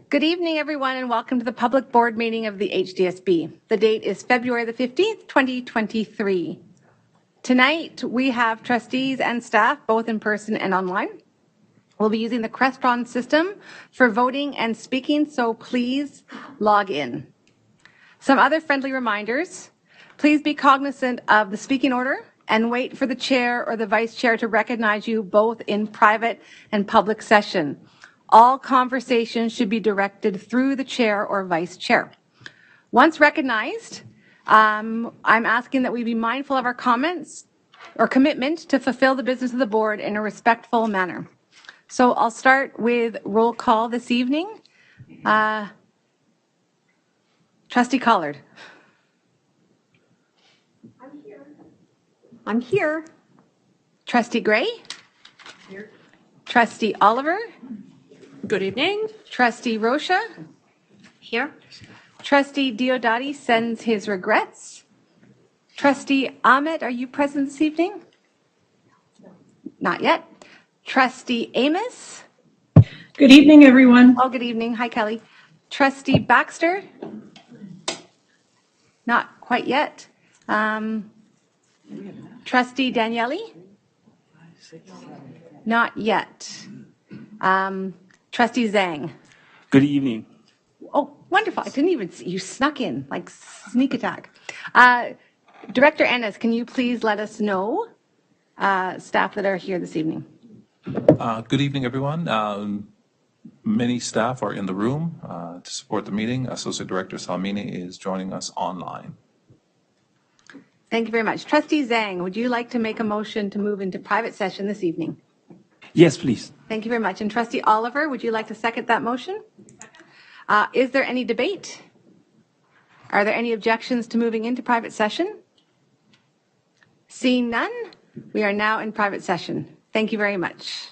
Good evening, everyone, and welcome to the public board meeting of the HDSB. The date is February the 15th, 2023. Tonight, we have trustees and staff, both in person and online. We'll be using the Crestron system for voting and speaking, so please log in. Some other friendly reminders. Please be cognizant of the speaking order and wait for the chair or the vice chair to recognize you both in private and public session. All conversations should be directed through the chair or vice chair. Once recognized, I'm asking that we be mindful of our comments or commitment to fulfill the business of the board in a respectful manner. So I'll start with roll call this evening. Trustee Collard. I'm here. Trustee Gray. Here. Trustee Oliver. Good evening. Trustee Rocha. Here. Trustee Diodati sends his regrets. Trustee Ahmed, are you present this evening? Not yet. Trustee Amos. Good evening, everyone. Oh, good evening. Hi, Kelly. Trustee Baxter. Not quite yet. Trustee Daniele. Not yet. Trustee Zhang. Good evening. Oh, wonderful. I didn't even see you snuck in like sneak attack. Director Ennis, can you please let us know staff that are here this evening? Good evening, everyone. Many staff are in the room to support the meeting. Associate Director Salmini is joining us online. Thank you very much. Trustee Zhang, would you like to make a motion to move into private session this evening? Yes, please. Thank you very much. And Trustee Oliver, would you like to second that motion? Is there any debate? Are there any objections to moving into private session? Seeing none, we are now in private session. Thank you very much.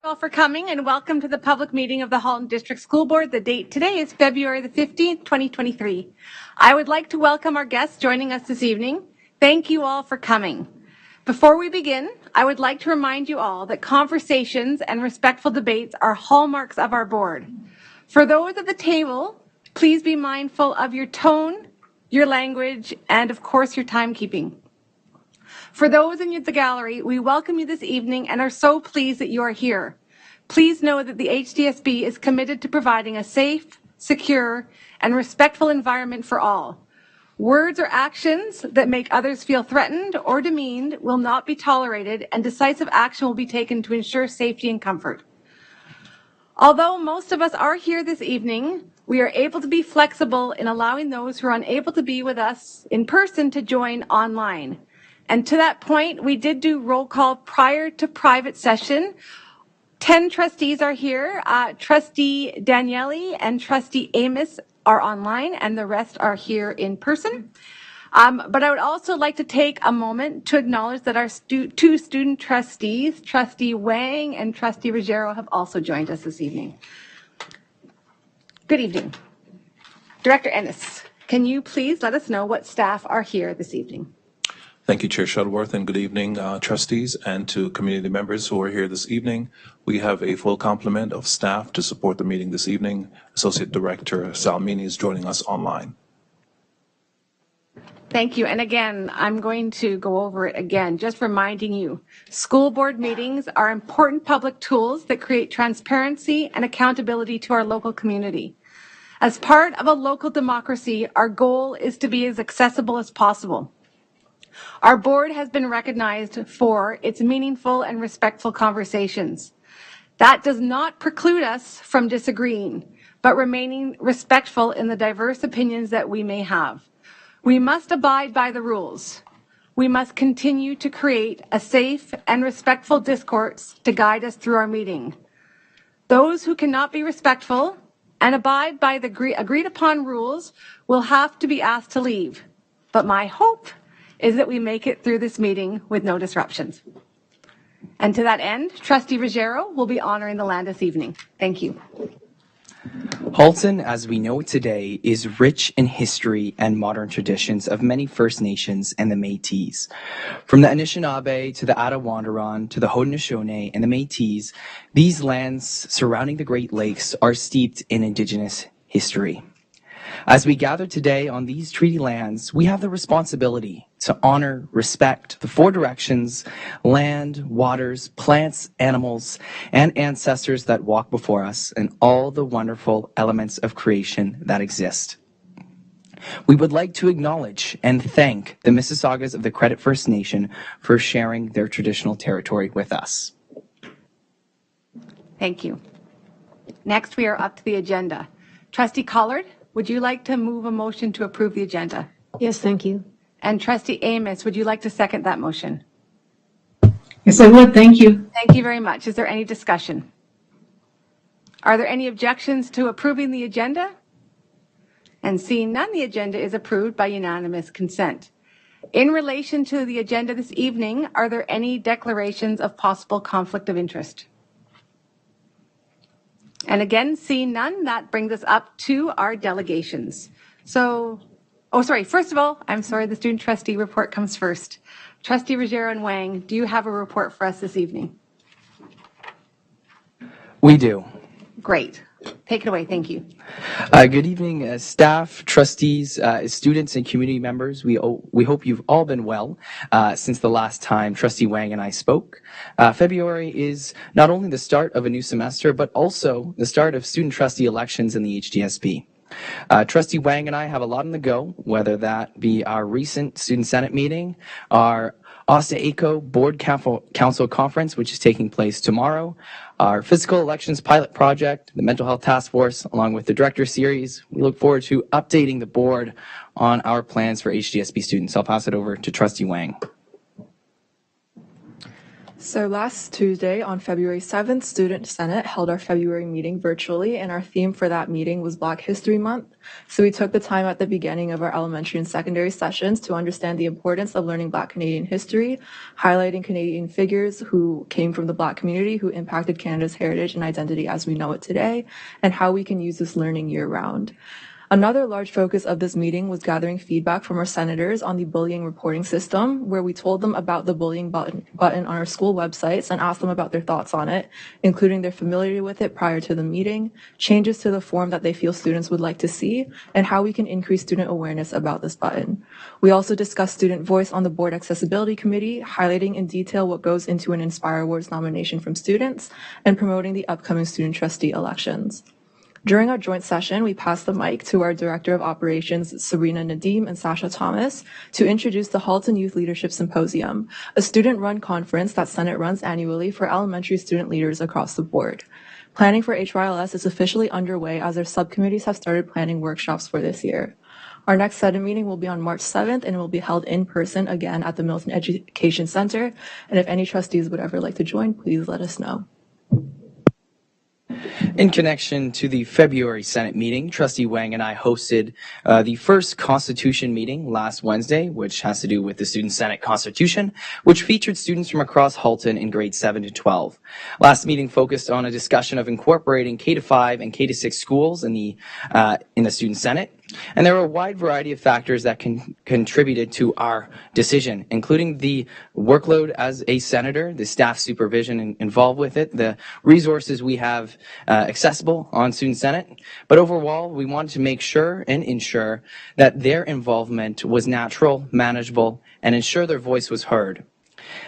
All for coming and welcome to the public meeting of the Halton District School Board. The date today is February the 15th, 2023. I would like to welcome our guests joining us this evening. Thank you all for coming. Before we begin, I would like to remind you all that conversations and respectful debates are hallmarks of our board. For those at the table, please be mindful of your tone, your language, and of course your timekeeping. For those in the gallery, we welcome you this evening and are so pleased that you are here. Please know that the HDSB is committed to providing a safe, secure, and respectful environment for all. Words or actions that make others feel threatened or demeaned will not be tolerated, and decisive action will be taken to ensure safety and comfort. Although most of us are here this evening, we are able to be flexible in allowing those who are unable to be with us in person to join online. And to that point, we did do roll call prior to private session. 10 trustees are here. Trustee Daniele and Trustee Amos are online, and the rest are here in person. But I would also like to take a moment to acknowledge that our two student trustees, Trustee Wang and Trustee Ruggiero, have also joined us this evening. Good evening. Director Ennis, can you please let us know what staff are here this evening? Thank you, Chair Shuttleworth, and good evening, trustees, and to community members who are here this evening. We have a full complement of staff to support the meeting this evening. Associate Director Salmini is joining us online. Thank you. And again, I'm going to go over it again, just reminding you, school board meetings are important public tools that create transparency and accountability to our local community. As part of a local democracy, our goal is to be as accessible as possible. Our board has been recognized for its meaningful and respectful conversations. That does not preclude us from disagreeing, but remaining respectful in the diverse opinions that we may have. We must abide by the rules. We must continue to create a safe and respectful discourse to guide us through our meeting. Those who cannot be respectful and abide by the agreed upon rules will have to be asked to leave. But my hope is that we make it through this meeting with no disruptions. And to that end, Trustee Ruggiero will be honoring the land this evening. Thank you. Halton, as we know it today, is rich in history and modern traditions of many First Nations and the Métis. From the Anishinaabe to the Attawandaron to the Haudenosaunee and the Métis, these lands surrounding the Great Lakes are steeped in Indigenous history. As we gather today on these treaty lands, we have the responsibility to honor, respect the four directions, land, waters, plants, animals, and ancestors that walk before us, and all the wonderful elements of creation that exist. We would like to acknowledge and thank the Mississaugas of the Credit First Nation for sharing their traditional territory with us. Thank you. Next, we are up to the agenda. Trustee Collard, would you like to move a motion to approve the agenda? Yes, thank you. And Trustee Amos, would you like to second that motion? Yes, I would. Thank you. Thank you very much. Is there any discussion? Are there any objections to approving the agenda? And seeing none, the agenda is approved by unanimous consent. In relation to the agenda this evening, are there any declarations of possible conflict of interest? And again, seeing none, that brings us up to our delegations. First of all, I'm sorry, the student trustee report comes first. Trustee Ruggiero and Wang, do you have a report for us this evening? We do. Great. Take it away. Thank you. Good evening, staff, trustees, students, and community members. We hope you've all been well since the last time Trustee Wang and I spoke. February is not only the start of a new semester, but also the start of student trustee elections in the HDSB. Trustee Wang and I have a lot on the go, whether that be our recent Student Senate meeting, our OSTA-ACO Board Council Conference, which is taking place tomorrow, our Physical Elections Pilot Project, the Mental Health Task Force, along with the Director Series. We look forward to updating the board on our plans for HDSB students. I'll pass it over to Trustee Wang. So last Tuesday on February 7th, Student Senate held our February meeting virtually, and our theme for that meeting was Black History Month. So we took the time at the beginning of our elementary and secondary sessions to understand the importance of learning Black Canadian history, highlighting Canadian figures who came from the Black community who impacted Canada's heritage and identity as we know it today, and how we can use this learning year-round. Another large focus of this meeting was gathering feedback from our senators on the bullying reporting system, where we told them about the bullying button on our school websites and asked them about their thoughts on it, including their familiarity with it prior to the meeting, changes to the form that they feel students would like to see, and how we can increase student awareness about this button. We also discussed student voice on the Board Accessibility Committee, highlighting in detail what goes into an Inspire Awards nomination from students, and promoting the upcoming student trustee elections. During our joint session, we passed the mic to our Director of Operations, Sabrina Nadim and Sasha Thomas, to introduce the Halton Youth Leadership Symposium, a student-run conference that Senate runs annually for elementary student leaders across the board. Planning for HYLS is officially underway as our subcommittees have started planning workshops for this year. Our next Senate meeting will be on March 7th, and it will be held in person again at the Milton Education Center. And if any trustees would ever like to join, please let us know. In connection to the February Senate meeting, Trustee Wang and I hosted the first Constitution meeting last Wednesday, which has to do with the Student Senate Constitution, which featured students from across Halton in grades 7 to 12. Last meeting focused on a discussion of incorporating K-5 and K-6 schools in the Student Senate. And there were a wide variety of factors that contributed to our decision, including the workload as a senator, the staff supervision involved with it, the resources we have accessible on Student Senate. But overall, we wanted to make sure and ensure that their involvement was natural, manageable, and ensure their voice was heard.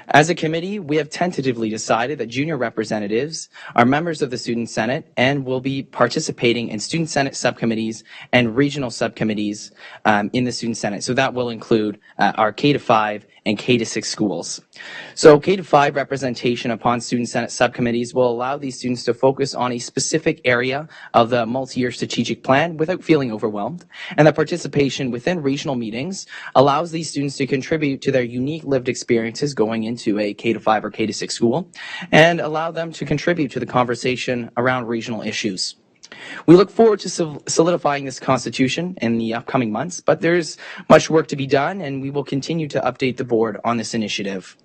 As a committee, we have tentatively decided that junior representatives are members of the Student Senate and will be participating in Student Senate subcommittees and regional subcommittees in the Student Senate. So that will include our K-5 and K-6 schools. So K-5 representation upon Student Senate subcommittees will allow these students to focus on a specific area of the multi-year strategic plan without feeling overwhelmed. And the participation within regional meetings allows these students to contribute to their unique lived experiences going into a K-5 or K-6 school and allow them to contribute to the conversation around regional issues. We look forward to solidifying this Constitution in the upcoming months, but there's much work to be done, and we will continue to update the board on this initiative.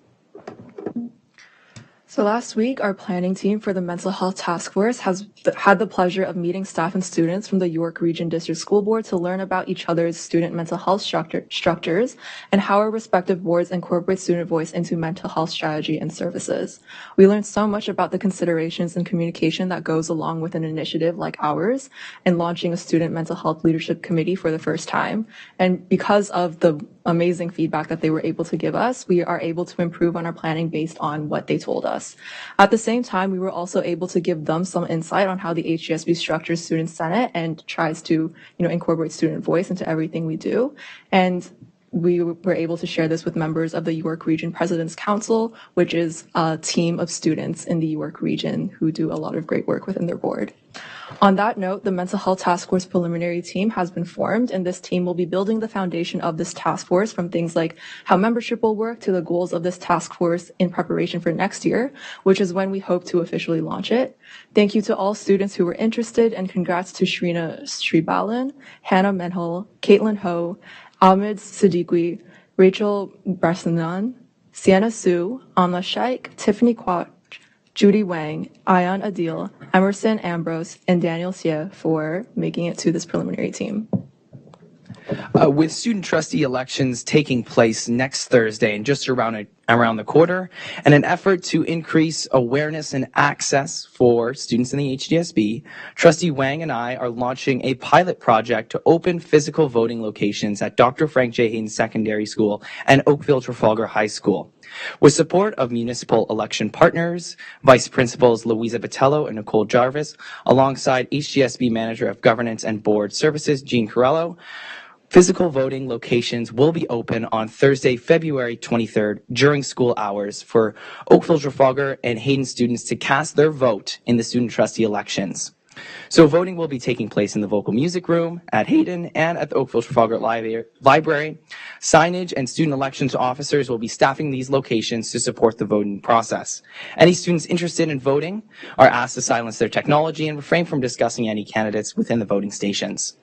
So last week, our planning team for the Mental Health Task Force has had the pleasure of meeting staff and students from the York Region District School Board to learn about each other's student mental health structures and how our respective boards incorporate student voice into mental health strategy and services. We learned so much about the considerations and communication that goes along with an initiative like ours and launching a student mental health leadership committee for the first time. And because of the amazing feedback that they were able to give us, we are able to improve on our planning based on what they told us. At the same time, we were also able to give them some insight on how the HDSB structures Student Senate and tries to, incorporate student voice into everything we do. And we were able to share this with members of the York Region President's Council, which is a team of students in the York region who do a lot of great work within their board. On that note, the Mental Health Task Force preliminary team has been formed, and this team will be building the foundation of this task force from things like how membership will work to the goals of this task force in preparation for next year, which is when we hope to officially launch it. Thank you to all students who were interested, and congrats to Shrina Sribalan, Hannah Menhol, Caitlin Ho, Ahmed Siddiqui, Rachel Bresnanan, Sienna Sue, Amna Shaikh, Tiffany Quach, Judy Wang, Ayan Adil, Emerson Ambrose, and Daniel Sia for making it to this preliminary team. With student trustee elections taking place next Thursday and just around the quarter, and an effort to increase awareness and access for students in the HDSB, Trustee Wang and I are launching a pilot project to open physical voting locations at Dr. Frank J. Hayden Secondary School and Oakville Trafalgar High School. With support of municipal election partners, Vice Principals Louisa Botello and Nicole Jarvis, alongside HDSB Manager of Governance and Board Services Jean Corello, physical voting locations will be open on Thursday, February 23rd during school hours for Oakville, Trafalgar, and Hayden students to cast their vote in the student trustee elections. So voting will be taking place in the vocal music room, at Hayden, and at the Oakville Trafalgar Library. Signage and student elections officers will be staffing these locations to support the voting process. Any students interested in voting are asked to silence their technology and refrain from discussing any candidates within the voting stations.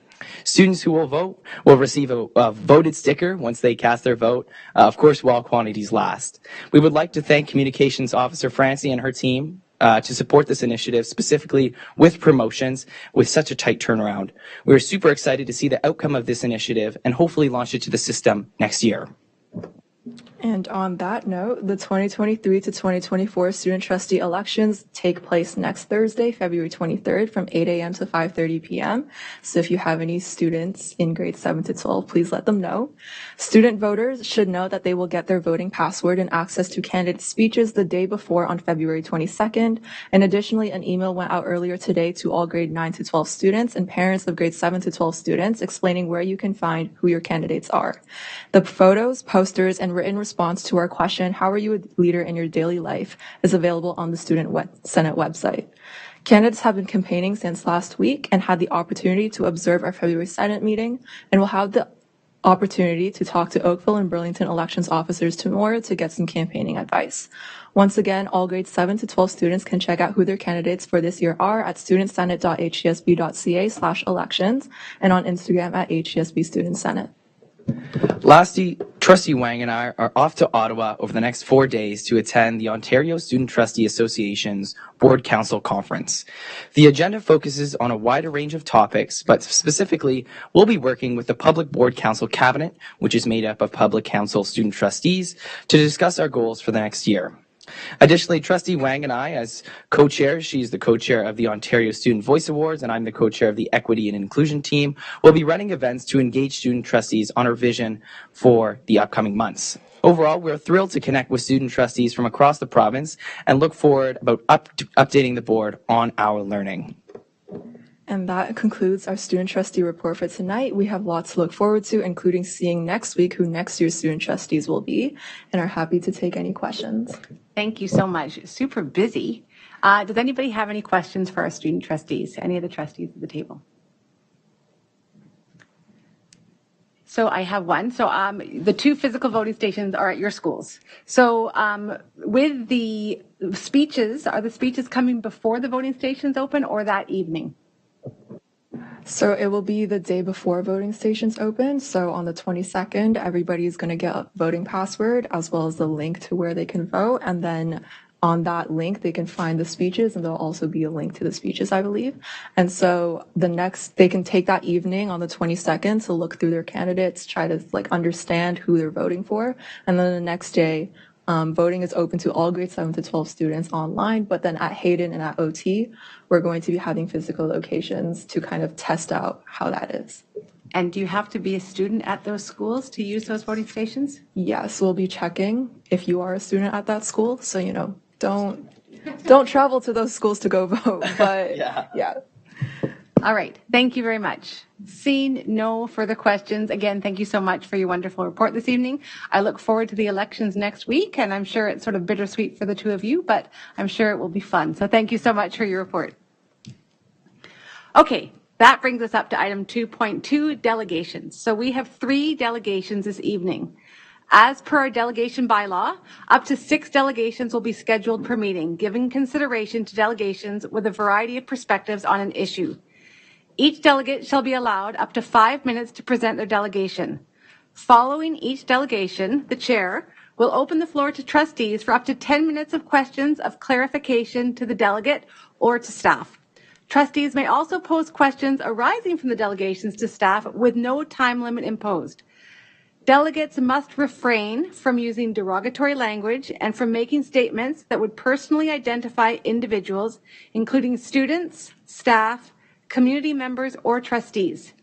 Students who will vote will receive a voted sticker once they cast their vote, of course, while quantities last. We would like to thank Communications Officer Francie and her team to support this initiative, specifically with promotions, with such a tight turnaround. We're super excited to see the outcome of this initiative and hopefully launch it to the system next year. And on that note, the 2023 to 2024 student trustee elections take place next Thursday, February 23rd from 8 a.m. to 5:30 p.m. So if you have any students in grades 7 to 12, please let them know. Student voters should know that they will get their voting password and access to candidate speeches the day before on February 22nd. And additionally, an email went out earlier today to all grade 9 to 12 students and parents of grade 7 to 12 students explaining where you can find who your candidates are. The photos, posters, and written response to our question, how are you a leader in your daily life, is available on the Student Senate website. Candidates have been campaigning since last week and had the opportunity to observe our February Senate meeting and will have the opportunity to talk to Oakville and Burlington elections officers tomorrow to get some campaigning advice. Once again, all grades 7 to 12 students can check out who their candidates for this year are at studentsenate.hcsb.ca/elections and on Instagram at HCSB Student Senate. Lastly, Trustee Wang and I are off to Ottawa over the next 4 days to attend the Ontario Student Trustee Association's Board Council Conference. The agenda focuses on a wider range of topics, but specifically, we'll be working with the Public Board Council Cabinet, which is made up of Public Council student trustees, to discuss our goals for the next year. Additionally, Trustee Wang and I, as co-chairs, she's the co-chair of the Ontario Student Voice Awards, and I'm the co-chair of the Equity and Inclusion team, will be running events to engage student trustees on our vision for the upcoming months. Overall, we're thrilled to connect with student trustees from across the province and look forward about updating the board on our learning. And that concludes our student trustee report for tonight. We have lots to look forward to, including seeing next week who next year's student trustees will be, and are happy to take any questions. Thank you so much. Super busy. Does anybody have any questions for our student trustees? Any of the trustees at the table? So I have one. So the 2 physical voting stations are at your schools. So with the speeches, are the speeches coming before the voting stations open or that evening? So it will be the day before voting stations open. So on the 22nd, everybody is going to get a voting password as well as the link to where they can vote. And then on that link, they can find the speeches, and there'll also be a link to the speeches, I believe. And so they can take that evening on the 22nd to look through their candidates, try to understand who they're voting for. And then the next day, voting is open to all grades 7 to 12 students online, but then at Hayden and at OT, we're going to be having physical locations to kind of test out how that is. And do you have to be a student at those schools to use those voting stations? Yes, we'll be checking if you are a student at that school. So, don't travel to those schools to go vote, but yeah. All right. Thank you very much. Seeing no further questions, again, thank you so much for your wonderful report this evening. I look forward to the elections next week, and I'm sure it's sort of bittersweet for the 2 of you, but I'm sure it will be fun. So thank you so much for your report. Okay, that brings us up to item 2.2, delegations. So we have 3 delegations this evening. As per our delegation bylaw, up to 6 delegations will be scheduled per meeting, giving consideration to delegations with a variety of perspectives on an issue. Each delegate shall be allowed up to 5 minutes to present their delegation. Following each delegation, the chair will open the floor to trustees for up to 10 minutes of questions of clarification to the delegate or to staff. Trustees may also pose questions arising from the delegations to staff with no time limit imposed. Delegates must refrain from using derogatory language and from making statements that would personally identify individuals, including students, staff, community members, or trustees.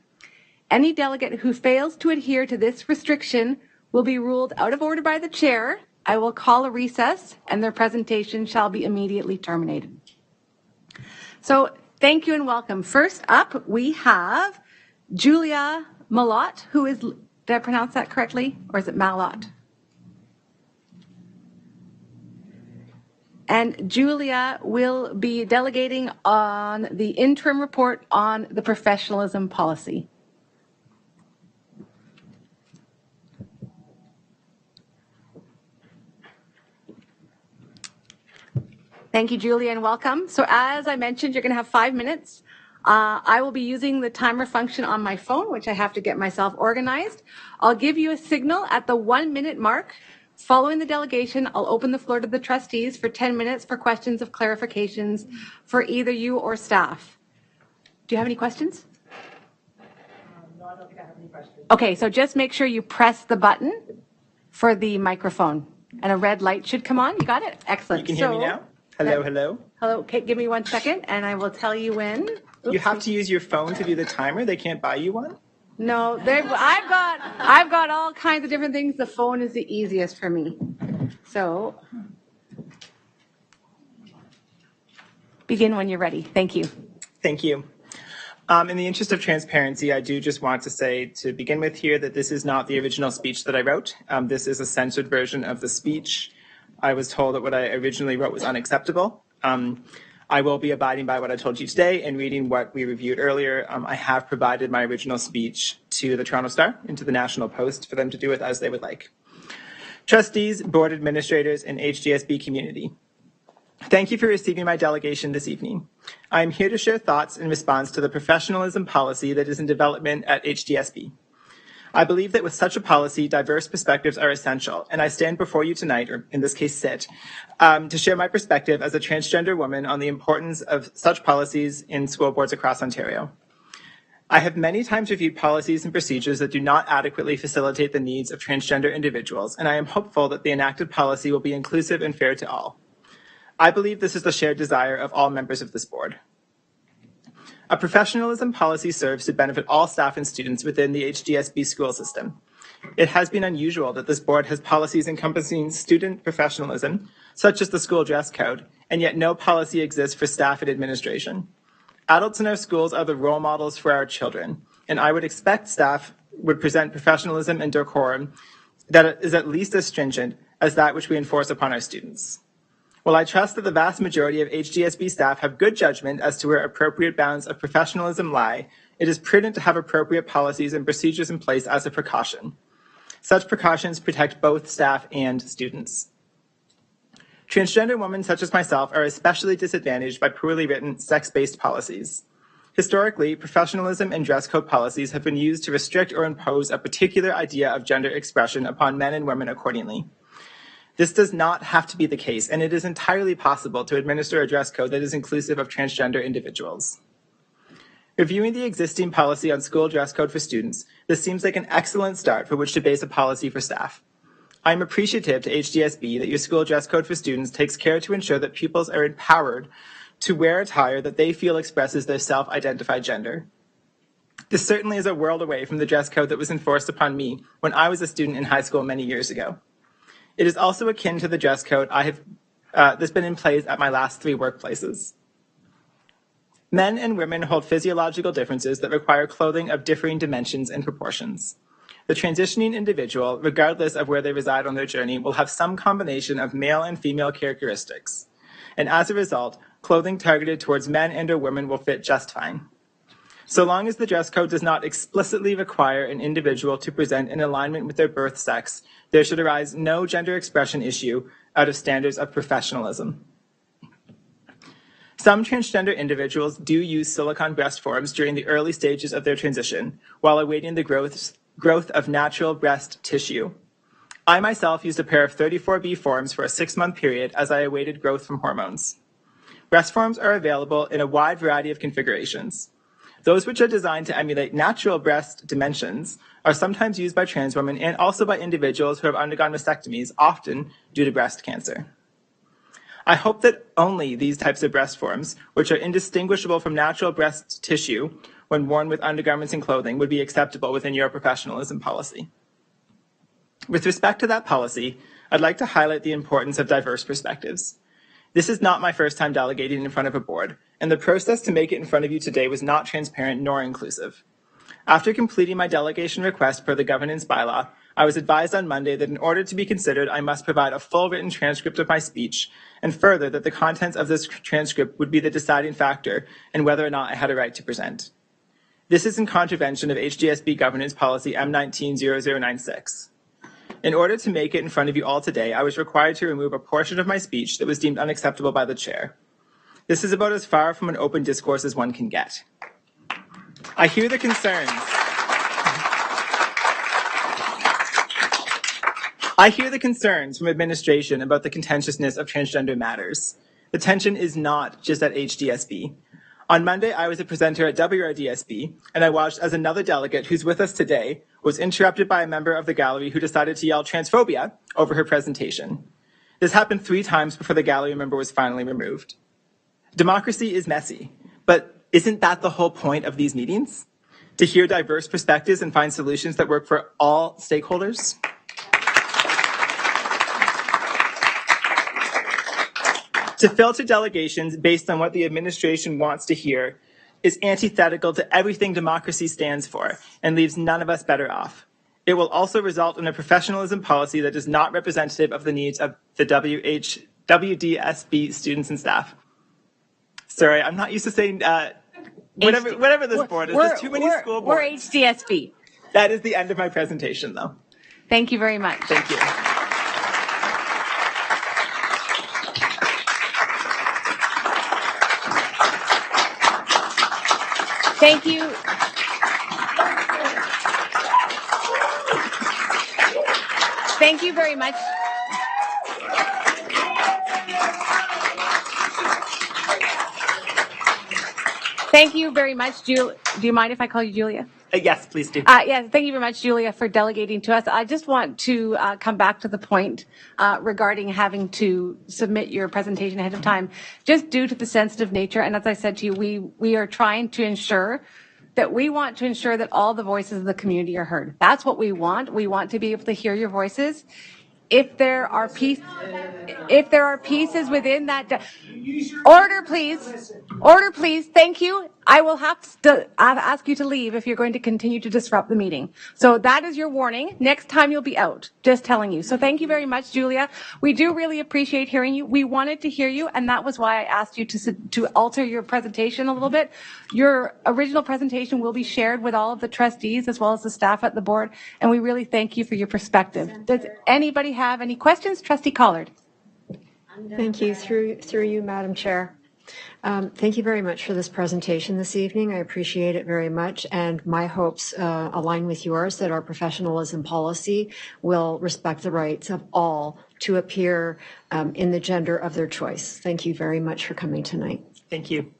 Any delegate who fails to adhere to this restriction will be ruled out of order by the chair. I will call a recess, and their presentation shall be immediately terminated. So thank you and welcome. First up, we have Julia Malott, who is, did I pronounce that correctly, or is it Malott? And Julia will be delegating on the interim report on the professionalism policy. Thank you, Julia, and welcome. So as I mentioned, you're going to have 5 minutes. I will be using the timer function on my phone, which I have to get myself organized. I'll give you a signal at the 1 minute mark. Following the delegation, I'll open the floor to the trustees for 10 minutes for questions of clarifications for either you or staff. Do you have any questions? No, I don't think I have any questions. Okay, so just make sure you press the button for the microphone and a red light should come on. You got it? Excellent. You can hear me now? Hello, hello. Hello, okay, give me 1 second and I will tell you when. You have to use your phone to do the timer. They can't buy you one? No, I've got all kinds of different things. The phone is the easiest for me. So begin when you're ready. Thank you. Thank you. In the interest of transparency, I do just want to say to begin with here that this is not the original speech that I wrote. This is a censored version of the speech. I was told that what I originally wrote was unacceptable. I will be abiding by what I told you today and reading what we reviewed earlier. I have provided my original speech to the Toronto Star and to the National Post for them to do with as they would like. Trustees, board administrators, and HDSB community, thank you for receiving my delegation this evening. I am here to share thoughts in response to the professionalism policy that is in development at HDSB. I believe that with such a policy, diverse perspectives are essential, and I stand before you tonight, or in this case sit, to share my perspective as a transgender woman on the importance of such policies in school boards across Ontario. I have many times reviewed policies and procedures that do not adequately facilitate the needs of transgender individuals, and I am hopeful that the enacted policy will be inclusive and fair to all. I believe this is the shared desire of all members of this board. A professionalism policy serves to benefit all staff and students within the HDSB school system. It has been unusual that this board has policies encompassing student professionalism, such as the school dress code, and yet no policy exists for staff and administration. Adults in our schools are the role models for our children, and I would expect staff would present professionalism and decorum that is at least as stringent as that which we enforce upon our students. While I trust that the vast majority of HDSB staff have good judgment as to where appropriate bounds of professionalism lie, it is prudent to have appropriate policies and procedures in place as a precaution. Such precautions protect both staff and students. Transgender women such as myself are especially disadvantaged by poorly written sex-based policies. Historically, professionalism and dress code policies have been used to restrict or impose a particular idea of gender expression upon men and women accordingly. This does not have to be the case, and it is entirely possible to administer a dress code that is inclusive of transgender individuals. Reviewing the existing policy on school dress code for students, this seems like an excellent start for which to base a policy for staff. I am appreciative to HDSB that your school dress code for students takes care to ensure that pupils are empowered to wear attire that they feel expresses their self-identified gender. This certainly is a world away from the dress code that was enforced upon me when I was a student in high school many years ago. It is also akin to the dress code that's been in place at my last 3 workplaces. Men and women hold physiological differences that require clothing of differing dimensions and proportions. The transitioning individual, regardless of where they reside on their journey, will have some combination of male and female characteristics. And as a result, clothing targeted towards men and or women will fit just fine. So long as the dress code does not explicitly require an individual to present in alignment with their birth sex, there should arise no gender expression issue out of standards of professionalism. Some transgender individuals do use silicone breast forms during the early stages of their transition while awaiting the growth of natural breast tissue. I myself used a pair of 34B forms for a 6-month period as I awaited growth from hormones. Breast forms are available in a wide variety of configurations. Those which are designed to emulate natural breast dimensions are sometimes used by trans women and also by individuals who have undergone mastectomies, often due to breast cancer. I hope that only these types of breast forms, which are indistinguishable from natural breast tissue when worn with undergarments and clothing, would be acceptable within your professionalism policy. With respect to that policy, I'd like to highlight the importance of diverse perspectives. This is not my first time delegating in front of a board, and the process to make it in front of you today was not transparent nor inclusive. After completing my delegation request per the governance bylaw, I was advised on Monday that in order to be considered, I must provide a full written transcript of my speech, and further that the contents of this transcript would be the deciding factor in whether or not I had a right to present. This is in contravention of HDSB Governance Policy M190096. In order to make it in front of you all today, I was required to remove a portion of my speech that was deemed unacceptable by the chair. This is about as far from an open discourse as one can get. I hear the concerns. I hear the concerns from administration about the contentiousness of transgender matters. The tension is not just at HDSB. On Monday, I was a presenter at WRDSB, and I watched as another delegate who's with us today was interrupted by a member of the gallery who decided to yell transphobia over her presentation. This happened 3 times before the gallery member was finally removed. Democracy is messy, but isn't that the whole point of these meetings? To hear diverse perspectives and find solutions that work for all stakeholders? To filter delegations based on what the administration wants to hear is antithetical to everything democracy stands for and leaves none of us better off. It will also result in a professionalism policy that is not representative of the needs of the WDSB students and staff. Sorry, I'm not used to saying whatever this board is. There's too many school boards. We're HDSB. That is the end of my presentation, though. Thank you very much. Thank you. Thank you. Thank you very much. Thank you very much, Julia. Do you mind if I call you Julia? Yes, please do. Yes, thank you very much, Julia, for delegating to us. I just want to come back to the point regarding having to submit your presentation ahead of time, just due to the sensitive nature. And as I said to you, we are trying to ensure that we want to ensure that all the voices of the community are heard. That's what we want. We want to be able to hear your voices. If there are pieces within that, order, please. Order, please. Thank you. I will have to ask you to leave if you're going to continue to disrupt the meeting. So that is your warning. Next time you'll be out. Just telling you. So thank you very much, Julia. We do really appreciate hearing you. We wanted to hear you, and that was why I asked you to alter your presentation a little bit. Your original presentation will be shared with all of the trustees as well as the staff at the board, and we really thank you for your perspective. Does anybody have any questions? Trustee Collard. Thank you. Through you, Madam Chair. Thank you very much for this presentation this evening. I appreciate it very much, and my hopes align with yours that our professionalism policy will respect the rights of all to appear in the gender of their choice. Thank you very much for coming tonight. Thank you.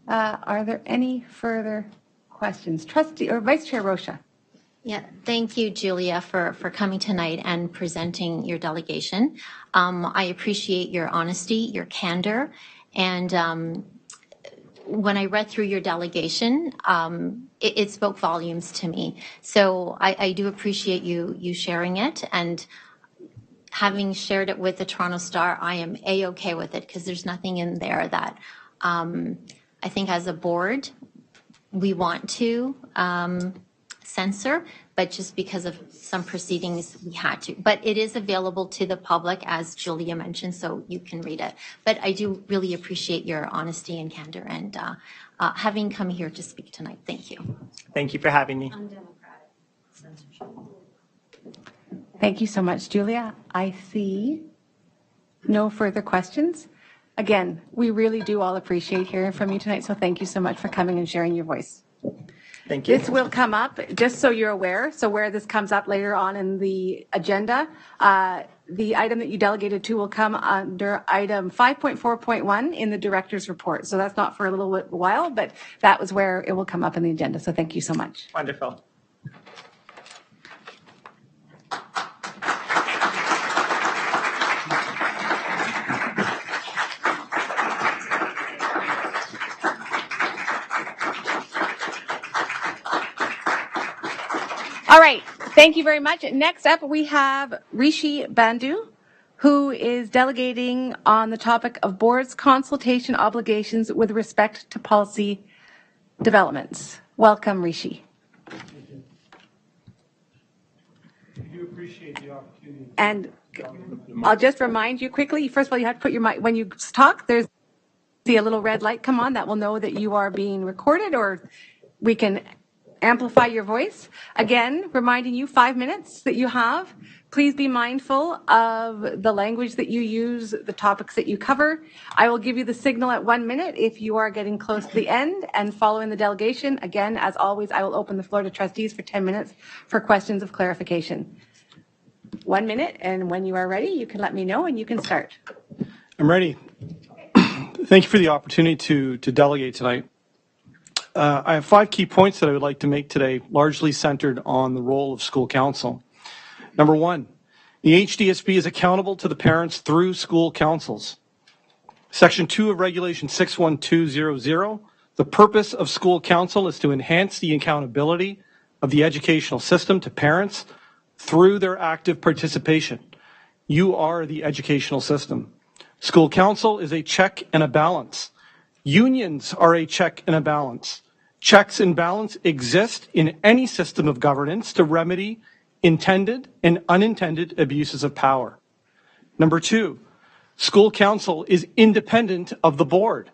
Are there any further questions? Trustee or Vice Chair Rocha. Yeah, thank you, Julia, for coming tonight and presenting your delegation. I appreciate your honesty, your candor, and when I read through your delegation, it spoke volumes to me. So I do appreciate you sharing it, and having shared it with the Toronto Star, I am A-okay with it because there's nothing in there that I think as a board we want to censor, but just because of some proceedings we had to. But it is available to the public, as Julia mentioned, so you can read it. But I do really appreciate your honesty and candor and having come here to speak tonight. Thank you. Thank you for having me. Undemocratic censorship. Thank you so much, Julia. I see no further questions. Again, we really do all appreciate hearing from you tonight, so thank you so much for coming and sharing your voice. Thank you. This will come up, just so you're aware, so where this comes up later on in the agenda, the item that you delegated to will come under item 5.4.1 in the director's report. So that's not for a little while, but that was where it will come up in the agenda. So thank you so much. Wonderful. All right. Thank you very much. Next up, we have Rishi Bandhu, who is delegating on the topic of board's consultation obligations with respect to policy developments. Welcome, Rishi. I do appreciate the opportunity. And I'll just remind you quickly, first of all, you have to put your mic, when you talk, there's a little red light come on that will know that you are being recorded, or we can amplify your voice. Again, reminding you 5 minutes that you have. Please be mindful of the language that you use, the topics that you cover. I will give you the signal at 1 minute if you are getting close to the end and following the delegation. Again, as always, I will open the floor to trustees for 10 minutes for questions of clarification. 1 minute, and when you are ready, you can let me know and you can start. I'm ready. Thank you for the opportunity to delegate tonight. I have 5 key points that I would like to make today, largely centered on the role of school council. Number 1, the HDSB is accountable to the parents through school councils. Section 2 of Regulation 61200, the purpose of school council is to enhance the accountability of the educational system to parents through their active participation. You are the educational system. School council is a check and a balance. Unions are a check and a balance. Checks and balance exist in any system of governance to remedy intended and unintended abuses of power. Number 2, school council is independent of the board.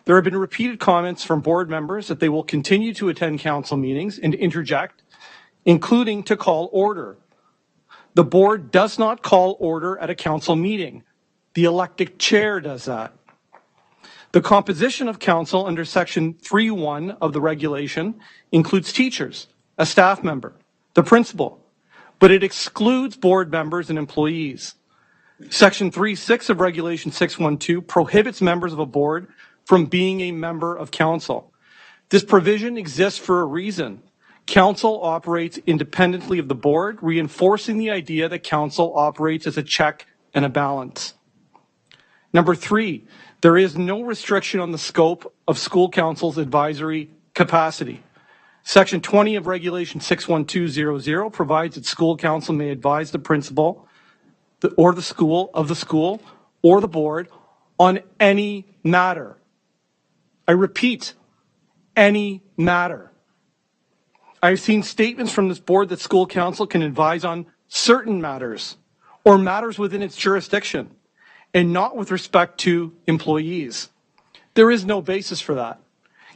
There have been repeated comments from board members that they will continue to attend council meetings and interject, including to call order. The board does not call order at a council meeting. The elected chair does that. The composition of council under section 3.1 of the regulation includes teachers, a staff member, the principal, but it excludes board members and employees. Section 3.6 of regulation 612 prohibits members of a board from being a member of council. This provision exists for a reason. Council operates independently of the board, reinforcing the idea that council operates as a check and a balance. Number 3, there is no restriction on the scope of school council's advisory capacity. Section 20 of Regulation 61200 provides that school council may advise the principal or the school or the board on any matter. I repeat, any matter. I've seen statements from this board that school council can advise on certain matters or matters within its jurisdiction, and not with respect to employees. There is no basis for that.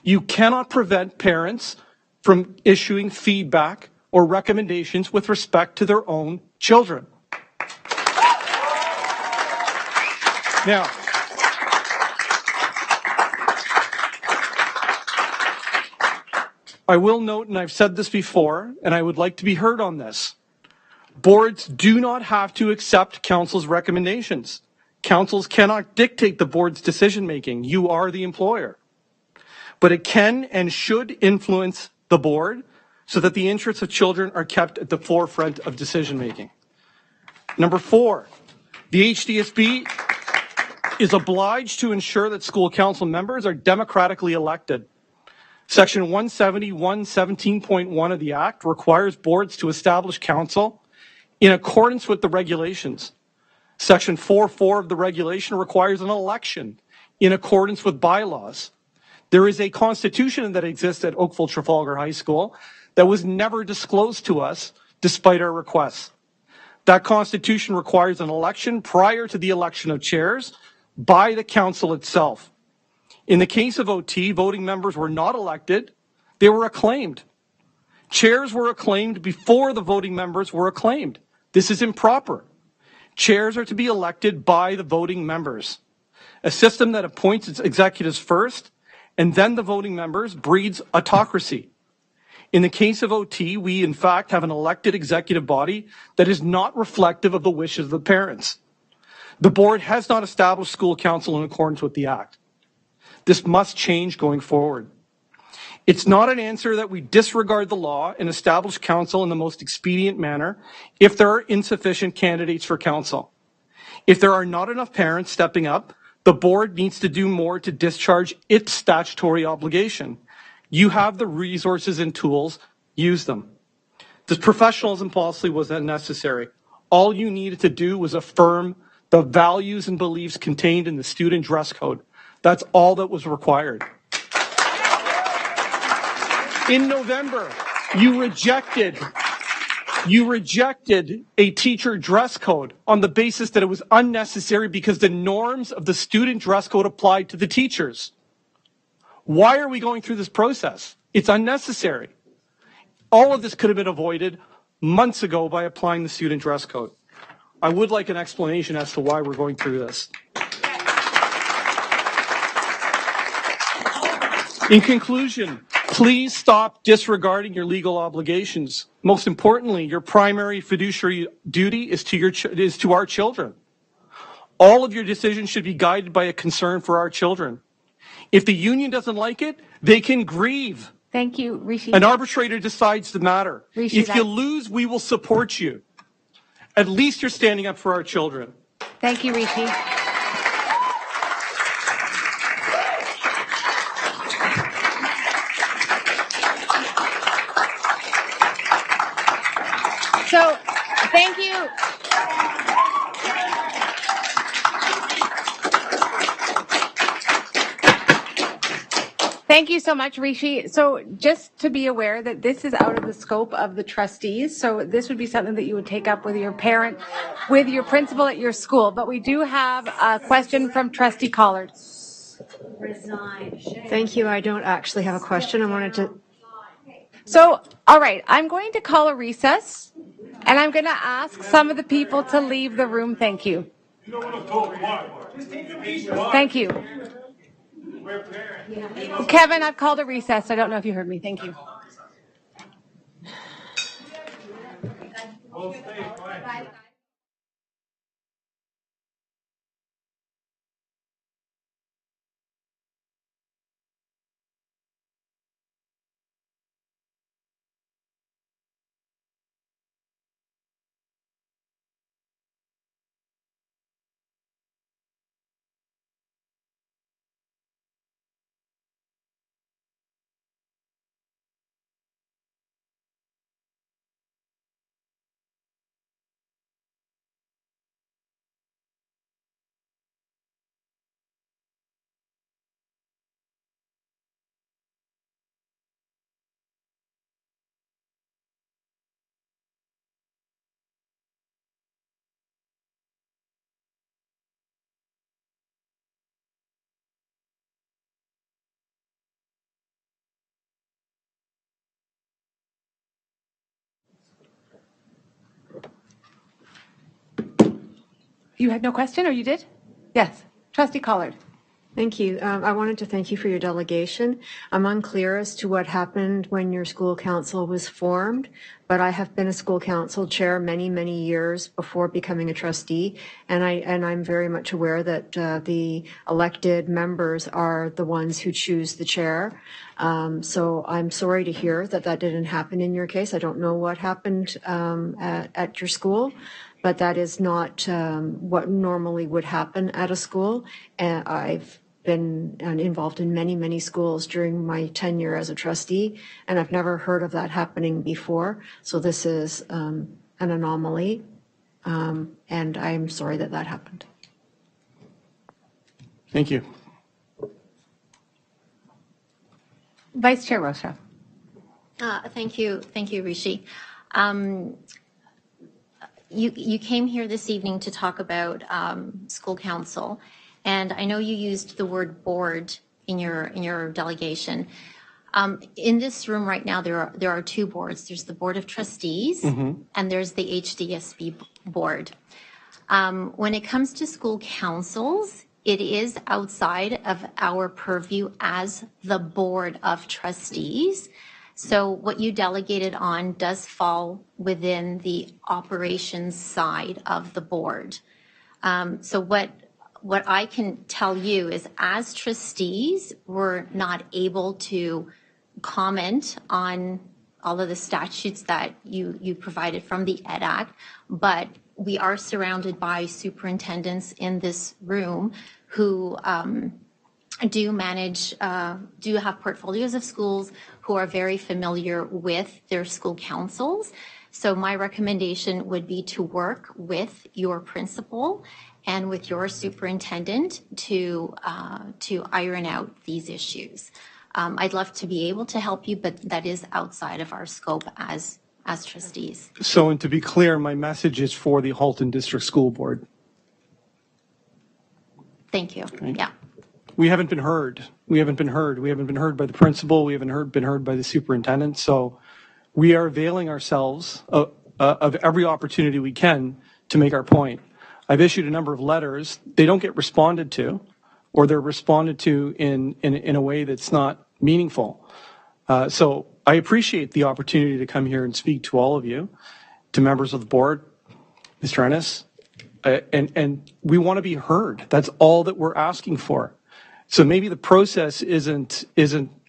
You cannot prevent parents from issuing feedback or recommendations with respect to their own children. Now, I will note, and I've said this before, and I would like to be heard on this, boards do not have to accept council's recommendations. Councils cannot dictate the board's decision-making. You are the employer. But it can and should influence the board so that the interests of children are kept at the forefront of decision-making. Number 4, the HDSB is obliged to ensure that school council members are democratically elected. Section 170(1)17.1 of the Act requires boards to establish council in accordance with the regulations. Section 4.4 of the regulation requires an election in accordance with bylaws. There is a constitution that exists at Oakville Trafalgar High School that was never disclosed to us despite our requests. That constitution requires an election prior to the election of chairs by the council itself. In the case of OT, voting members were not elected, they were acclaimed. Chairs were acclaimed before the voting members were acclaimed. This is improper. Chairs are to be elected by the voting members. A system that appoints its executives first and then the voting members breeds autocracy. In the case of OT, we in fact have an elected executive body that is not reflective of the wishes of the parents. The board has not established school council in accordance with the Act. This must change going forward. It's not an answer that we disregard the law and establish council in the most expedient manner if there are insufficient candidates for council. If there are not enough parents stepping up, the board needs to do more to discharge its statutory obligation. You have the resources and tools, use them. This professionalism policy was unnecessary. all you needed to do was affirm the values and beliefs contained in the student dress code. That's all that was required. In November, you rejected a teacher dress code on the basis that it was unnecessary because the norms of the student dress code applied to the teachers. Why are we going through this process? It's unnecessary. All of this could have been avoided months ago by applying the student dress code. I would like an explanation as to why we're going through this. In conclusion, please stop disregarding your legal obligations. Most importantly, your primary fiduciary duty is to our children. All of your decisions should be guided by a concern for our children. If the union doesn't like it, they can grieve. Thank you, Rishi. An arbitrator decides the matter. Rishi, if you lose, we will support you. At least you're standing up for our children. Thank you, Rishi. So, thank you. Thank you so much, Rishi. So just to be aware that this is out of the scope of the trustees. So this would be something that you would take up with your parent, with your principal at your school. But we do have a question from Trustee Collard. Thank you. I don't actually have a question. I wanted to. So, all right, I'm going to call a recess, and I'm going to ask some of the people to leave the room. Thank you. Thank you. Kevin, I've called a recess. I don't know if you heard me. Thank you. You had no question, or you did? Yes. Trustee Collard. Thank you. I wanted to thank you for your delegation. I'm unclear as to what happened when your school council was formed, but I have been a school council chair many, many years before becoming a trustee, and I'm very much aware that the elected members are the ones who choose the chair. So I'm sorry to hear that that didn't happen in your case. I don't know what happened at your school, but that is not what normally would happen at a school. And I've been involved in many, many schools during my tenure as a trustee, and I've never heard of that happening before. So this is an anomaly, and I'm sorry that that happened. Thank you. Vice Chair Rocha. Thank you, Rishi. You came here this evening to talk about school council, and I know you used the word board in your delegation. In this room right now, there are two boards. There's the Board of Trustees, and there's the HDSB board. When it comes to school councils, it is outside of our purview as the Board of Trustees. So what you delegated on does fall within the operations side of the board. So what I can tell you is, as trustees, we're not able to comment on all of the statutes that you provided from the Ed Act, but we are surrounded by superintendents in this room who do have portfolios of schools, who are very familiar with their school councils. So my recommendation would be to work with your principal and with your superintendent to iron out these issues. I'd love to be able to help you, but that is outside of our scope as trustees. So, and to be clear, my message is for the Halton District School Board. Thank you. Okay. Yeah. We haven't been heard. We haven't been heard. We haven't been heard by the principal. We haven't been heard by the superintendent. So we are availing ourselves of every opportunity we can to make our point. I've issued a number of letters. They don't get responded to, or they're responded to in a way that's not meaningful. So I appreciate the opportunity to come here and speak to all of you, to members of the board, Mr. Ennis, and we want to be heard. That's all that we're asking for. So maybe the process isn't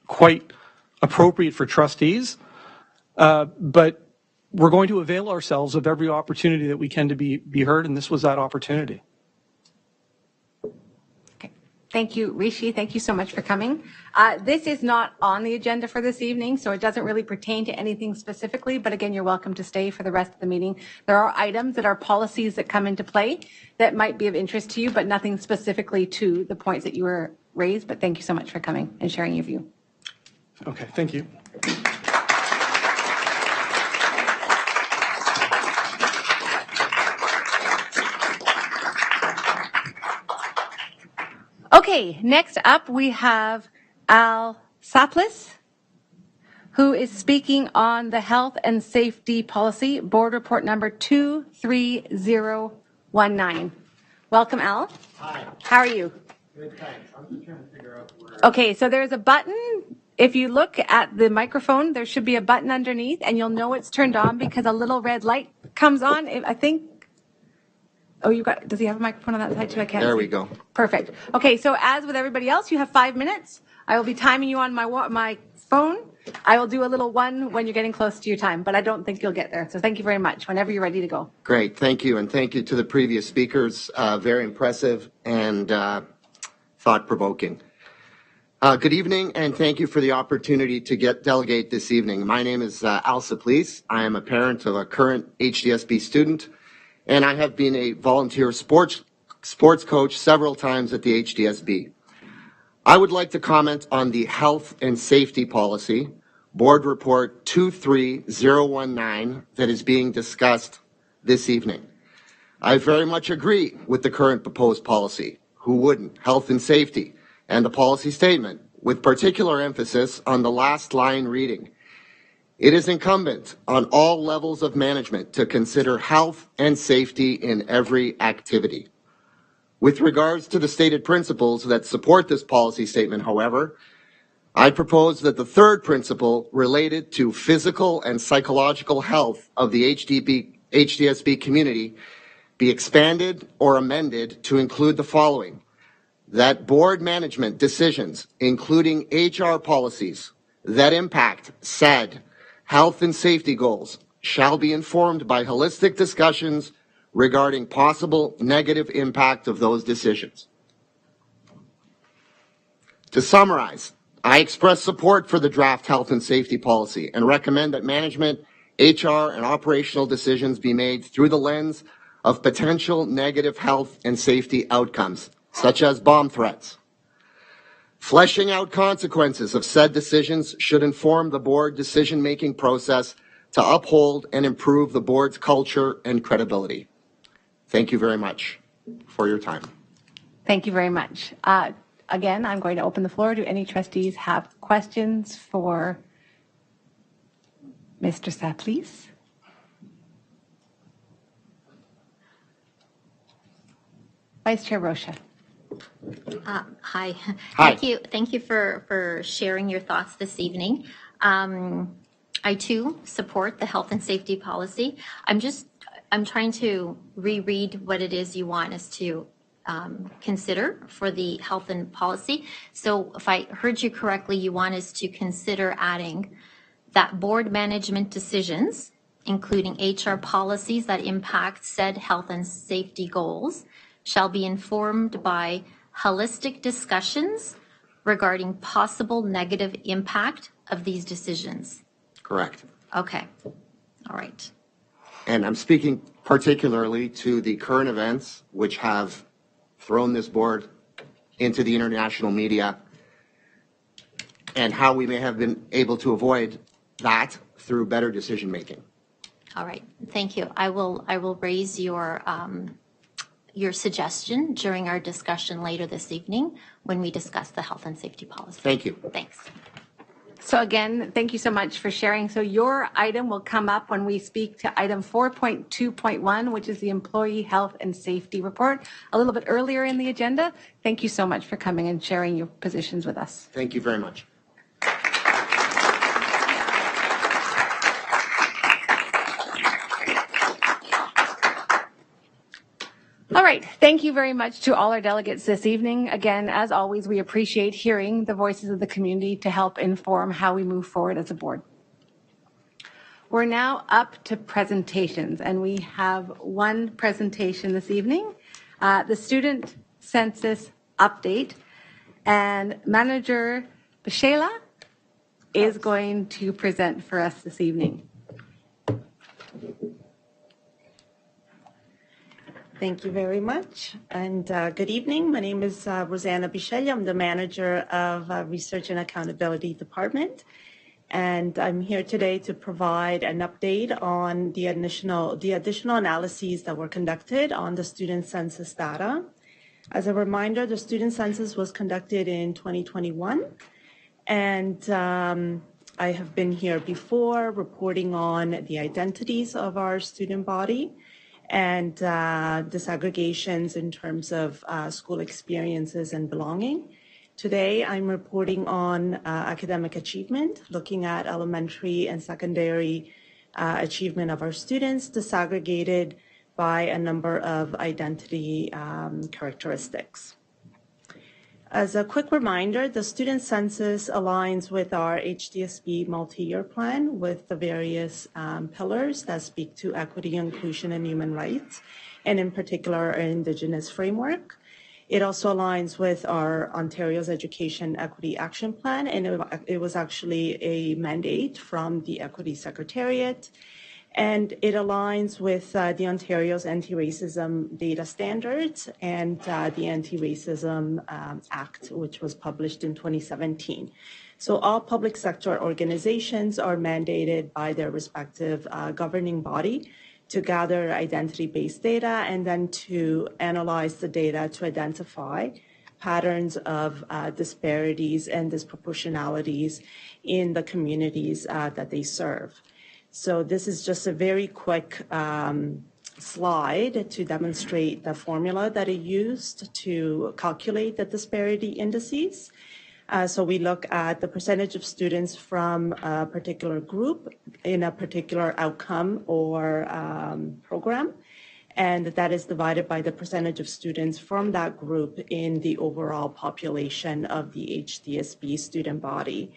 quite appropriate for trustees, but we're going to avail ourselves of every opportunity that we can to be heard, and this was that opportunity. Okay. Thank you, Rishi. Thank you so much for coming. This is not on the agenda for this evening, so it doesn't really pertain to anything specifically, but again, you're welcome to stay for the rest of the meeting. There are items that are policies that come into play that might be of interest to you, but nothing specifically to the points that you were raised, but thank you so much for coming and sharing your view. Okay, thank you. Okay, next up we have Al Saplis, who is speaking on the Health and Safety Policy, Board Report number 23019. Welcome, Al. Hi. How are you? Good, thanks. I'm just trying to figure out where... Okay, so there's a button. If you look at the microphone, there should be a button underneath, and you'll know it's turned on because a little red light comes on. I think... Oh, does he have a microphone on that side too? I can't There see. we go. Perfect. Okay, so as with everybody else, you have 5 minutes. I will be timing you on my phone. I will do a little one when you're getting close to your time, but I don't think you'll get there. So thank you very much. Whenever you're ready to go. Great, thank you. And thank you to the previous speakers. Very impressive and thought-provoking. Good evening, and thank you for the opportunity to delegate this evening. My name is Al Saplis. I am a parent of a current HDSB student, and I have been a volunteer sports coach several times at the HDSB. I would like to comment on the Health and Safety Policy, Board Report 23019, that is being discussed this evening. I very much agree with the current proposed policy. Who wouldn't? Health and safety, and the policy statement, with particular emphasis on the last line reading. It is incumbent on all levels of management to consider health and safety in every activity. With regards to the stated principles that support this policy statement, however, I propose that the third principle related to physical and psychological health of the HDSB community be expanded or amended to include the following: that board management decisions, including HR policies that impact said health and safety goals, shall be informed by holistic discussions regarding possible negative impact of those decisions. To summarize, I express support for the draft health and safety policy and recommend that management, HR, and operational decisions be made through the lens of potential negative health and safety outcomes, such as bomb threats. Fleshing out consequences of said decisions should inform the board decision-making process to uphold and improve the board's culture and credibility. Thank you very much for your time. Thank you very much. Again, I'm going to open the floor. Do any trustees have questions for Mr. Saplis? Vice Chair Rocha. Hi. Hi. Thank you for sharing your thoughts this evening. I too support the health and safety policy. I'm trying to reread what it is you want us to consider for the health and policy. So if I heard you correctly, you want us to consider adding that board management decisions, including HR policies that impact said health and safety goals, shall be informed by holistic discussions regarding possible negative impact of these decisions. Correct. Okay. All right. And I'm speaking particularly to the current events which have thrown this board into the international media and how we may have been able to avoid that through better decision making. All right, thank you. I will raise your suggestion during our discussion later this evening when we discuss the health and safety policy. Thank you. Thanks. So again, thank you so much for sharing. So your item will come up when we speak to item 4.2.1, which is the Employee Health and Safety Report, a little bit earlier in the agenda. Thank you so much for coming and sharing your positions with us. Thank you very much. All right. Thank you very much to all our delegates this evening. Again, as always, we appreciate hearing the voices of the community to help inform how we move forward as a board. We're now up to presentations, and we have one presentation this evening, the Student Census Update. And Manager Bishela is going to present for us this evening. Thank you very much, and good evening. My name is Rosanna Bishela. I'm the manager of Research and Accountability Department, and I'm here today to provide an update on the additional analyses that were conducted on the student census data. As a reminder, the student census was conducted in 2021, and I have been here before reporting on the identities of our student body and disaggregations in terms of school experiences and belonging. Today, I'm reporting on academic achievement, looking at elementary and secondary achievement of our students, disaggregated by a number of identity characteristics. As a quick reminder, the student census aligns with our HDSB multi-year plan with the various pillars that speak to equity, inclusion, and human rights, and in particular, our Indigenous framework. It also aligns with our Ontario's Education Equity Action Plan, and it was actually a mandate from the Equity Secretariat. And it aligns with the Ontario's Anti-Racism Data Standards and the Anti-Racism Act, which was published in 2017. So all public sector organizations are mandated by their respective governing body to gather identity-based data and then to analyze the data to identify patterns of disparities and disproportionalities in the communities that they serve. So this is just a very quick slide to demonstrate the formula that it used to calculate the disparity indices. So we look at the percentage of students from a particular group in a particular outcome or program, and that is divided by the percentage of students from that group in the overall population of the HDSB student body.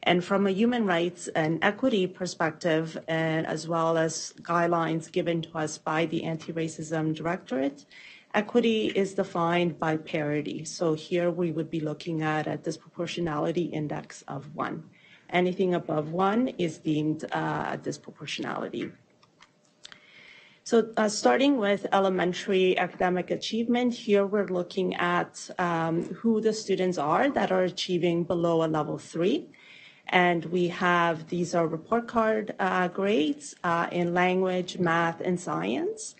And from a human rights and equity perspective, and as well as guidelines given to us by the Anti-Racism Directorate, equity is defined by parity. So here we would be looking at a disproportionality index of 1. Anything above 1 is deemed a disproportionality. So starting with elementary academic achievement, here we're looking at who the students are that are achieving below a level 3. And we have, these are report card grades in language, math, and science.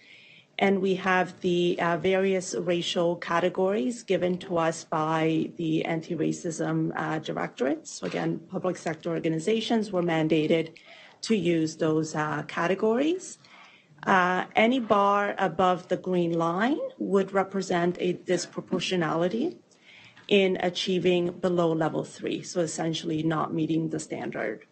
And we have the various racial categories given to us by the Anti-Racism Directorate. So again, public sector organizations were mandated to use those categories. Any bar above the green line would represent a disproportionality in achieving below level 3, so essentially not meeting the standard.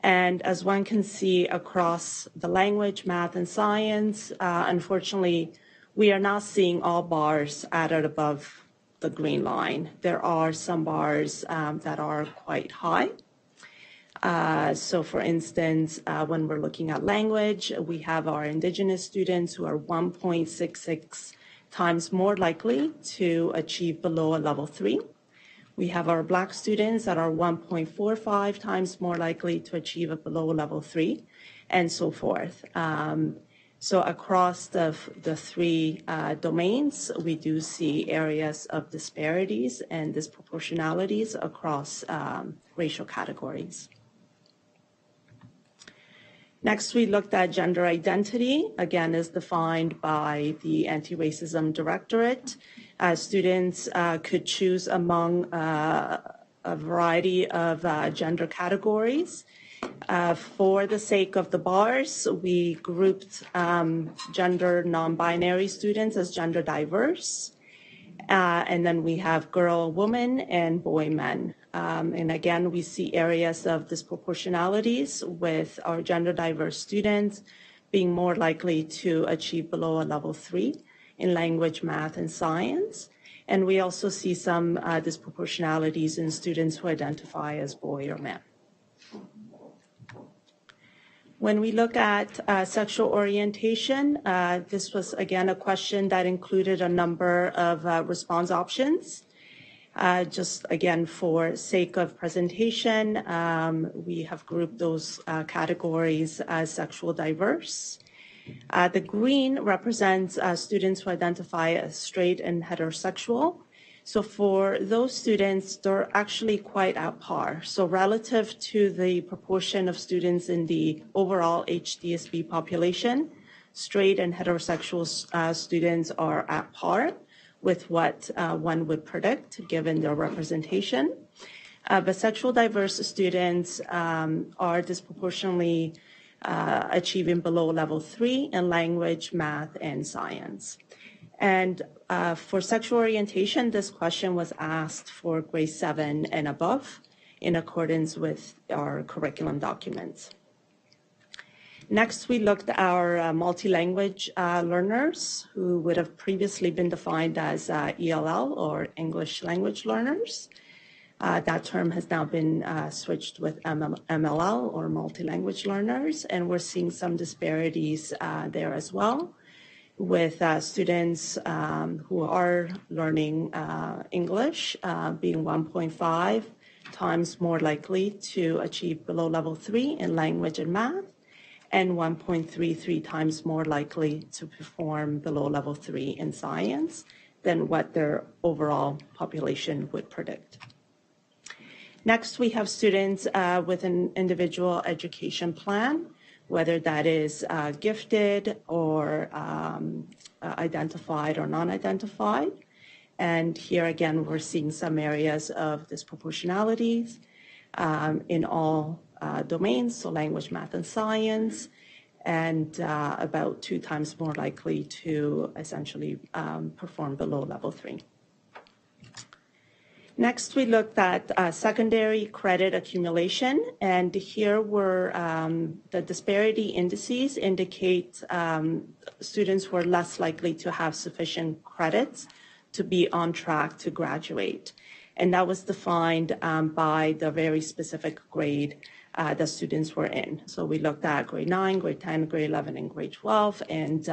And as one can see across the language, math, and science, unfortunately, we are not seeing all bars added above the green line. There are some bars that are quite high. So for instance, when we're looking at language, we have our Indigenous students who are 1.66 times more likely to achieve below a level 3. We have our Black students that are 1.45 times more likely to achieve a below level 3, and so forth. So across the three domains, we do see areas of disparities and disproportionalities across racial categories. Next, we looked at gender identity, again, as defined by the Anti-Racism Directorate. Students could choose among a variety of gender categories. For the sake of the bars, we grouped gender non-binary students as gender diverse. And then we have girl, woman, and boy, men. And again, we see areas of disproportionalities with our gender diverse students being more likely to achieve below a level 3 in language, math, and science. And we also see some disproportionalities in students who identify as boy or man. When we look at sexual orientation, this was, again, a question that included a number of response options. Just, again, for sake of presentation, we have grouped those categories as sexual diverse. The green represents students who identify as straight and heterosexual. So for those students, they're actually quite at par. So relative to the proportion of students in the overall HDSB population, straight and heterosexual students are at par with what one would predict given their representation. But sexual diverse students are disproportionately achieving below level 3 in language, math, and science. And for sexual orientation, this question was asked for grade 7 and above in accordance with our curriculum documents. Next, we looked at our multilanguage learners who would have previously been defined as ELL or English language learners. That term has now been switched with MLL or multilanguage learners, and we're seeing some disparities there as well, with students who are learning English being 1.5 times more likely to achieve below level 3 in language and math, and 1.33 times more likely to perform below level 3 in science than what their overall population would predict. Next, we have students with an individual education plan, whether that is gifted or identified or non-identified. And here again, we're seeing some areas of disproportionalities in all domains, so language, math, and science, and about 2 times more likely to essentially perform below level 3. Next, we looked at secondary credit accumulation, and here were the disparity indices indicate students were less likely to have sufficient credits to be on track to graduate. And that was defined by the very specific grade that students were in. So we looked at grade 9, grade 10, grade 11, and grade 12, and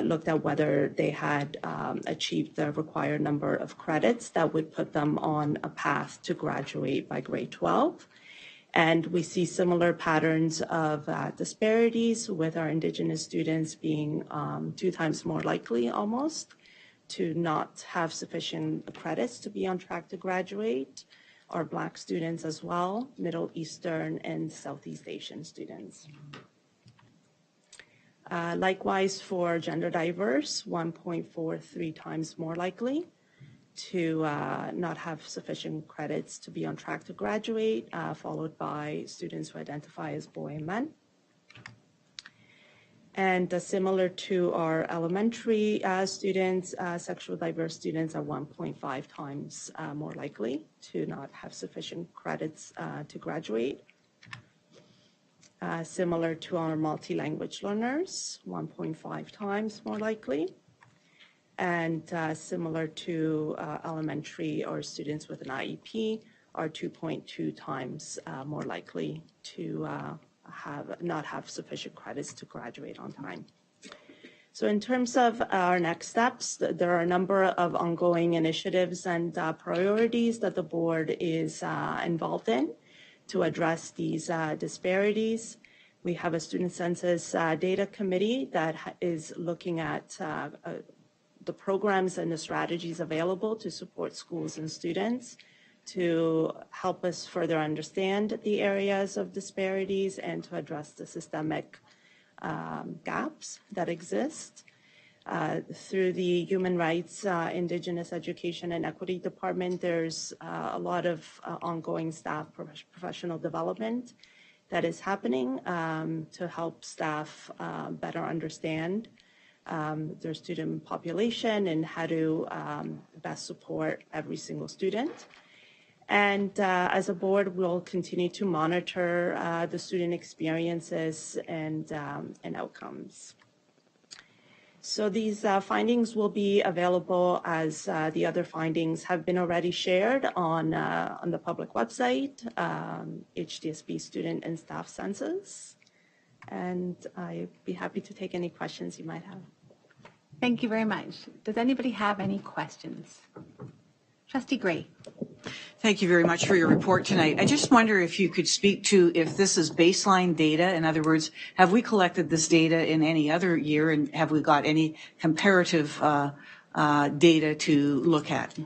looked at whether they had achieved the required number of credits that would put them on a path to graduate by grade 12. And we see similar patterns of disparities with our Indigenous students being 2 times more likely almost to not have sufficient credits to be on track to graduate, our Black students as well, Middle Eastern and Southeast Asian students. Likewise, for gender diverse, 1.43 times more likely to not have sufficient credits to be on track to graduate, followed by students who identify as boy and men. And similar to our elementary students, sexual diverse students are 1.5 times more likely to not have sufficient credits to graduate. Similar to our multi-language learners, 1.5 times more likely. And similar to elementary or students with an IEP are 2.2 times more likely to not have sufficient credits to graduate on time. So in terms of our next steps, there are a number of ongoing initiatives and priorities that the board is involved in to address these disparities. We have a student census data committee that is looking at the programs and the strategies available to support schools and students to help us further understand the areas of disparities and to address the systemic gaps that exist. Through the Human Rights, Indigenous Education and Equity Department, there's a lot of ongoing staff professional development that is happening to help staff better understand their student population and how to best support every single student. And as a board, we'll continue to monitor the student experiences and outcomes. So these findings will be available as the other findings have been already shared on the public website, HDSB Student and Staff Census. And I'd be happy to take any questions you might have. Thank you very much. Does anybody have any questions? Trustee Gray. Thank you very much for your report tonight. I just wonder if you could speak to if this is baseline data. In other words, have we collected this data in any other year, and have we got any comparative data to look at?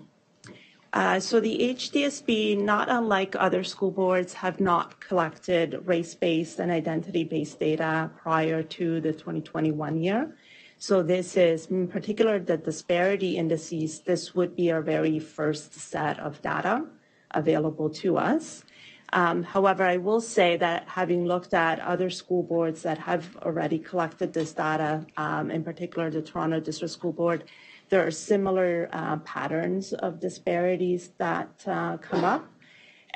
So the HDSB, not unlike other school boards, have not collected race-based and identity-based data prior to the 2021 year. So this is, in particular, the disparity indices. This would be our very first set of data available to us. However, I will say that having looked at other school boards that have already collected this data, in particular the Toronto District School Board, there are similar patterns of disparities that come up.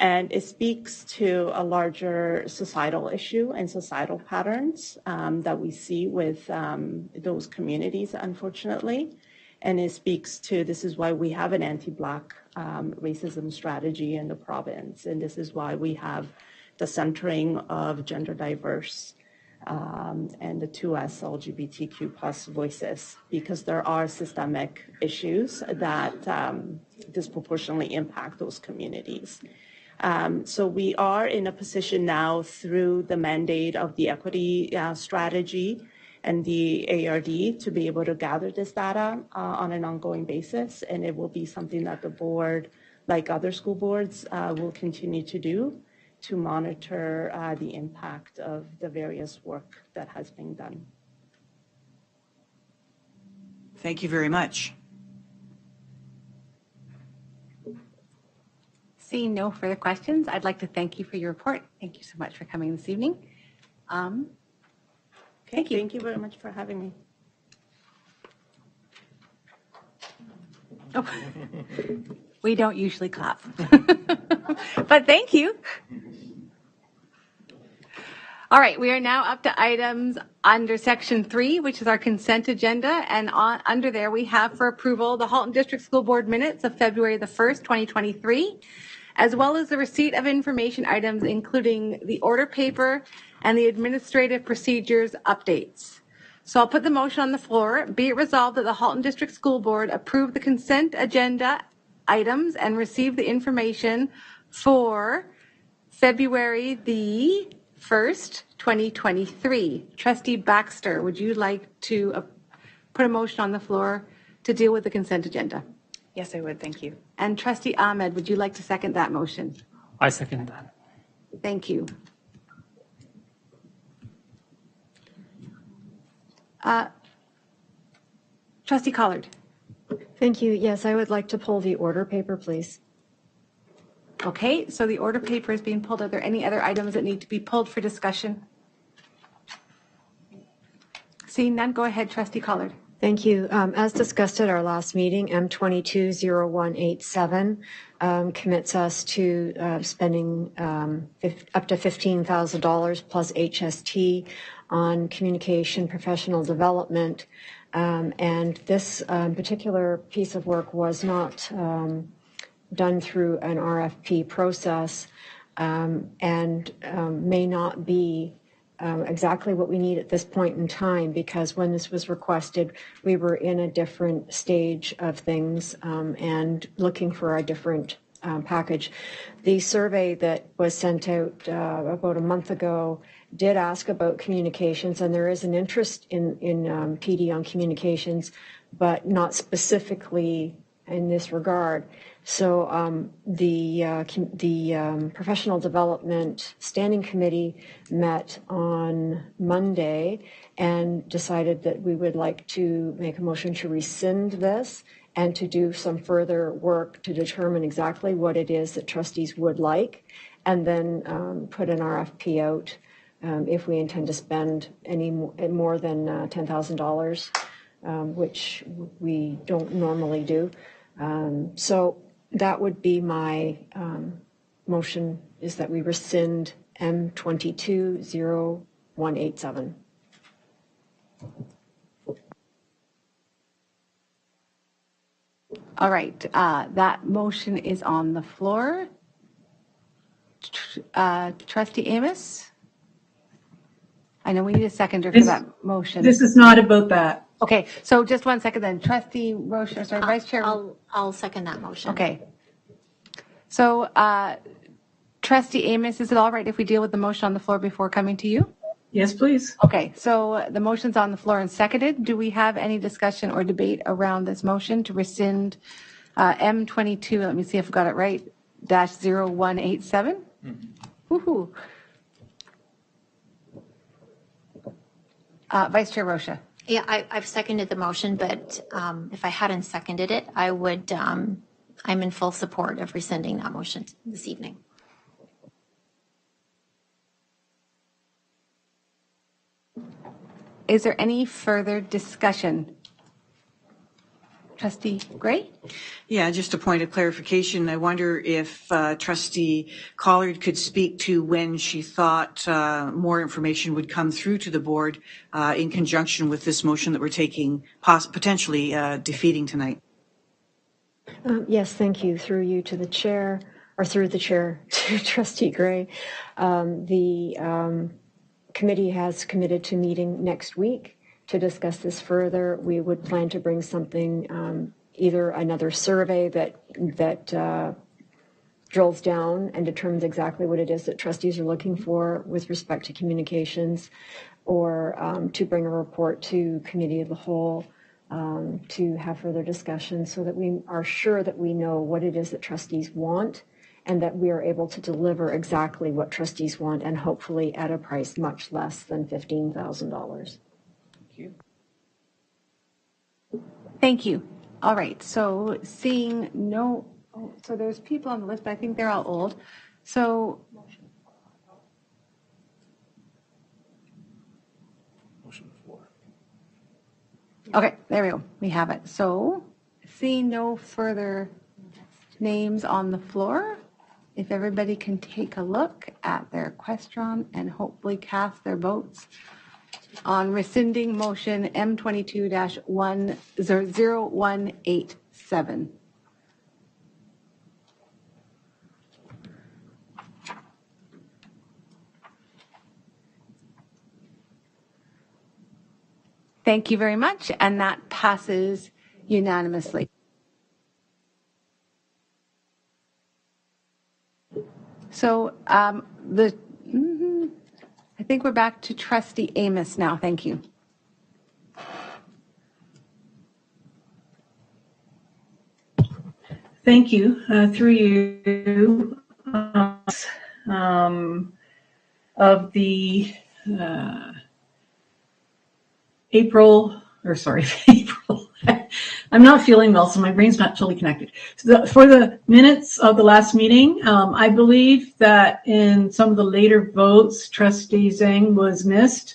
And it speaks to a larger societal issue and societal patterns that we see with those communities, unfortunately. And it speaks to, this is why we have an anti-Black racism strategy in the province. And this is why we have the centering of gender diverse and the 2S LGBTQ plus voices, because there are systemic issues that disproportionately impact those communities. So we are in a position now through the mandate of the equity strategy and the ARD to be able to gather this data on an ongoing basis. And it will be something that the board, like other school boards, will continue to do to monitor the impact of the various work that has been done. Thank you very much. Seeing no further questions, I'd like to thank you for your report. Thank you so much for coming this evening. Thank you very much for having me. Oh, we don't usually clap, but thank you. All right, we are now up to items under section 3, which is our consent agenda. And under there, we have for approval the Halton District School Board minutes of February the 1st, 2023, as well as the receipt of information items, including the order paper and the administrative procedures updates. So I'll put the motion on the floor. Be it resolved that the Halton District School Board approve the consent agenda items and receive the information for February the 1st, 2023. Trustee Baxter, would you like to put a motion on the floor to deal with the consent agenda? Yes, I would. Thank you. And Trustee Ahmed, would you like to second that motion? I second that. Thank you. Trustee Collard. Thank you. Yes, I would like to pull the order paper, please. Okay, so the order paper is being pulled. Are there any other items that need to be pulled for discussion? Seeing none, go ahead, Trustee Collard. Thank you. As discussed at our last meeting, M220187 commits us to spending up to $15,000 plus HST on communication professional development. And this particular piece of work was not done through an RFP process and may not be exactly what we need at this point in time, because when this was requested, we were in a different stage of things and looking for a different package. The survey that was sent out about a month ago did ask about communications, and there is an interest in PD on communications, but not specifically in this regard. So the Professional Development Standing Committee met on Monday and decided that we would like to make a motion to rescind this and to do some further work to determine exactly what it is that trustees would like, and then put an RFP out if we intend to spend any more than $10,000, which we don't normally do. So that would be my motion, is that we rescind M220187. All right, that motion is on the floor. Trustee Amos? I know we need a seconder for that motion. This is not about that. Okay, so just 1 second then. Trustee Rocha, sorry, Vice Chair. I'll second that motion. Okay. So, Trustee Amos, is it all right if we deal with the motion on the floor before coming to you? Yes, please. Okay, so the motion's on the floor and seconded. Do we have any discussion or debate around this motion to rescind M22, let me see if I've got it right, -0187? Woohoo. Vice Chair Rocha. Yeah, I've seconded the motion, but if I hadn't seconded it, I would, I'm in full support of rescinding that motion this evening. Is there any further discussion? Trustee Gray? Yeah, just a point of clarification. I wonder if Trustee Collard could speak to when she thought more information would come through to the board in conjunction with this motion that we're taking, potentially defeating tonight. Yes, thank you. Through you to the chair, or through the chair to Trustee Gray. The committee has committed to meeting next week to discuss this further. We would plan to bring something, either another survey that drills down and determines exactly what it is that trustees are looking for with respect to communications, or to bring a report to committee of the whole to have further discussion, so that we are sure that we know what it is that trustees want, and that we are able to deliver exactly what trustees want, and hopefully at a price much less than $15,000. Thank you. All right, so seeing no, so there's people on the list, but I think they're all old. So. Okay, there we go. We have it. So seeing no further names on the floor, if everybody can take a look at their question and hopefully cast their votes on rescinding motion M22-0187. Thank you very much, and that passes unanimously. So I think we're back to Trustee Amos now. Thank you. Thank you. Through you, of the April. I'm not feeling well, so my brain's not totally connected. So for the minutes of the last meeting, I believe that in some of the later votes, Trustee Zhang was missed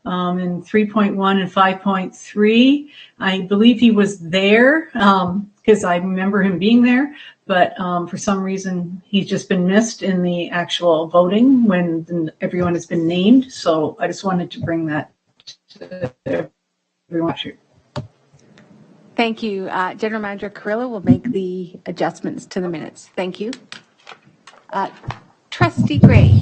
in 3.1 and 5.3. I believe he was there because I remember him being there, but for some reason he's just been missed in the actual voting when everyone has been named. So I just wanted to bring that to everyone. Thank you. General Manager Carrillo will make the adjustments to the minutes. Thank you. Trustee Gray.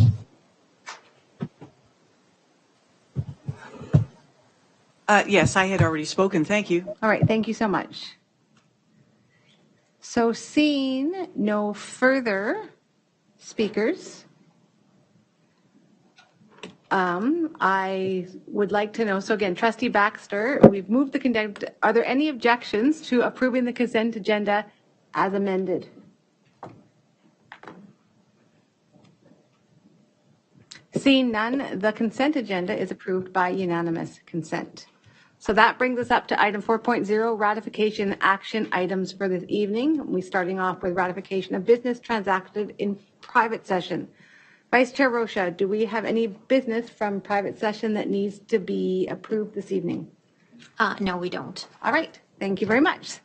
Yes, I had already spoken. Thank you. All right, thank you so much. So seeing no further speakers, I would like to know, so again, Trustee Baxter, we've moved the consent. Are there any objections to approving the consent agenda as amended? Seeing none, the consent agenda is approved by unanimous consent. So that brings us up to item 4.0, ratification action items for this evening. We're starting off with ratification of business transacted in private session. Vice Chair Rocha, do we have any business from private session that needs to be approved this evening? No, we don't. All right, thank you very much.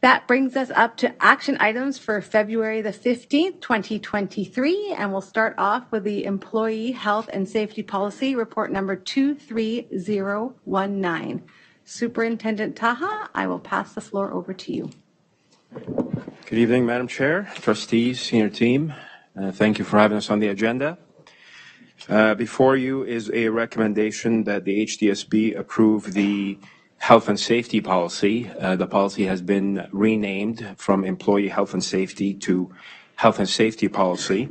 That brings us up to action items for February the 15th, 2023, and we'll start off with the Employee Health and Safety Policy Report number 23019. Superintendent Taha, I will pass the floor over to you. Good evening, Madam Chair, trustees, senior team. Thank you for having us on the agenda. Before you is a recommendation that the HDSB approve the Health and Safety Policy. The policy has been renamed from Employee Health and Safety to Health and Safety Policy.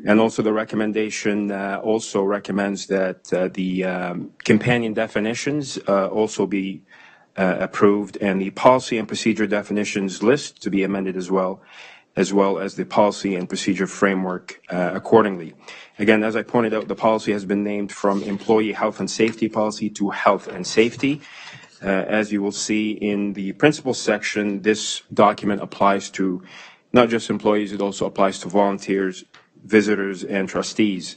And also the recommendation also recommends that the companion definitions also be approved, and the policy and procedure definitions list to be amended as well as the policy and procedure framework accordingly. Again, as I pointed out, the policy has been named from Employee Health and Safety Policy to Health and Safety. As you will see in the principles section, this document applies to not just employees, it also applies to volunteers, visitors, and trustees.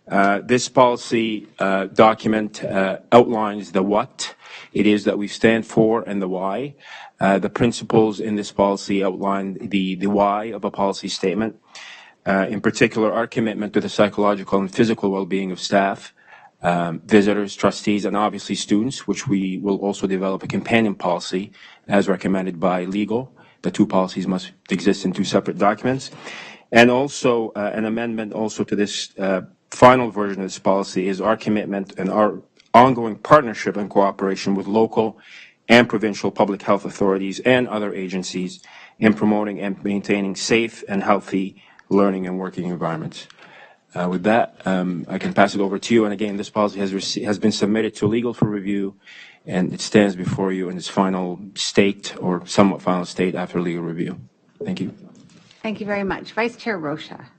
This policy document outlines the what it is that we stand for and the why. The principles in this policy outline the why of a policy statement. In particular, our commitment to the psychological and physical well-being of staff, visitors, trustees, and obviously students, which we will also develop a companion policy as recommended by legal. The two policies must exist in two separate documents. And also an amendment also to this final version of this policy is our commitment and our ongoing partnership and cooperation with local and provincial public health authorities and other agencies in promoting and maintaining safe and healthy learning and working environments. With that, I can pass it over to you. And again, this policy has been submitted to legal for review, and it stands before you in its final state or somewhat final state after legal review. Thank you. Thank you very much. Vice Chair Rocha.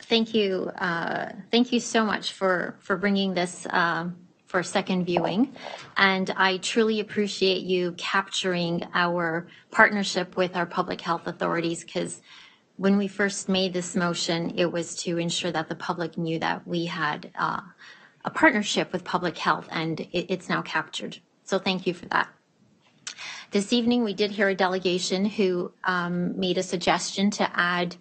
Thank you. Thank you so much for bringing this for second viewing. And I truly appreciate you capturing our partnership with our public health authorities, because when we first made this motion, it was to ensure that the public knew that we had a partnership with public health, and it's now captured. So thank you for that. This evening, we did hear a delegation who made a suggestion to add,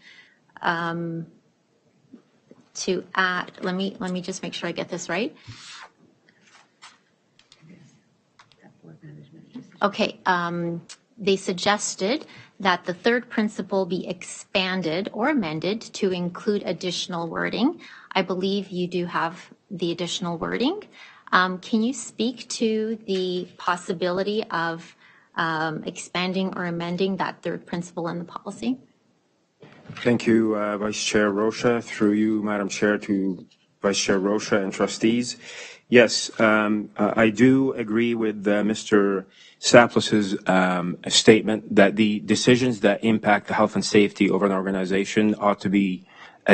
let me just make sure I get this right. Okay, they suggested that the third principle be expanded or amended to include additional wording. I believe you do have the additional wording. Can you speak to the possibility of expanding or amending that third principle in the policy? Thank you, Vice Chair Rocha. Through you, Madam Chair, to Vice Chair Rocha and trustees. Yes, I do agree with Mr. Saplis's statement that the decisions that impact the health and safety of an organization ought to be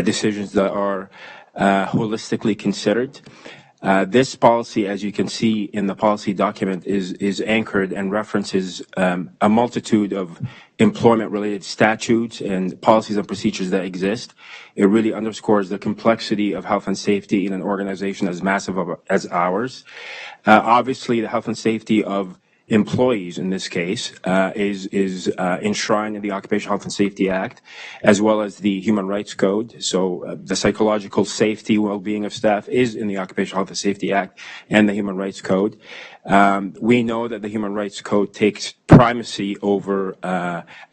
decisions that are holistically considered. This policy, as you can see in the policy document, is anchored and references a multitude of employment-related statutes and policies and procedures that exist. It really underscores the complexity of health and safety in an organization as massive as ours. Obviously, the health and safety of employees in this case is enshrined in the Occupational Health and Safety Act, as well as the Human Rights Code. So the psychological safety, well-being of staff is in the Occupational Health and Safety Act and the Human Rights Code. We know that the Human Rights Code takes primacy over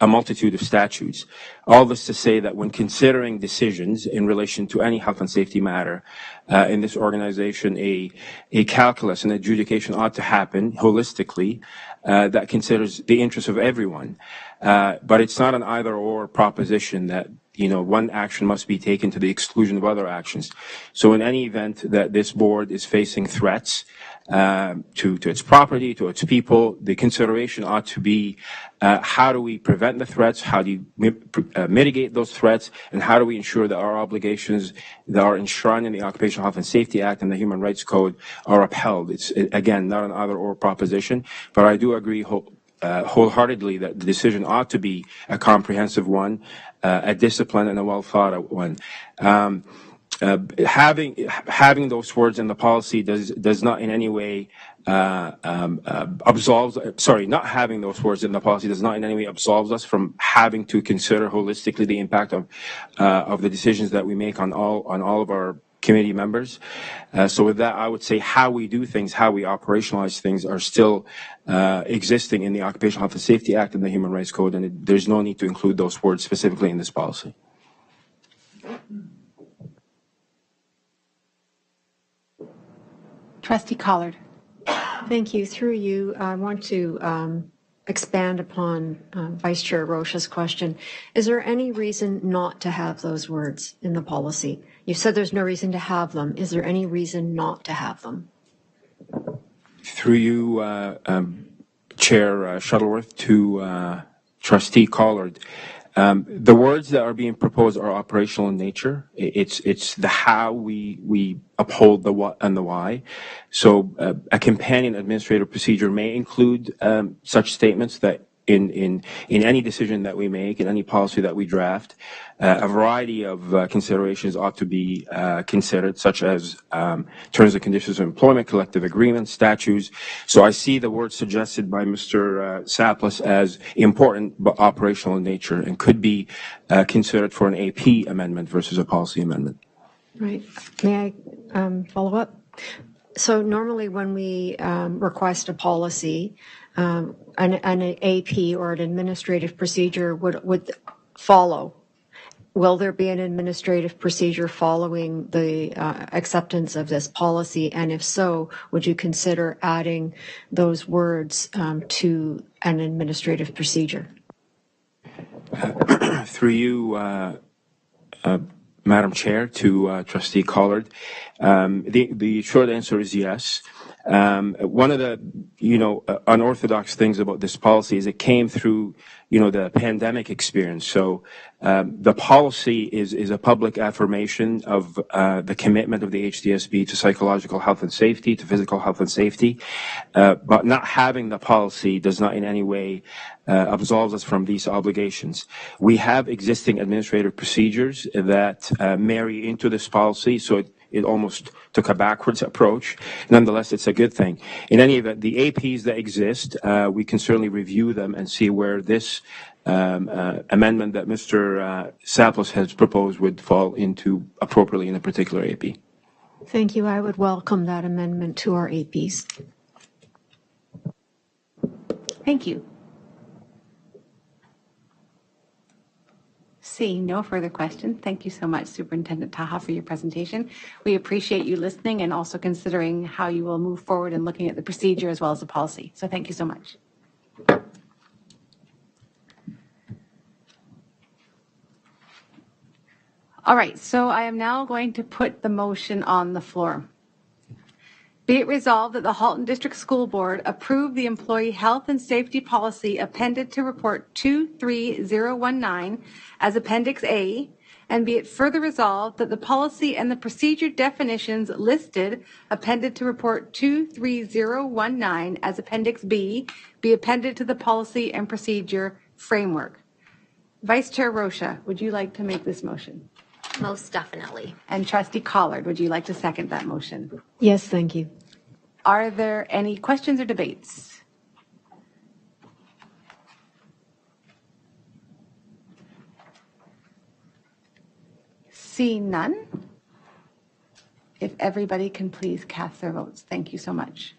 a multitude of statutes. All this to say that when considering decisions in relation to any health and safety matter in this organization, a calculus and adjudication ought to happen holistically that considers the interests of everyone. But it's not an either-or proposition that one action must be taken to the exclusion of other actions. So in any event that this board is facing threats to its property, to its people, the consideration ought to be how do we prevent the threats, how do you mitigate those threats, and how do we ensure that our obligations that are enshrined in the Occupational Health and Safety Act and the Human Rights Code are upheld. It's, again, not an either-or proposition, but I do agree wholeheartly that the decision ought to be a comprehensive one, a disciplined and a well-thought-out one. Having those words in the policy does not in any way not having those words in the policy does not in any way absolves us from having to consider holistically the impact of the decisions that we make on all of our committee members. So with that, I would say how we do things, how we operationalize things are still existing in the Occupational Health and Safety Act and the Human Rights Code, and there's no need to include those words specifically in this policy. Trustee Collard. Thank you. Through you, I want to expand upon Vice Chair Rocha's question. Is there any reason not to have those words in the policy? You said there's no reason to have them. Is there any reason not to have them? Through you, Chair Shuttleworth, to Trustee Collard. The words that are being proposed are operational in nature. It's the how we uphold the what and the why. So a companion administrative procedure may include such statements that in any decision that we make, in any policy that we draft, a variety of considerations ought to be considered, such as terms and conditions of employment, collective agreements, statutes. So I see the word suggested by Mr. Saplis as important but operational in nature and could be considered for an AP amendment versus a policy amendment. Right. May I follow up? So normally when we request a policy, an AP or an administrative procedure would follow. Will there be an administrative procedure following the acceptance of this policy? And if so, would you consider adding those words to an administrative procedure? Through you, Madam Chair, to Trustee Collard, the short answer is yes. One of the, unorthodox things about this policy is it came through, the pandemic experience. So the policy is a public affirmation of the commitment of the HDSB to psychological health and safety, to physical health and safety. But not having the policy does not in any way absolves us from these obligations. We have existing administrative procedures that marry into this policy, so it almost took a backwards approach. Nonetheless, it's a good thing. In any event, the APs that exist, we can certainly review them and see where this amendment that Mr. Saplis has proposed would fall into appropriately in a particular AP. Thank you. I would welcome that amendment to our APs. Thank you. Seeing no further questions, thank you so much, Superintendent Taha, for your presentation. We appreciate you listening and also considering how you will move forward in looking at the procedure as well as the policy. So thank you so much. All right, so I am now going to put the motion on the floor. Be it resolved that the Halton District School Board approve the Employee Health and Safety Policy appended to Report 23019 as Appendix A, and be it further resolved that the policy and the procedure definitions listed appended to Report 23019 as Appendix B be appended to the policy and procedure framework. Vice Chair Rocha, would you like to make this motion? Most definitely. And Trustee Collard, would you like to second that motion? Yes, thank you. Are there any questions or debates? Seeing none, if everybody can please cast their votes. Thank you so much.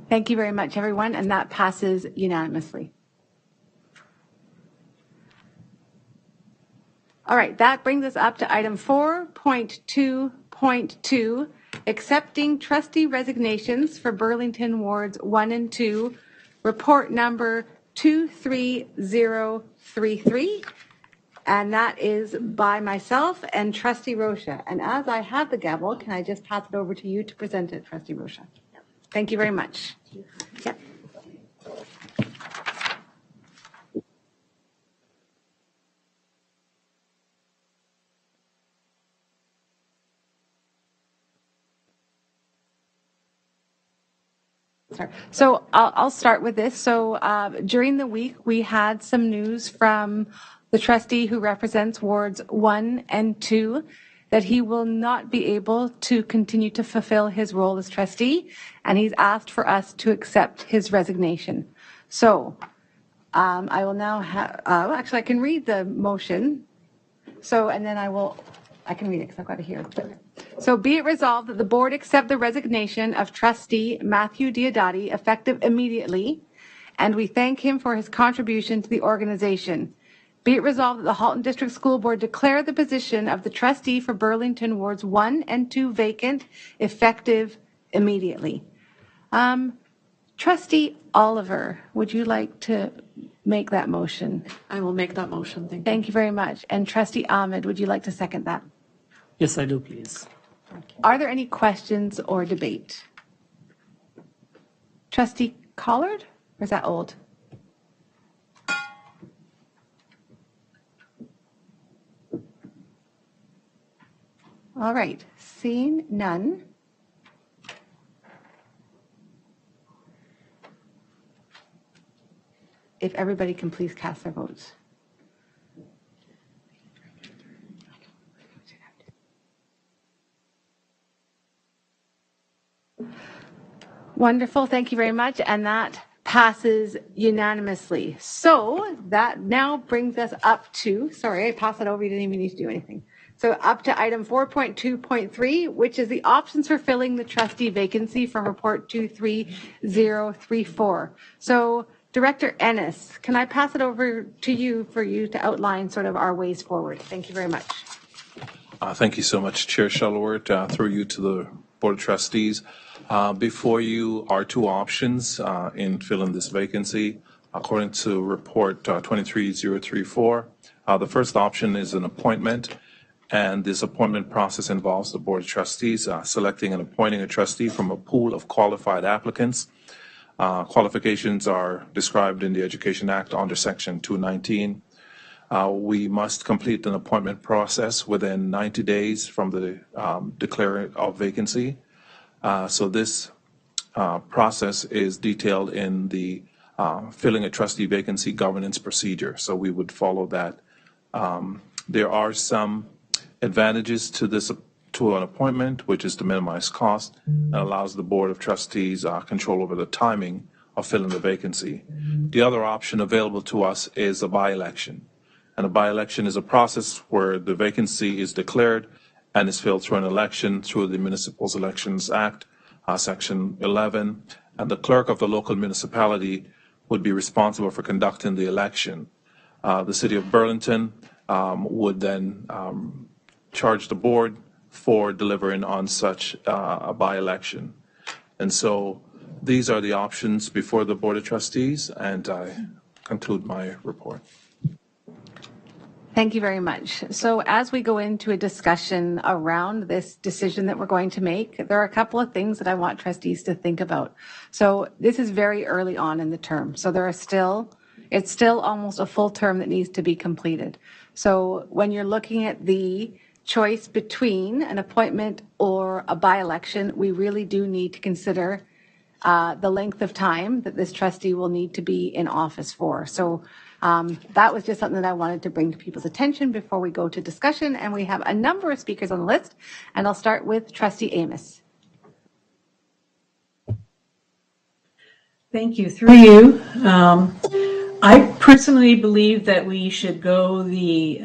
Thank you very much, everyone, and that passes unanimously. All right, that brings us up to item 4.2.2, accepting trustee resignations for Burlington Wards 1 and 2, report number 23033, and that is by myself and Trustee Rocha. And as I have the gavel, can I just pass it over to you to present it, Trustee Rocha? Thank you very much. Yep. So I'll start with this. So during the week, we had some news from the trustee who represents wards 1 and 2 that he will not be able to continue to fulfill his role as trustee, and he's asked for us to accept his resignation. So I will now have, actually I can read the motion. So, and then I can read it because I've got it here. So be it resolved that the board accept the resignation of trustee Matthew Diodati effective immediately, and we thank him for his contribution to the organization. Be it resolved that the Halton District School Board declare the position of the trustee for Burlington Wards 1 and 2 vacant, effective immediately. Trustee Oliver, would you like to make that motion? I will make that motion. Thank you. Thank you very much. And Trustee Ahmed, would you like to second that? Yes, I do, please. Are there any questions or debate? Trustee Collard, or is that old? All right, seeing none. If everybody can please cast their votes. Wonderful, thank you very much, and that passes unanimously. So that now brings us up to, sorry, I passed it over, you didn't even need to do anything. So up to item 4.2.3, which is the options for filling the trustee vacancy from report 23034. So Director Ennis, can I pass it over to you for you to outline sort of our ways forward? Thank you very much. Thank you so much, Chair Shuttleworth, through you to the Board of Trustees. Before you are two options in filling this vacancy. According to report 23034, the first option is an appointment, and this appointment process involves the Board of Trustees selecting and appointing a trustee from a pool of qualified applicants. Qualifications are described in the Education Act under Section 219. We must complete an appointment process within 90 days from the declaring of vacancy. So this process is detailed in the filling a trustee vacancy governance procedure. So we would follow that. There are some advantages to this to an appointment, which is to minimize cost and allows the Board of Trustees control over the timing of filling the vacancy. The other option available to us is a by-election. And a by-election is a process where the vacancy is declared and is filled through an election through the Municipal Elections Act, Section 11, and the clerk of the local municipality would be responsible for conducting the election. The City of Burlington would then charge the board for delivering on such a by-election. And so these are the options before the Board of Trustees, and I conclude my report. Thank you very much. So as we go into a discussion around this decision that we're going to make, there are a couple of things that I want trustees to think about. So this is very early on in the term. So it's still almost a full term that needs to be completed. So when you're looking at the choice between an appointment or a by-election, we really do need to consider the length of time that this trustee will need to be in office for. So that was just something that I wanted to bring to people's attention before we go to discussion. And we have a number of speakers on the list, and I'll start with Trustee Amos. Thank you. Through you. I personally believe that we should go the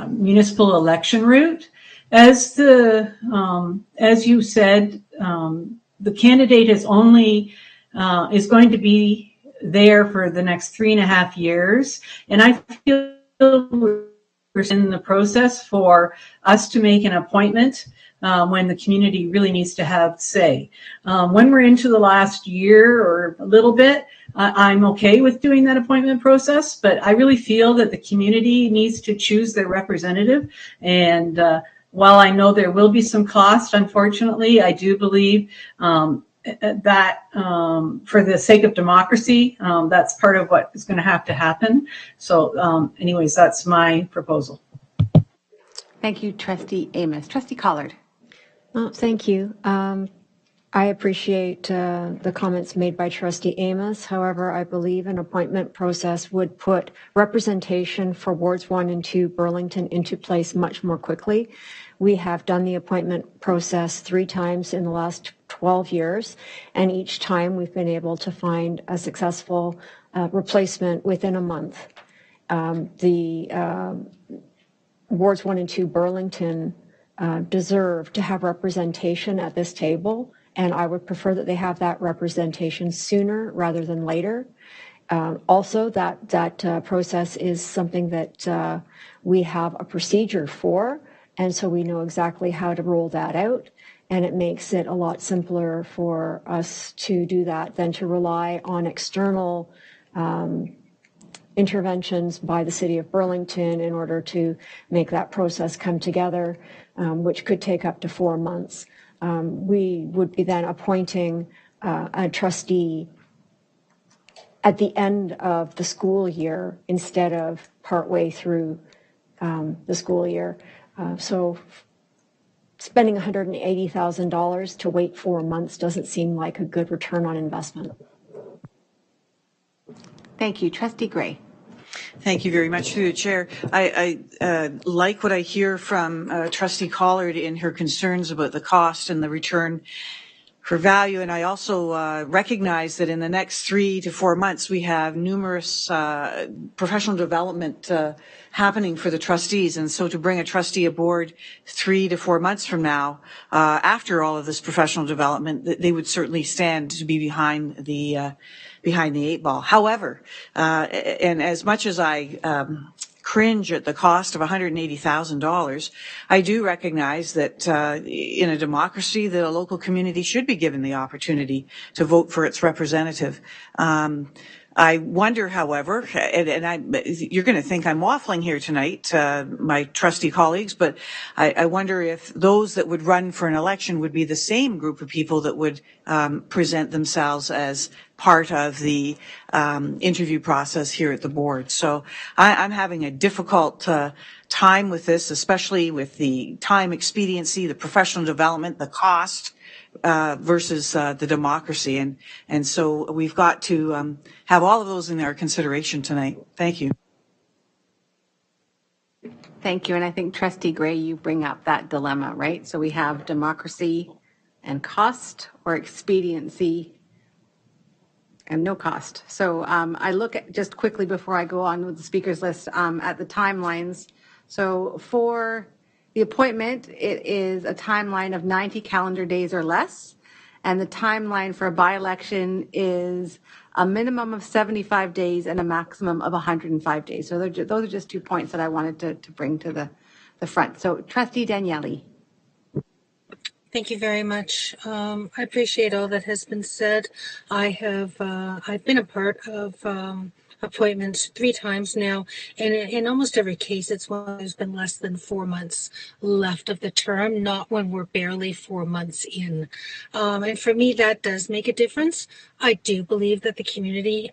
municipal election route. As you said, the candidate has only is going to be there for the next 3.5 years. And I feel we're in the process for us to make an appointment when the community really needs to have say. When we're into the last year or a little bit, I'm okay with doing that appointment process, but I really feel that the community needs to choose their representative. And while I know there will be some cost, unfortunately, I do believe that for the sake of democracy, that's part of what is going to have to happen. So anyways, that's my proposal. Thank you, Trustee Amos. Trustee Collard. Thank you. I appreciate the comments made by Trustee Amos. However, I believe an appointment process would put representation for wards 1 and 2 Burlington into place much more quickly. We have done the appointment process 3 times in the last 12 years, and each time we've been able to find a successful replacement within a month. The wards 1 and 2 Burlington deserve to have representation at this table, and I would prefer that they have that representation sooner rather than later. Also, that process is something that we have a procedure for, and so we know exactly how to roll that out, and it makes it a lot simpler for us to do that than to rely on external interventions by the City of Burlington in order to make that process come together, which could take up to 4 months. We would be then appointing a trustee at the end of the school year instead of partway through the school year. So spending $180,000 to wait 4 months doesn't seem like a good return on investment. Thank you. Trustee Gray. Thank you very much through the chair. I like what I hear from Trustee Collard in her concerns about the cost and the return for value. And I also recognize that in the next 3 to 4 months, we have numerous professional development happening for the trustees. And so to bring a trustee aboard 3 to 4 months from now, after all of this professional development, they would certainly stand to be behind the 8 ball. However, and as much as I cringe at the cost of $180,000, I do recognize that in a democracy that a local community should be given the opportunity to vote for its representative. I wonder, however, and you're going to think I'm waffling here tonight, my trustee colleagues, but I wonder if those that would run for an election would be the same group of people that would present themselves as part of the interview process here at the board. So I'm having a difficult time with this, especially with the time expediency, the professional development, the cost versus the democracy. And so we've got to have all of those in our consideration tonight. Thank you. Thank you. And I think Trustee Gray, you bring up that dilemma, right? So we have democracy and cost, or expediency and no cost. So I look at, just quickly before I go on with the speakers list, at the timelines. So for the appointment, it is a timeline of 90 calendar days or less. And the timeline for a by-election is a minimum of 75 days and a maximum of 105 days. So those are just 2 points that I wanted to bring to the front. So Trustee Daniele. Thank you very much. I appreciate all that has been said. I've been a part of appointments 3 times now, and in almost every case, it's when there's been less than 4 months left of the term, not when we're barely 4 months in. And for me, that does make a difference. I do believe that the community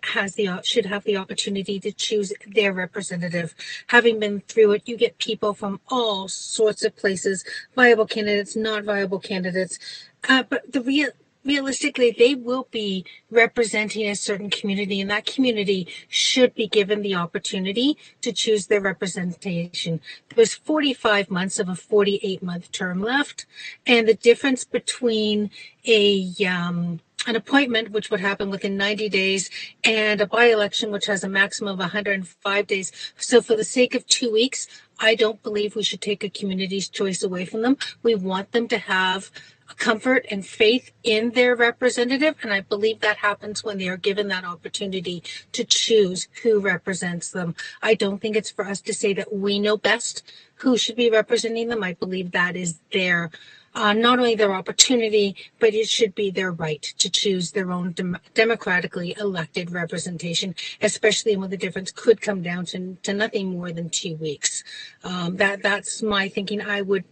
should have the opportunity to choose their representative. Having been through it, you get people from all sorts of places, viable candidates, not viable candidates. But realistically, they will be representing a certain community, and that community should be given the opportunity to choose their representation. There's 45 months of a 48-month term left, and the difference between an appointment, which would happen within 90 days, and a by-election, which has a maximum of 105 days. So for the sake of 2 weeks, I don't believe we should take a community's choice away from them. We want them to have comfort and faith in their representative. And I believe that happens when they are given that opportunity to choose who represents them. I don't think it's for us to say that we know best who should be representing them. I believe that is their not only their opportunity, but it should be their right to choose their own democratically elected representation, especially when the difference could come down to nothing more than 2 weeks. That's my thinking. I would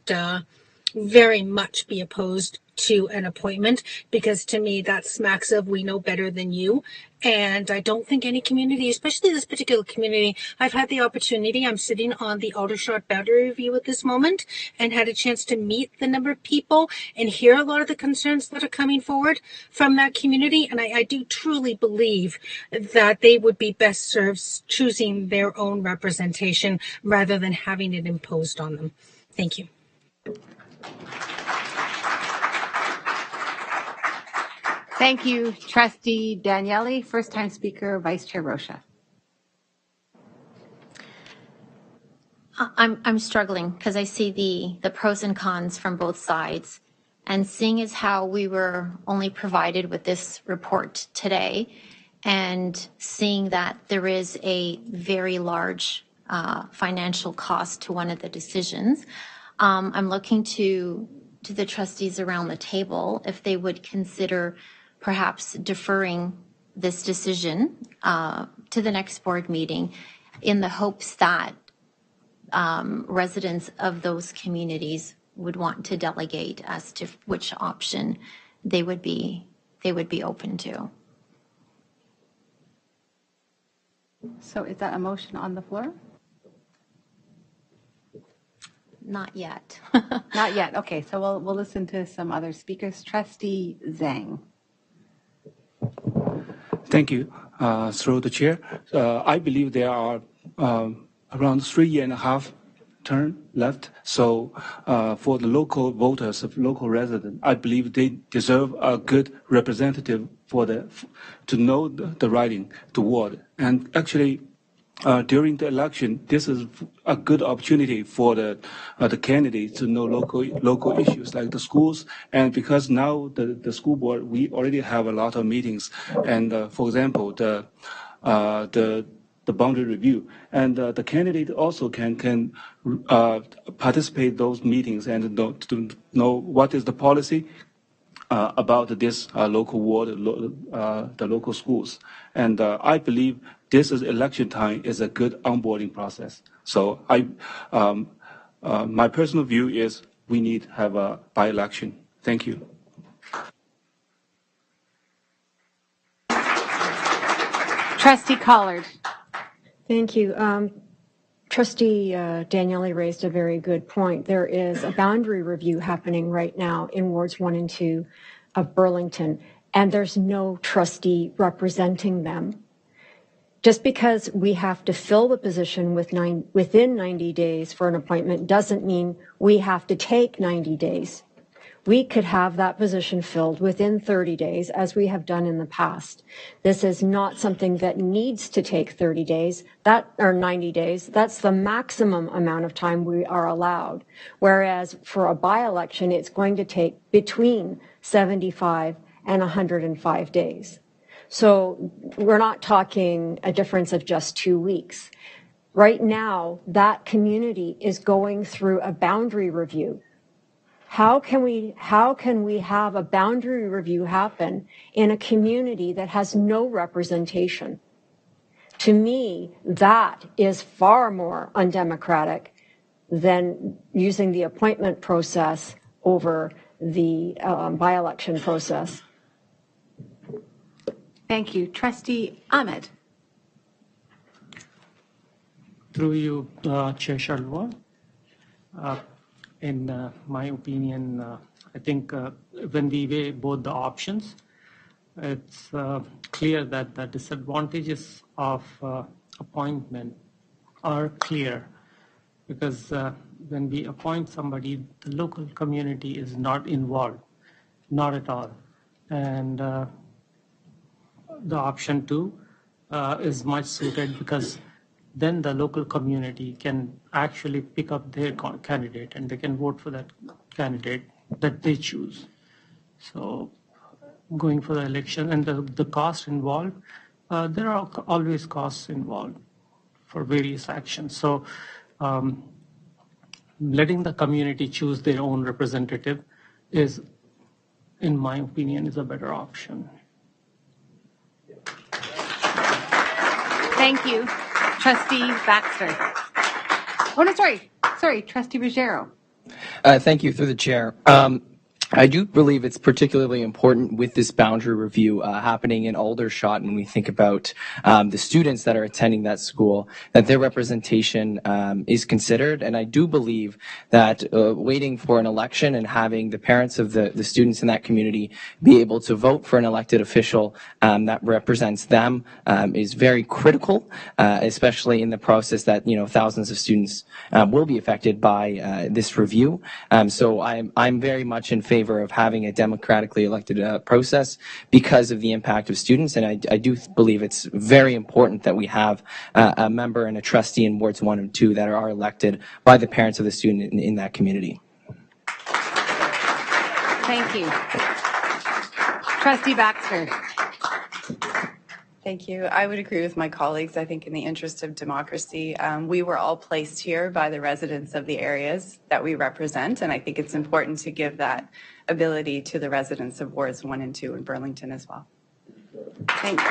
very much be opposed to an appointment, because to me that smacks of we know better than you. And I don't think any community, especially this particular community, I've had the opportunity, I'm sitting on the Aldershot boundary review at this moment, and had a chance to meet the number of people and hear a lot of the concerns that are coming forward from that community. And I do truly believe that they would be best served choosing their own representation rather than having it imposed on them. Thank you. Thank you, Trustee Daniele. First time speaker, Vice Chair Rocha. I'm struggling because I see the pros and cons from both sides. And seeing as how we were only provided with this report today, and seeing that there is a very large financial cost to one of the decisions, I'm looking to the trustees around the table if they would consider perhaps deferring this decision to the next board meeting, in the hopes that residents of those communities would want to delegate as to which option they would be open to. So is that a motion on the floor? Not yet. Not yet. Okay, so we'll listen to some other speakers. Trustee Zhang. Thank you. Through the chair, I believe there are around 3.5 terms left. So for the local voters of local residents, I believe they deserve a good representative to know the writing to ward. And actually, during the election, this is a good opportunity for the candidates to know local issues like the schools. And because now the school board, we already have a lot of meetings. And for example, the boundary review, and the candidate also can participate those meetings and to know what is the policy about this local ward, the local schools. And I believe this is election time is a good onboarding process. So my personal view is we need to have a by-election. Thank you. Trustee Collard. Thank you. Trustee Daniele raised a very good point. There is a boundary review happening right now in wards 1 and 2 of Burlington, and there's no trustee representing them. Just because we have to fill the position within 90 days for an appointment doesn't mean we have to take 90 days. We could have that position filled within 30 days, as we have done in the past. This is not something that needs to take 30 days, or 90 days. That's the maximum amount of time we are allowed. Whereas for a by-election, it's going to take between 75 and 105 days. So we're not talking a difference of just 2 weeks. Right now, that community is going through a boundary review. How can we have a boundary review happen in a community that has no representation? To me, that is far more undemocratic than using the appointment process over the by-election process. Thank you. Trustee Ahmed. Through you, Chair Shalwa. In my opinion, I think when we weigh both the options, it's clear that the disadvantages of appointment are clear, because when we appoint somebody, the local community is not involved, not at all. And the option 2 is much suited, because then the local community can actually pick up their candidate and they can vote for that candidate that they choose. So going for the election and the cost involved, there are always costs involved for various actions. So letting the community choose their own representative is, in my opinion, is a better option. Thank you. Trustee Baxter. Oh, no, sorry, Trustee Ruggiero. Thank you, through the chair. I do believe it's particularly important with this boundary review happening in Aldershot when we think about the students that are attending that school, that their representation is considered. And I do believe that waiting for an election and having the parents of the students in that community be able to vote for an elected official that represents them is very critical, especially in the process that, thousands of students will be affected by this review. So I'm very much in favor of having a democratically elected process because of the impact of students, and I do believe it's very important that we have a member and a trustee in wards 1 and 2 that are elected by the parents of the student in that community. Thank you. Trustee Baxter. Thank you. I would agree with my colleagues. I think in the interest of democracy, we were all placed here by the residents of the areas that we represent, and I think it's important to give that ability to the residents of wards 1 and 2 in Burlington as well. Thank you.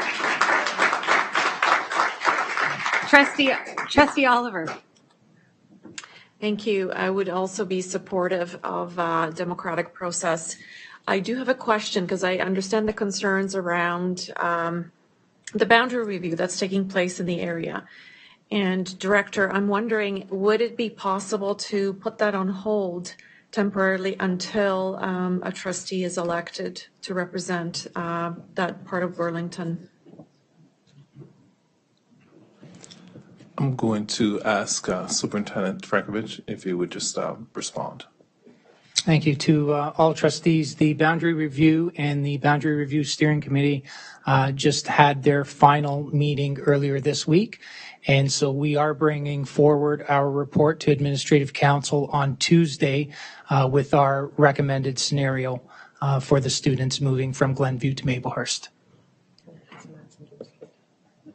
Trustee Oliver. Thank you. I would also be supportive of democratic process. I do have a question because I understand the concerns around the boundary review that's taking place in the area. And Director, I'm wondering, would it be possible to put that on hold temporarily until a trustee is elected to represent that part of Burlington? I'm going to ask Superintendent Frankovich if he would just respond. Thank you to all trustees. The Boundary Review and the Boundary Review Steering Committee just had their final meeting earlier this week. And so we are bringing forward our report to Administrative Council on Tuesday with our recommended scenario for the students moving from Glenview to Maplehurst.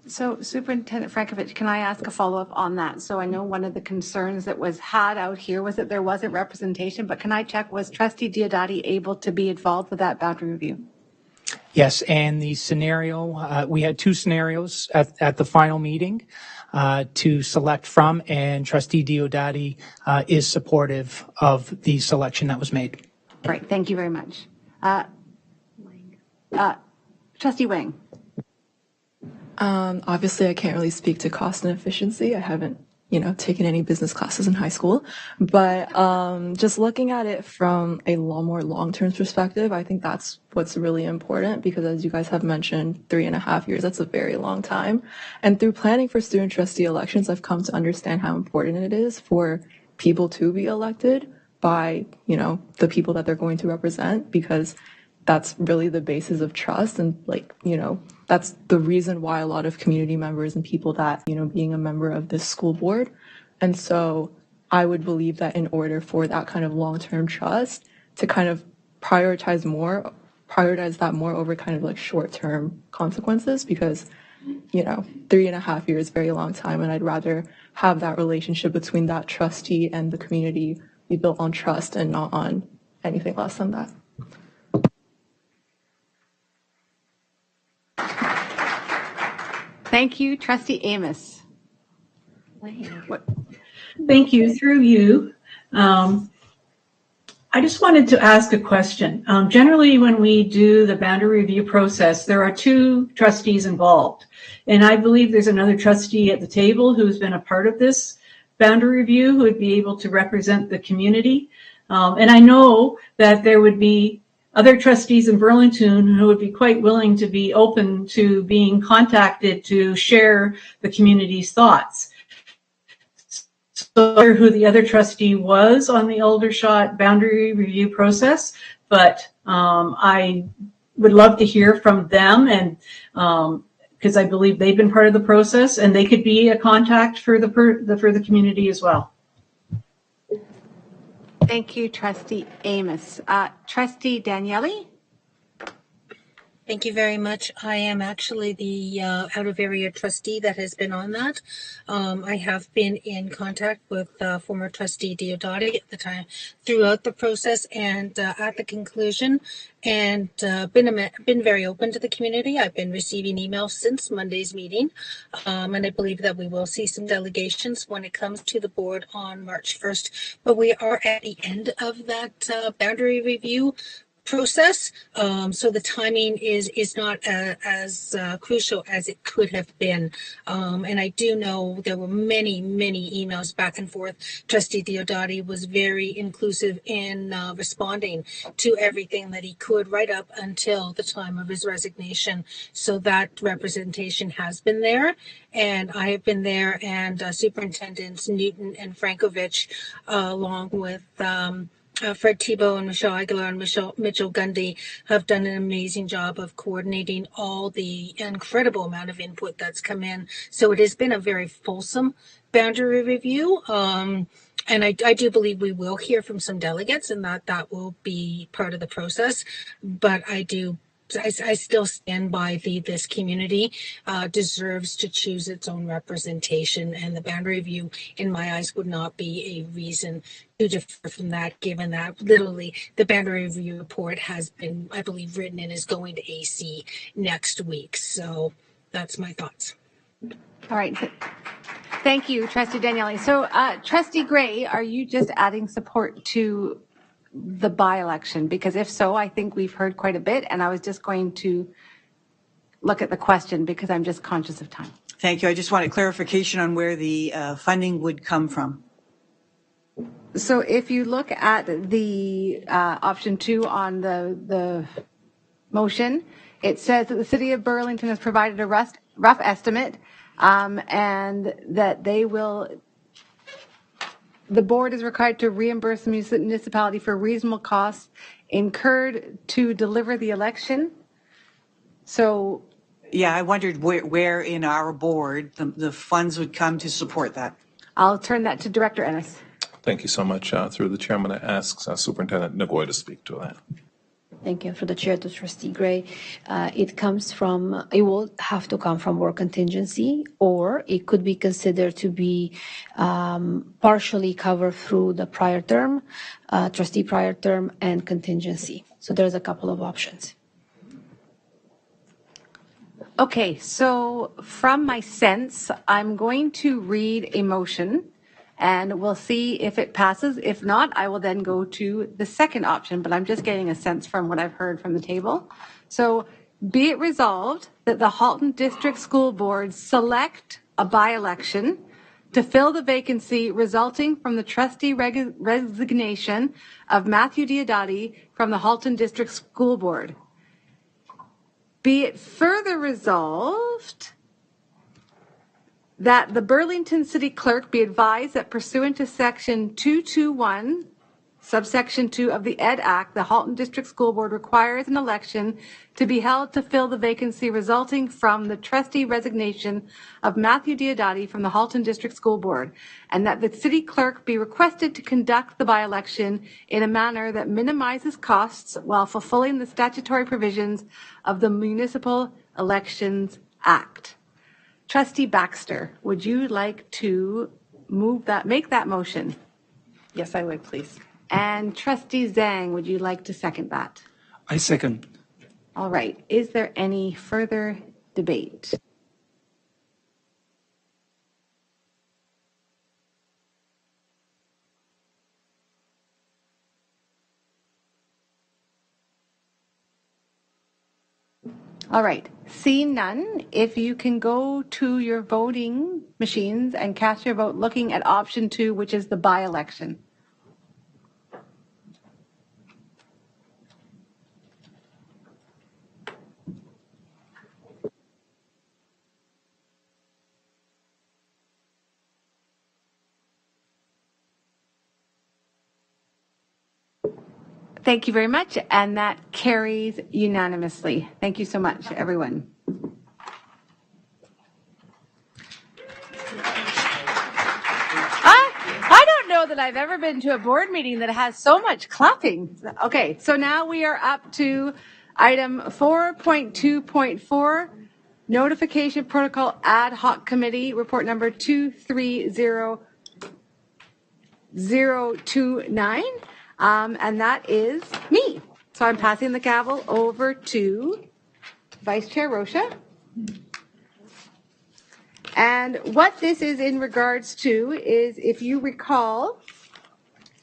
So Superintendent Frankovich, can I ask a follow-up on that? So I know one of the concerns that was had out here was that there wasn't representation, but can I check, was Trustee Diodati able to be involved with that boundary review? Yes, and the scenario, we had two scenarios at the final meeting to select from, and Trustee Diodati is supportive of the selection that was made. Great, thank you very much. Trustee Wang. Obviously, I can't really speak to cost and efficiency. I haven't, taken any business classes in high school. But just looking at it from a more long-term perspective, I think that's what's really important because, as you guys have mentioned, 3.5 years, that's a very long time. And through planning for student trustee elections, I've come to understand how important it is for people to be elected by, the people that they're going to represent, because that's really the basis of trust. And that's the reason why a lot of community members and people that, being a member of this school board. And so I would believe that in order for that kind of long-term trust to kind of prioritize that more over kind of like short-term consequences, because, 3.5 years is a very long time. And I'd rather have that relationship between that trustee and the community be built on trust and not on anything less than that. Thank you, Trustee Amos. Thank you. Through you. I just wanted to ask a question. Generally, when we do the boundary review process, there are two trustees involved. And I believe there's another trustee at the table who's been a part of this boundary review who would be able to represent the community. And I know that there would be other trustees in Burlington who would be quite willing to be open to being contacted to share the community's thoughts. So who the other trustee was on the Aldershot boundary review process, but I would love to hear from them, and because I believe they've been part of the process and they could be a contact for the community as well. Thank you, Trustee Amos. Trustee Daniele? Thank you very much. I am actually the out-of-area trustee that has been on that. I have been in contact with former trustee Diodati at the time, throughout the process and at the conclusion, and been very open to the community. I've been receiving emails since Monday's meeting, and I believe that we will see some delegations when it comes to the board on March 1st. But we are at the end of that boundary review process, so the timing is not as crucial as it could have been. And I do know there were many emails back and forth. Trustee Diodati was very inclusive in responding to everything that he could right up until the time of his resignation. So that representation has been there, and I have been there, and Superintendents Newton and Frankovich, along with Fred Thibault and Michelle Aguilar and Mitchell Gundy, have done an amazing job of coordinating all the incredible amount of input that's come in. So it has been a very fulsome boundary review. And I do believe we will hear from some delegates, and that will be part of the process. But I still stand by this community deserves to choose its own representation, and the boundary review, in my eyes, would not be a reason to differ from that, given that literally the boundary review report has been, I believe, written and is going to AC next week. So that's my thoughts. All right. Thank you, Trustee Daniele. So, Trustee Gray, are you just adding support to the by-election? Because if so, I think we've heard quite a bit, and I was just going to look at the question because I'm just conscious of time. Thank you. I just wanted clarification on where the funding would come from. So if you look at the option 2 on the motion, it says that the City of Burlington has provided a rough estimate, and that the board is required to reimburse the municipality for reasonable costs incurred to deliver the election. So, yeah, I wondered where in our board the funds would come to support that. I'll turn that to Director Ennis. Thank you so much. Through the chairman, I ask Superintendent Nagoy to speak to that. Thank you. For the chair to Trustee Gray, it will have to come from work contingency, or it could be considered to be partially covered through the prior term, trustee prior term, and contingency. So there's a couple of options. Okay, so from my sense, I'm going to read a motion, and we'll see if it passes. If not, I will then go to the second option, but I'm just getting a sense from what I've heard from the table. So be it resolved that the Halton District School Board select a by-election to fill the vacancy resulting from the trustee resignation of Matthew Diodati from the Halton District School Board. Be it further resolved that the Burlington City Clerk be advised that pursuant to Section 221, subsection 2 of the Ed Act, the Halton District School Board requires an election to be held to fill the vacancy resulting from the trustee resignation of Matthew Diodati from the Halton District School Board, and that the City Clerk be requested to conduct the by-election in a manner that minimizes costs while fulfilling the statutory provisions of the Municipal Elections Act. Trustee Baxter, would you like to make that motion? Yes, I would, please. And Trustee Zhang, would you like to second that? I second. All right. Is there any further debate? All right. Seeing none, if you can go to your voting machines and cast your vote looking at option 2, which is the by-election. Thank you very much, and that carries unanimously. Thank you so much, everyone. I don't know that I've ever been to a board meeting that has so much clapping. Okay, so now we are up to Item 4.2.4, Notification Protocol Ad Hoc Committee, report number 230029, and that is me. So I'm passing the gavel over to Vice Chair Rocha. And what this is in regards to is, if you recall,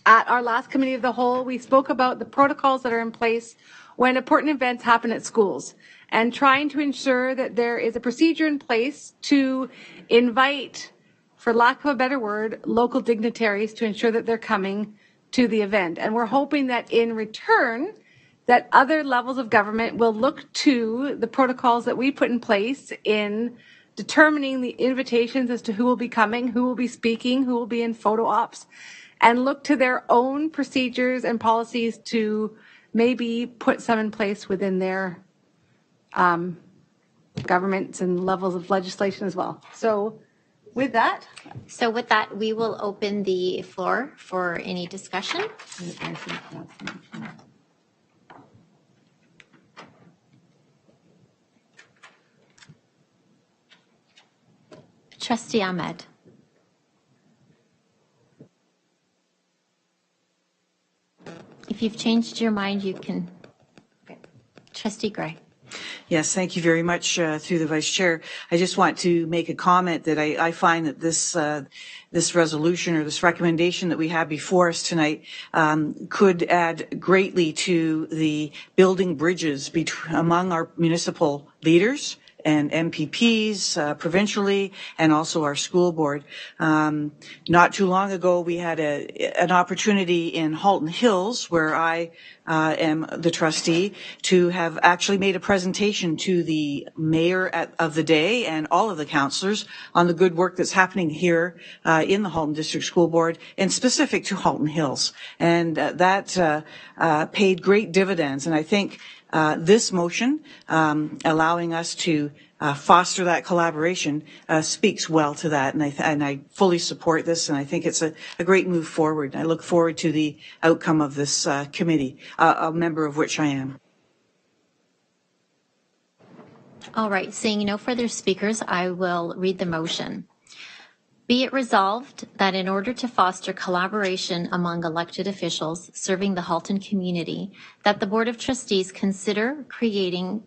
at our last committee of the whole, we spoke about the protocols that are in place when important events happen at schools and trying to ensure that there is a procedure in place to invite, for lack of a better word, local dignitaries to ensure that they're coming to the event. And we're hoping that in return, that other levels of government will look to the protocols that we put in place in determining the invitations as to who will be coming, who will be speaking, who will be in photo ops, and look to their own procedures and policies to maybe put some in place within their governments and levels of legislation as well. So with that, we will open the floor for any discussion. Trustee Ahmed. If you've changed your mind, you can. Okay. Trustee Gray. Yes, thank you very much through the Vice Chair. I just want to make a comment that I find that this resolution or this recommendation that we have before us tonight could add greatly to the building bridges among our municipal leaders and MPPs provincially, and also our school board. Not too long ago, we had an opportunity in Halton Hills, where I am the trustee, to have actually made a presentation to the mayor of the day and all of the councillors on the good work that's happening here in the Halton District School Board, and specific to Halton Hills. And that paid great dividends. And I think this motion, allowing us to foster that collaboration, speaks well to that, and I fully support this, and I think it's a great move forward. I look forward to the outcome of this committee, a member of which I am. All right, seeing no further speakers, I will read the motion. Be it resolved that in order to foster collaboration among elected officials serving the Halton community, that the Board of Trustees consider creating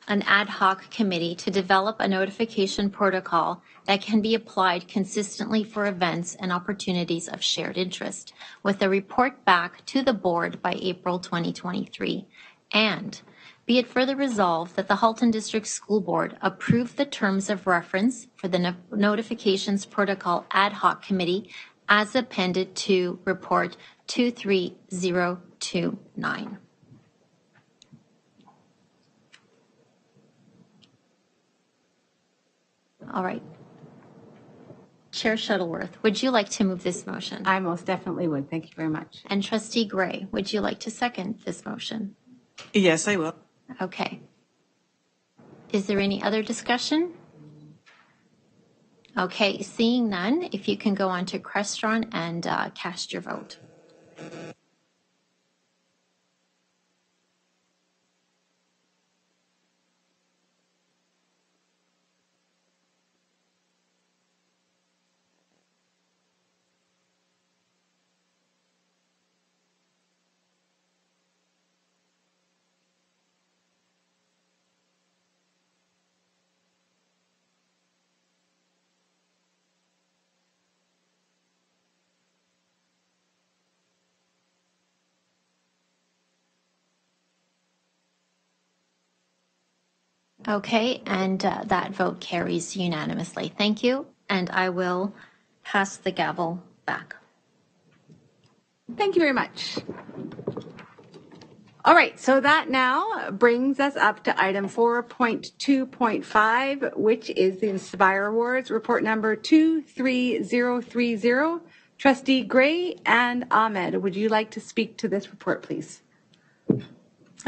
an ad hoc committee to develop a notification protocol that can be applied consistently for events and opportunities of shared interest, with a report back to the board by April 2023. And be it further resolved that the Halton District School Board approve the terms of reference for the Notifications Protocol Ad Hoc Committee as appended to Report 23029. All right. Chair Shuttleworth, would you like to move this motion? I most definitely would. Thank you very much. And Trustee Gray, would you like to second this motion? Yes, I will. Okay. Is there any other discussion? Okay, seeing none, if you can go on to Crestron and cast your vote. Okay, and that vote carries unanimously. Thank you, and I will pass the gavel back. Thank you very much. All right, so that now brings us up to item 4.2.5, which is the Inspire Awards, report number 23030. Trustee Gray and Ahmed, would you like to speak to this report, please?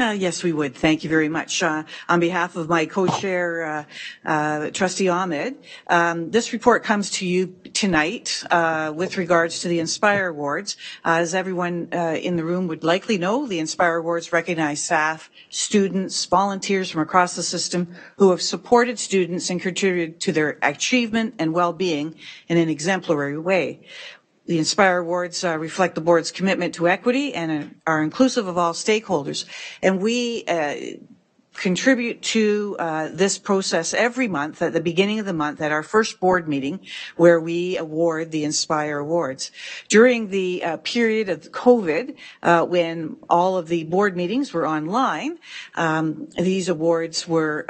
Yes, we would. Thank you very much. On behalf of my co-chair, Trustee Ahmed, this report comes to you tonight with regards to the Inspire Awards. As everyone in the room would likely know, the Inspire Awards recognize staff, students, volunteers from across the system who have supported students and contributed to their achievement and well-being in an exemplary way. The Inspire Awards reflect the board's commitment to equity and are inclusive of all stakeholders. And we contribute to this process every month at the beginning of the month at our first board meeting, where we award the Inspire Awards. During the period of COVID, when all of the board meetings were online, these awards were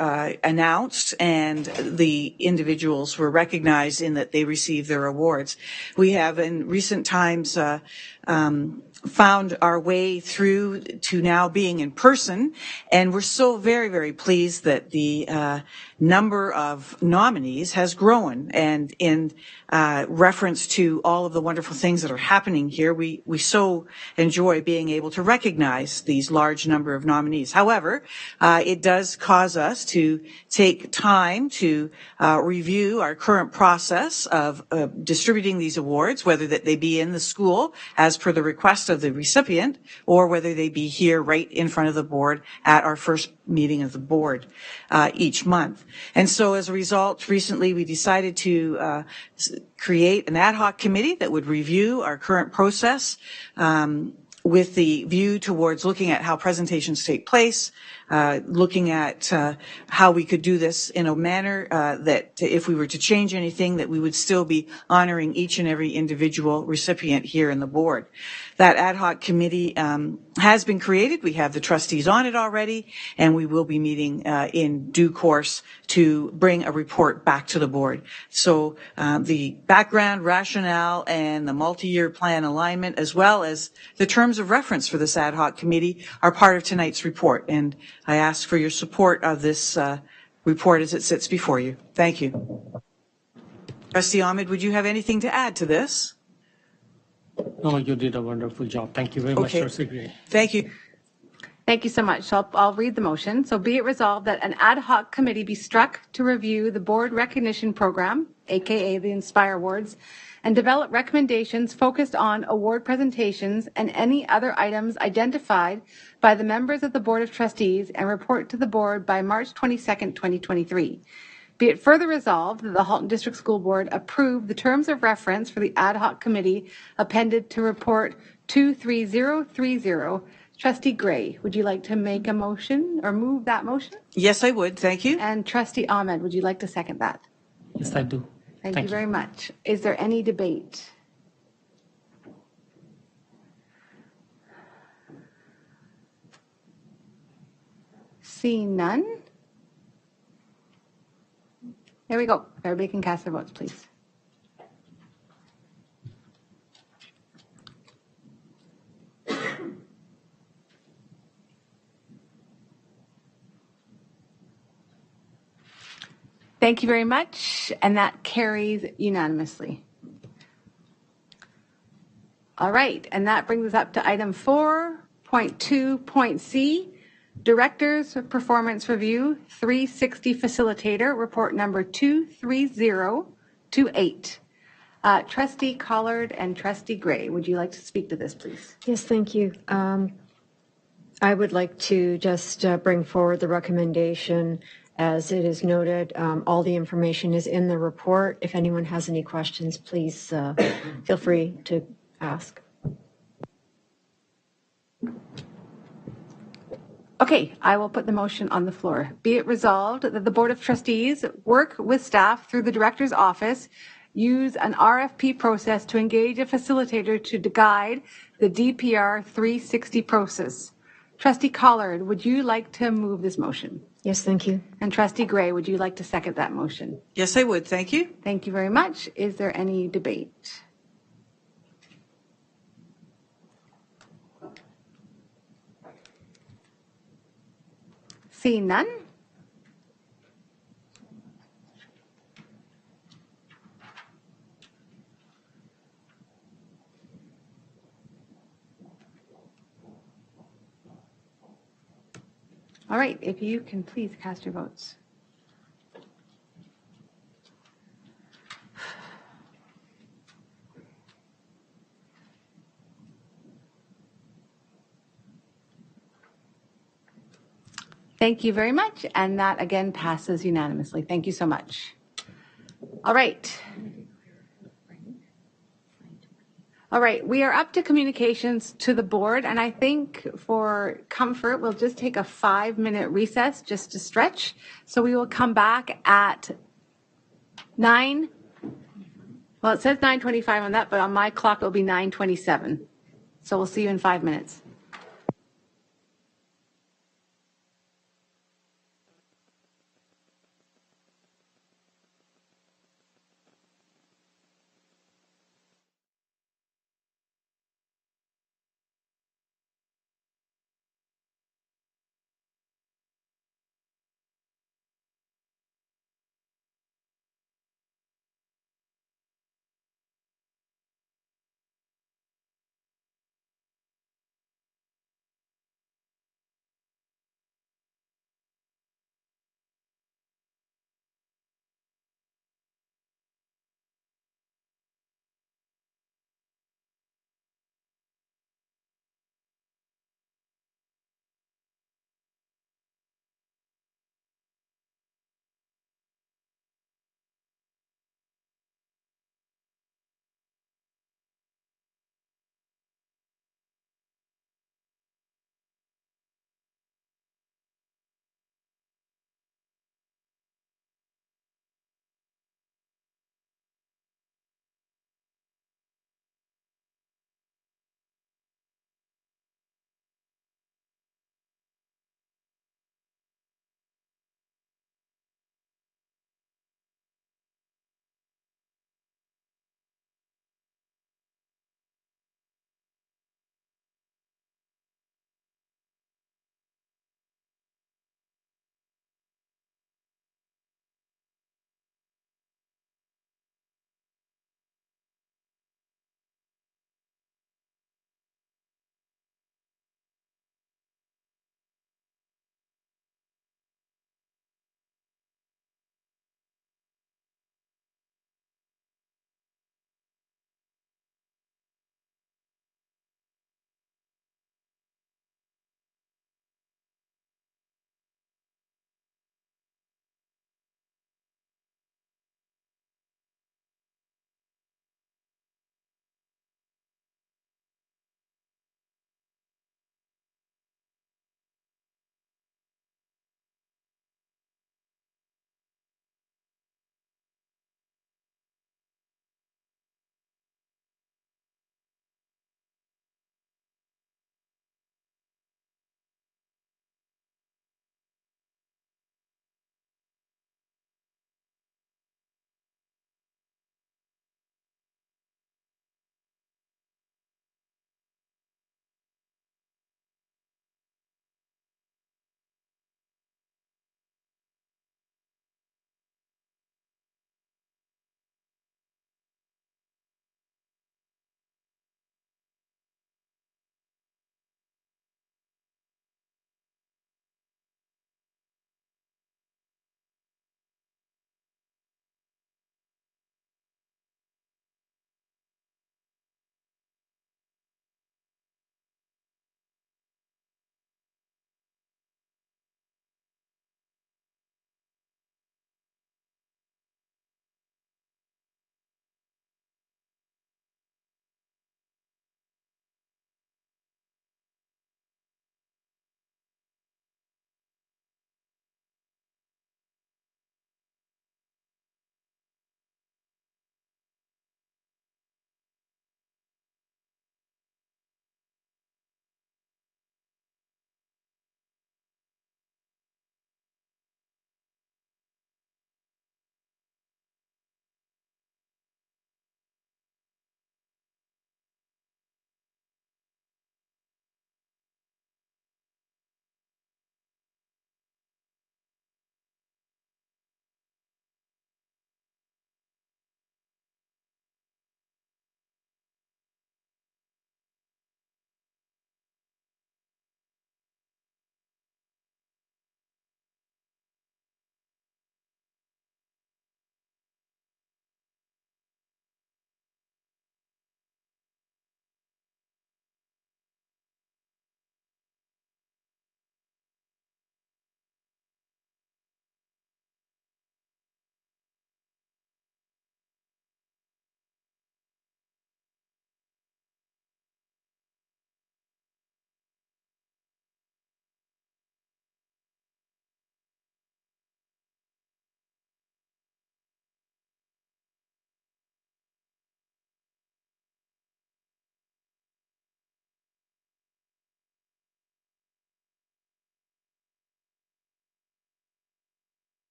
announced and the individuals were recognized in that they received their awards. We have in recent times found our way through to now being in person, and we're so very, very pleased that the number of nominees has grown. And in reference to all of the wonderful things that are happening here, we so enjoy being able to recognize these large number of nominees. However, it does cause us to take time to review our current process of distributing these awards, whether that they be in the school as per the request of the recipient, or whether they be here right in front of the board at our first meeting of the board each month. And so as a result, recently we decided to create an ad hoc committee that would review our current process with the view towards looking at how presentations take place, looking at how we could do this in a manner that if we were to change anything, that we would still be honoring each and every individual recipient here in the board. That ad hoc committee has been created. We have the trustees on it already, and we will be meeting in due course to bring a report back to the board. So the background, rationale, and the multi-year plan alignment, as well as the terms of reference for this ad hoc committee, are part of tonight's report. And I ask for your support of this report as it sits before you. Thank you. Trustee Ahmed, would you have anything to add to this? No, you did a wonderful job. Thank you very much, Trustee Gray. Thank you. Thank you so much. So I'll read the motion. So be it resolved that an ad hoc committee be struck to review the board recognition program, aka the Inspire Awards, and develop recommendations focused on award presentations and any other items identified by the members of the Board of Trustees and report to the board by March 22nd, 2023. Be it further resolved that the Halton District School Board approve the terms of reference for the ad hoc committee appended to report 23030. Trustee Gray, would you like to make a motion or move that motion? Yes, I would. Thank you. And Trustee Ahmed, would you like to second that? Yes, I do. Thank you very much. Is there any debate? Seeing none? There we go. Everybody can cast their votes, please. Thank you very much, and that carries unanimously. All right, and that brings us up to item 4.2.c, Director's Performance Review 360 Facilitator, report number 23028. Trustee Collard and Trustee Gray, would you like to speak to this, please? Yes, thank you. I would like to just bring forward the recommendation. As it is noted, all the information is in the report. If anyone has any questions, please feel free to ask. Okay, I will put the motion on the floor. Be it resolved that the Board of Trustees work with staff through the Director's Office, use an RFP process to engage a facilitator to guide the DPR 360 process. Trustee Collard, would you like to move this motion? Yes, thank you. And Trustee Gray, would you like to second that motion? Yes, I would. Thank you. Thank you very much. Is there any debate? Seeing none? All right, if you can please cast your votes. Thank you very much, and that again passes unanimously. Thank you so much. All right. All right, we are up to communications to the board, and I think for comfort, we'll just take a 5-minute recess just to stretch. So we will come back at 9. Well, it says 9:25 on that, but on my clock, it'll be 9:27. So we'll see you in 5 minutes.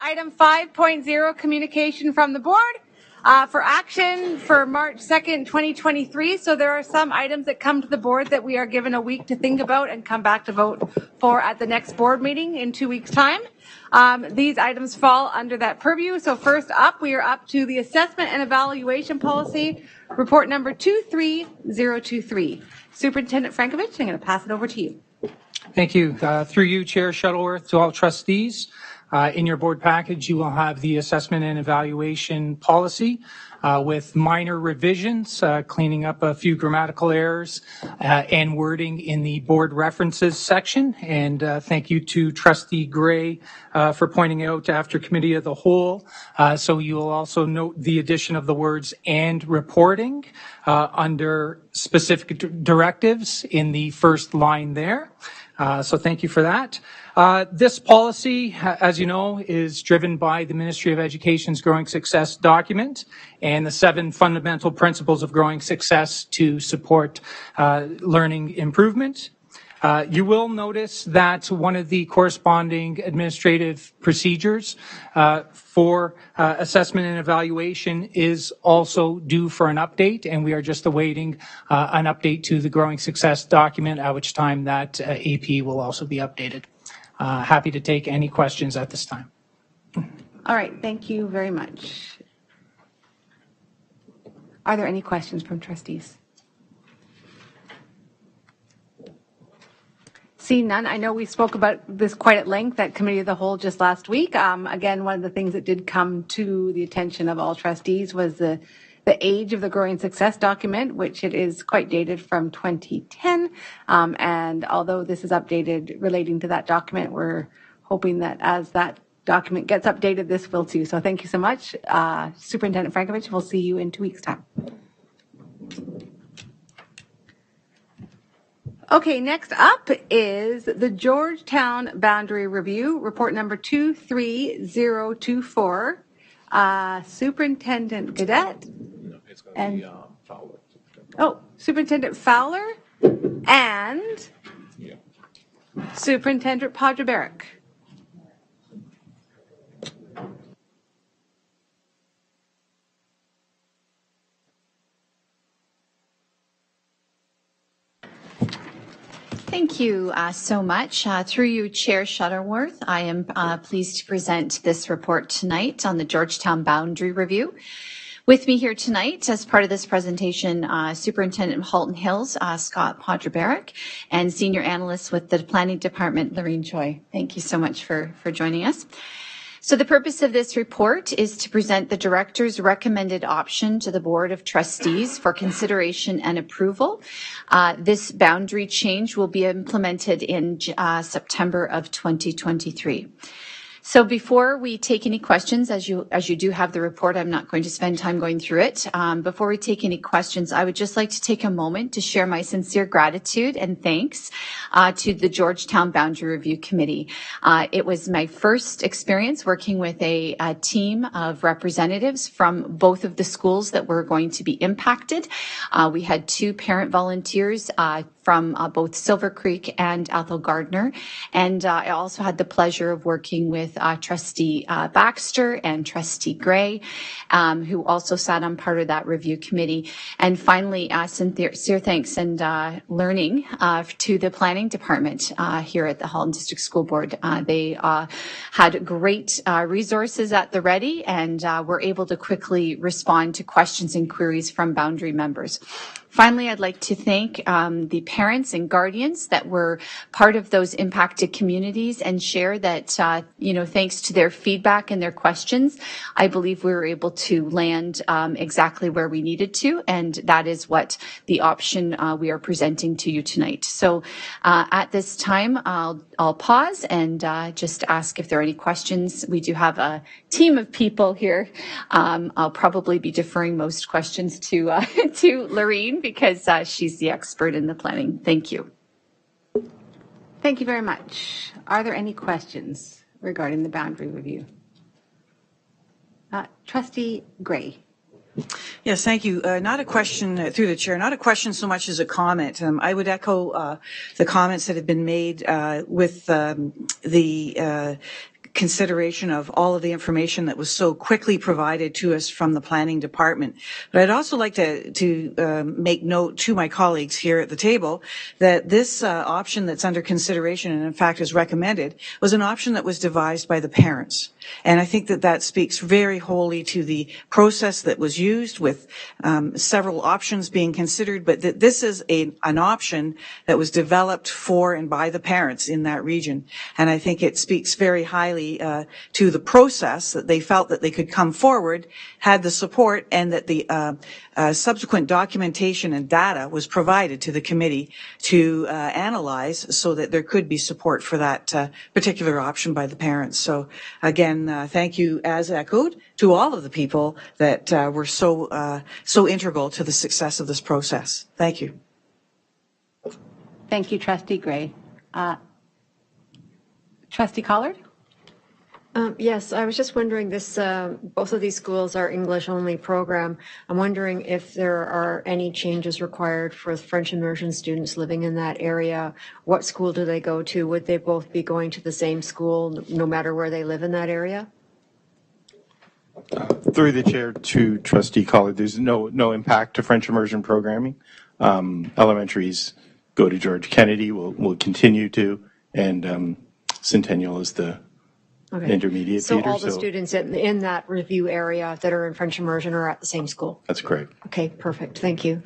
Item 5.0, communication from the board for action for March 2nd, 2023. So there are some items that come to the board that we are given a week to think about and come back to vote for at the next board meeting in 2 weeks' time. These items fall under that purview. So first up, we are up to the assessment and evaluation policy, report number 23023. Superintendent Frankovich, I'm going to pass it over to you. Thank you. Through you, Chair Shuttleworth, to all trustees. In your board package, you will have the assessment and evaluation policy with minor revisions, cleaning up a few grammatical errors and wording in the board references section. And thank you to Trustee Gray for pointing out after committee of the whole. So you will also note the addition of the words "and reporting" under specific directives in the first line there. So thank you for that. This policy, as you know, is driven by the Ministry of Education's Growing Success document and the 7 fundamental principles of growing success to support learning improvement. You will notice that one of the corresponding administrative procedures for assessment and evaluation is also due for an update, and we are just awaiting an update to the Growing Success document, at which time that AP will also be updated. Happy to take any questions at this time. All right, thank you very much. Are there any questions from trustees? Seeing none, I know we spoke about this quite at length at Committee of the Whole just last week. Again, one of the things that did come to the attention of all trustees was the age of the Growing Success document, which it is quite dated from 2010. And although this is updated relating to that document, we're hoping that as that document gets updated, this will too. So thank you so much. Superintendent Frankovich, we'll see you in 2 weeks' time. Okay, next up is the Georgetown Boundary Review, report number 23024. Superintendent Gadet. And Superintendent Fowler and Superintendent Podjabarek. Thank you so much. Through you, Chair Shuttleworth, I am pleased to present this report tonight on the Georgetown Boundary Review. With me here tonight, as part of this presentation, Superintendent of Halton Hills, Scott Podjabarek, and Senior Analyst with the Planning Department, Lorraine Choi. Thank you so much for joining us. So the purpose of this report is to present the Director's recommended option to the Board of Trustees for consideration and approval. This boundary change will be implemented in September of 2023. So before we take any questions, as you do have the report, I'm not going to spend time going through it. Before we take any questions, I would just like to take a moment to share my sincere gratitude and thanks to the Georgetown Boundary Review Committee. It was my first experience working with a team of representatives from both of the schools that were going to be impacted. We had 2 parent volunteers from both Silver Creek and Athol Gardner. And I also had the pleasure of working with Trustee Baxter and Trustee Gray, who also sat on part of that review committee. And finally, sincere thanks and learning to the Planning Department here at the Halton District School Board. They had great resources at the ready and were able to quickly respond to questions and queries from boundary members. Finally, I'd like to thank the parents and guardians that were part of those impacted communities and share that, thanks to their feedback and their questions, I believe we were able to land exactly where we needed to, and that is what the option we are presenting to you tonight. So at this time, I'll pause and just ask if there are any questions. We do have a team of people here. I'll probably be deferring most questions to Lorraine, because she's the expert in the planning. Thank you. Thank you very much. Are there any questions regarding the boundary review? Trustee Gray. Yes, thank you. Not a question through the chair, not a question so much as a comment. I would echo the comments that have been made with the consideration of all of the information that was so quickly provided to us from the planning department. But I'd also like to make note to my colleagues here at the table that this option that's under consideration and in fact is recommended was an option that was devised by the parents. And I think that that speaks very wholly to the process that was used with several options being considered, but that this is an option that was developed for and by the parents in that region. And I think it speaks very highly to the process that they felt that they could come forward, had the support, and that the subsequent documentation and data was provided to the committee to analyze so that there could be support for that particular option by the parents. So again, thank you, as echoed, to all of the people that were so integral to the success of this process. Thank you. Thank you, Trustee Gray. Trustee Collard? Yes, I was just wondering, both of these schools are English-only program. I'm wondering if there are any changes required for French immersion students living in that area. What school do they go to? Would they both be going to the same school no matter where they live in that area? Through the chair to Trustee Collard, there's no impact to French immersion programming. Elementaries go to George Kennedy, will continue to, and Centennial is the intermediate so feeder. All the students in that review area that are in French immersion are at the same school? That's correct. Okay, perfect. Thank you.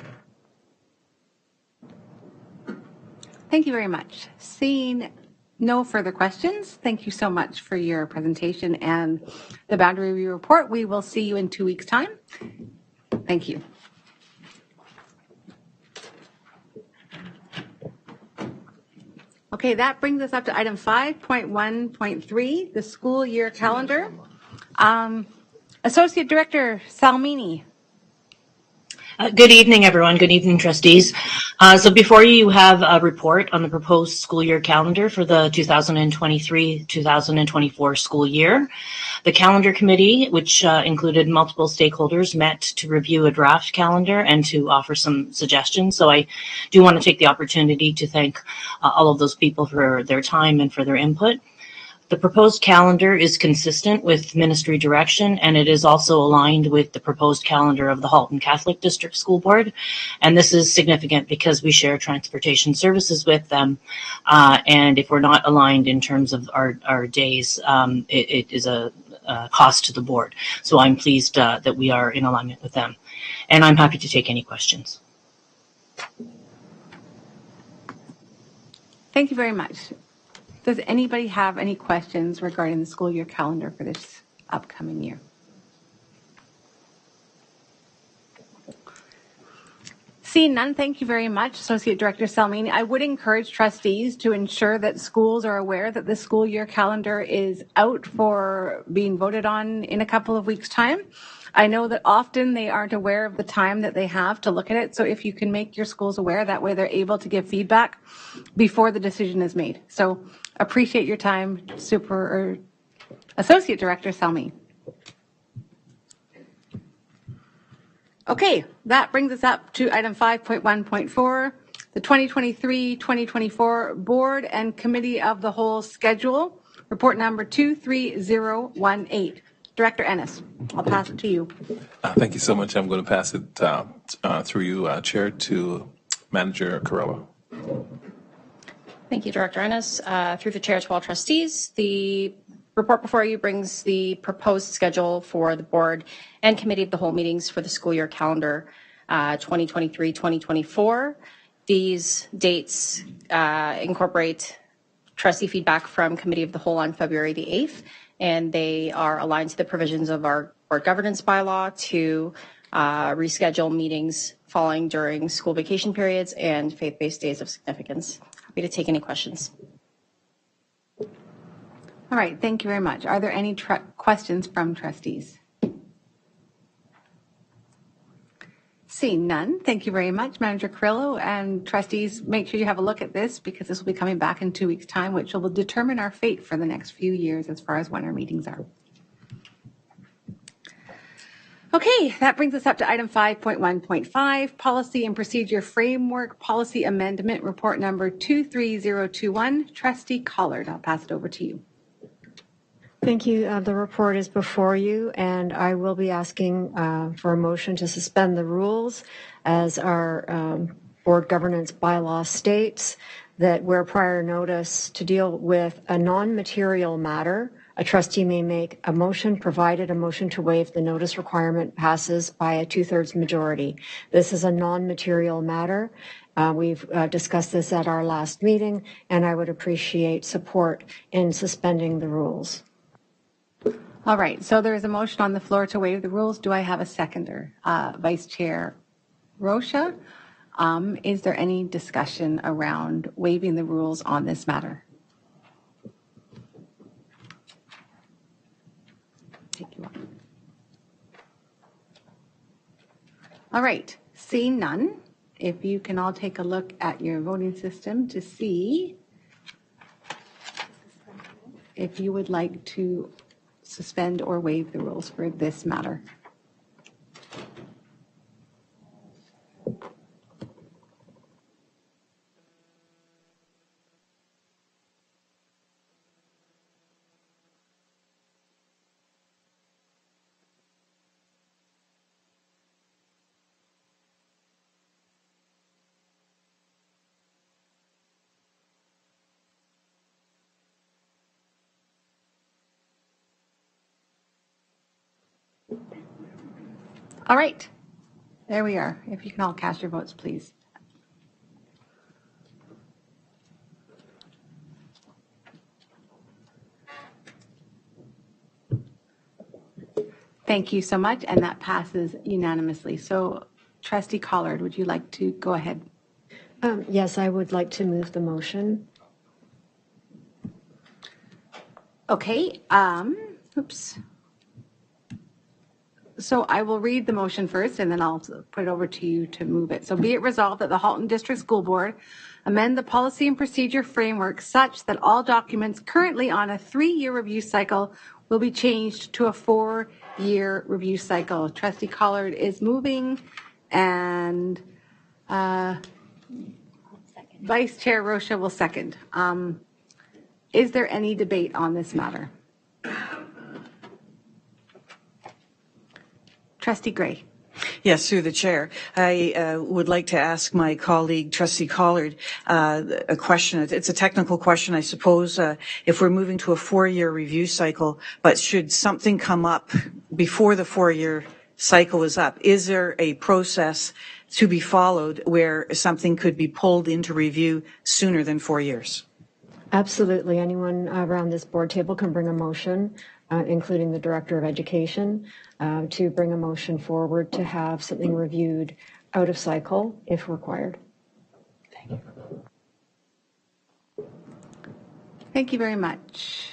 Thank you very much. Seeing no further questions, thank you so much for your presentation and the boundary review report. We will see you in 2 weeks' time. Thank you. Okay, that brings us up to item 5.1.3, the school year calendar. Associate Director Salmini. Good evening, everyone. Good evening, trustees. So before you have a report on the proposed school year calendar for the 2023-2024 school year. The calendar committee, which included multiple stakeholders, met to review a draft calendar and to offer some suggestions. So I do want to take the opportunity to thank all of those people for their time and for their input. The proposed calendar is consistent with ministry direction, and it is also aligned with the proposed calendar of the Halton Catholic District School Board. And this is significant because we share transportation services with them. And if we're not aligned in terms of our days, it is a cost to the board. So I'm pleased that we are in alignment with them. And I'm happy to take any questions. Thank you very much. Does anybody have any questions regarding the school year calendar for this upcoming year? Seeing none, thank you very much, Associate Director Salmini. I would encourage trustees to ensure that schools are aware that the school year calendar is out for being voted on in a couple of weeks' time. I know that often they aren't aware of the time that they have to look at it. So if you can make your schools aware, that way they're able to give feedback before the decision is made. So appreciate your time, Associate Director Salmi. Okay, that brings us up to item 5.1.4, the 2023-2024 Board and Committee of the Whole Schedule, report number 23018. Director Ennis, I'll pass it to you. Thank you so much. I'm going to pass it through you, Chair, to Manager Carrillo. Thank you, Director Ennis. Through the Chair to all trustees, the report before you brings the proposed schedule for the Board and Committee of the Whole meetings for the school year calendar 2023-2024. These dates incorporate trustee feedback from Committee of the Whole on February the 8th. And they are aligned to the provisions of our board governance bylaw to reschedule meetings falling during school vacation periods and faith-based days of significance. Happy to take any questions. All right, thank you very much. Are there any questions from trustees? Seeing none, thank you very much, Manager Carrillo. And trustees, make sure you have a look at this because this will be coming back in 2 weeks' time, which will determine our fate for the next few years as far as when our meetings are. Okay, that brings us up to item 5.1.5, Policy and Procedure Framework Policy Amendment, report number 23021. Trustee Collard, I'll pass it over to you. Thank you. The report is before you, and I will be asking for a motion to suspend the rules as our board governance bylaw states that where prior notice to deal with a non-material matter, a trustee may make a motion provided a motion to waive the notice requirement passes by a 2/3 majority. This is a non-material matter. We've discussed this at our last meeting, and I would appreciate support in suspending the rules. All right, so there is a motion on the floor to waive the rules. Do I have a seconder? Vice Chair Rocha, is there any discussion around waiving the rules on this matter? Take you on. All right, seeing none, if you can all take a look at your voting system to see if you would like to suspend or waive the rules for this matter. All right, there we are. If you can all cast your votes, please. Thank you so much, and that passes unanimously. So, Trustee Collard, would you like to go ahead? Yes, I would like to move the motion. Okay, oops. So I will read the motion first, and then I'll put it over to you to move it. So be it resolved that the Halton District School Board amend the policy and procedure framework such that all documents currently on a 3-year review cycle will be changed to a 4-year review cycle. Trustee Collard is moving, and Vice Chair Rocha will second. Is there any debate on this matter? Trustee Gray. Yes, through the chair. I would like to ask my colleague, Trustee Collard, a question. It's a technical question, I suppose. If we're moving to a 4-year review cycle, but should something come up before the 4-year cycle is up, is there a process to be followed where something could be pulled into review sooner than 4 years? Absolutely. Anyone around this board table can bring a motion, including the Director of Education, to bring a motion forward to have something reviewed out of cycle if required. Thank you. Thank you very much.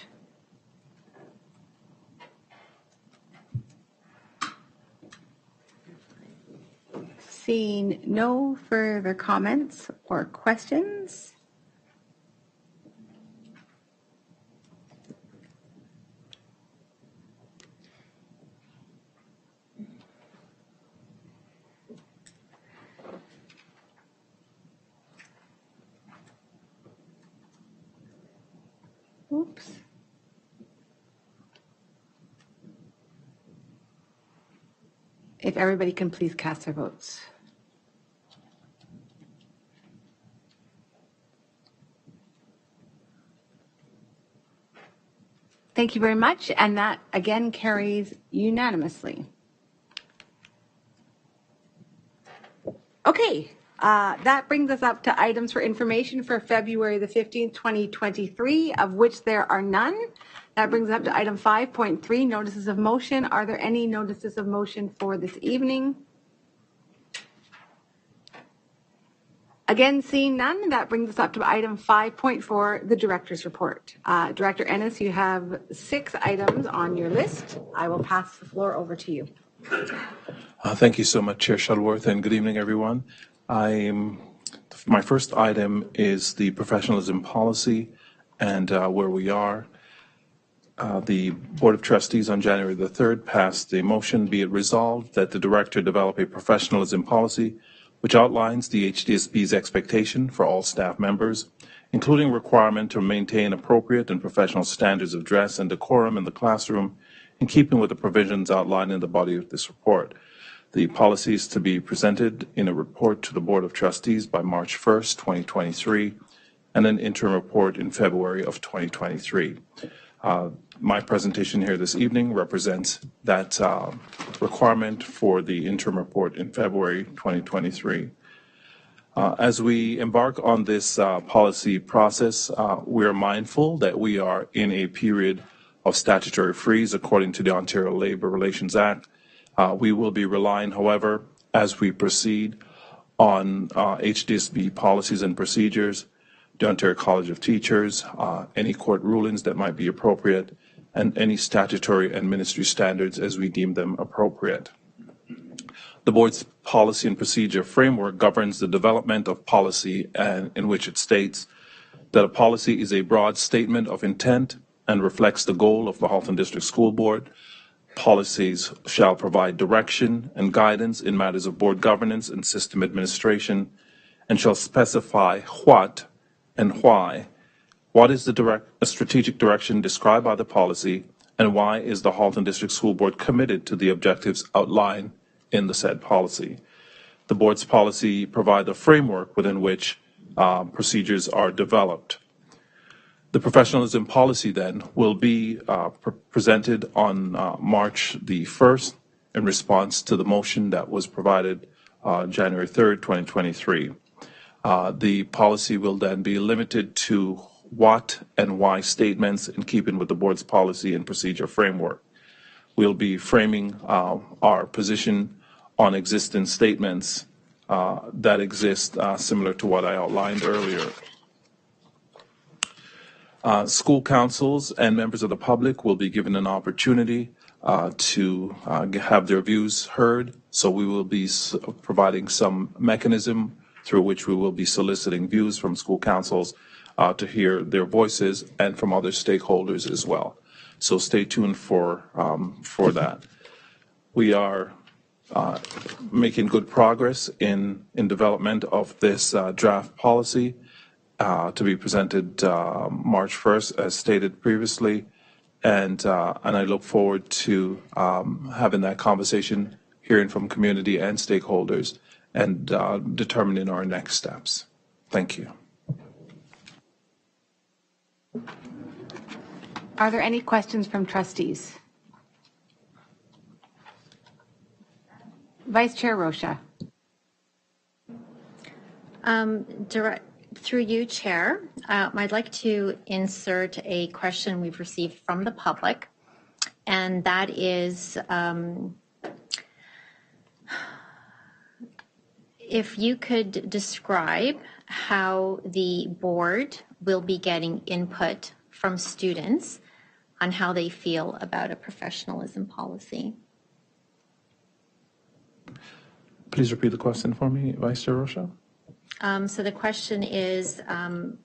Seeing no further comments or questions, oops. If everybody can please cast their votes. Thank you very much, and that again carries unanimously. Okay, that brings us up to items for information for February the 15th, 2023, of which there are none. That brings us up to item 5.3, notices of motion. Are there any notices of motion for this evening? Again, seeing none, that brings us up to item 5.4, the director's report. Director Ennis, you have 6 items on your list. I will pass the floor over to you. Thank you so much, Chair Shuttleworth, and good evening, everyone. My first item is the professionalism policy and where we are. The Board of Trustees on January the 3rd passed a motion, be it resolved that the director develop a professionalism policy which outlines the HDSB's expectation for all staff members, including requirement to maintain appropriate and professional standards of dress and decorum in the classroom, in keeping with the provisions outlined in the body of this report. The policy is to be presented in a report to the Board of Trustees by March 1st, 2023, and an interim report in February of 2023. My presentation here this evening represents that requirement for the interim report in February 2023. As we embark on this policy process, we are mindful that we are in a period of statutory freeze according to the Ontario Labour Relations Act. We will be relying, however, as we proceed on HDSB policies and procedures, the Ontario College of Teachers, any court rulings that might be appropriate, and any statutory and ministry standards as we deem them appropriate. The board's policy and procedure framework governs the development of policy, and in which it states that a policy is a broad statement of intent and reflects the goal of the Halton District School Board. Policies shall provide direction and guidance in matters of board governance and system administration, and shall specify what and why. What is the strategic direction described by the policy, and why is the Halton District School Board committed to the objectives outlined in the said policy? The board's policy provides a framework within which procedures are developed. The professionalism policy then will be presented on March the 1st in response to the motion that was provided January 3rd, 2023. The policy will then be limited to what and why statements in keeping with the board's policy and procedure framework. We'll be framing our position on existing statements that exist similar to what I outlined earlier. School councils and members of the public will be given an opportunity to have their views heard. So we will be providing some mechanism through which we will be soliciting views from school councils to hear their voices, and from other stakeholders as well. So stay tuned for that. We are making good progress in development of this draft policy to be presented March 1st, as stated previously, and I look forward to having that conversation, hearing from community and stakeholders, and determining our next steps. Thank you. Are there any questions from trustees? Vice Chair Rocha. Through you, Chair, I'd like to insert a question we've received from the public, and that is if you could describe how the board will be getting input from students on how they feel about a professionalism policy. Please repeat the question for me, Vice Chair Rocha. So the question is,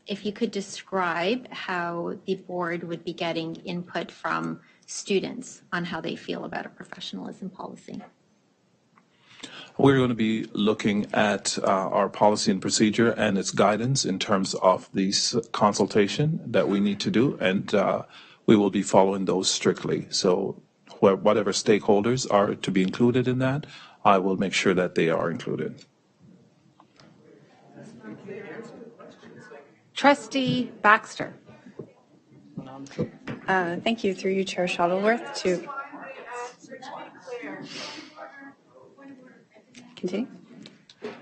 if you could describe how the board would be getting input from students on how they feel about a professionalism policy. We're going to be looking at our policy and procedure and its guidance in terms of the consultation that we need to do, and we will be following those strictly. So whatever stakeholders are to be included in that, I will make sure that they are included. Trustee Baxter. Thank you. Through you, Chair Shuttleworth, to continue.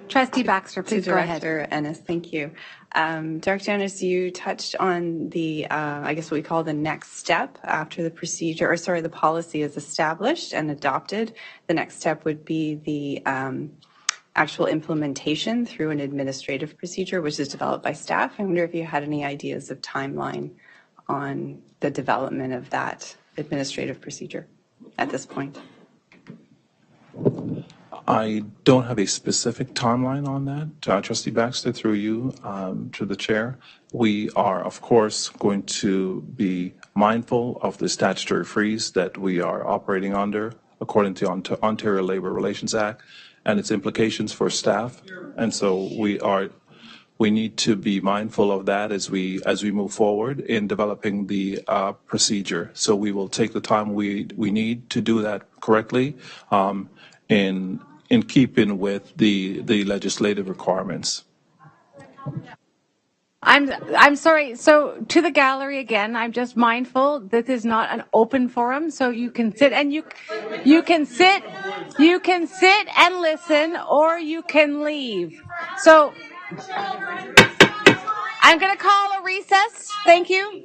Trustee Baxter, please go ahead. Director Ennis, thank you. Director Ennis, you touched on the, I guess what we call the next step after the procedure, or sorry, the policy is established and adopted. The next step would be the actual implementation through an administrative procedure, which is developed by staff. I wonder if you had any ideas of timeline on the development of that administrative procedure at this point. I don't have a specific timeline on that. Trustee Baxter, through you to the chair. We are, of course, going to be mindful of the statutory freeze that we are operating under according to Ontario Labour Relations Act and its implications for staff. And so we are we need to be mindful of that as we move forward in developing the procedure. So we will take the time we need to do that correctly, in keeping with the legislative requirements. I'm sorry. So to the gallery again, I'm just mindful this is not an open forum, so you can sit and you can sit and listen, or you can leave. So I'm going to call a recess. Thank you.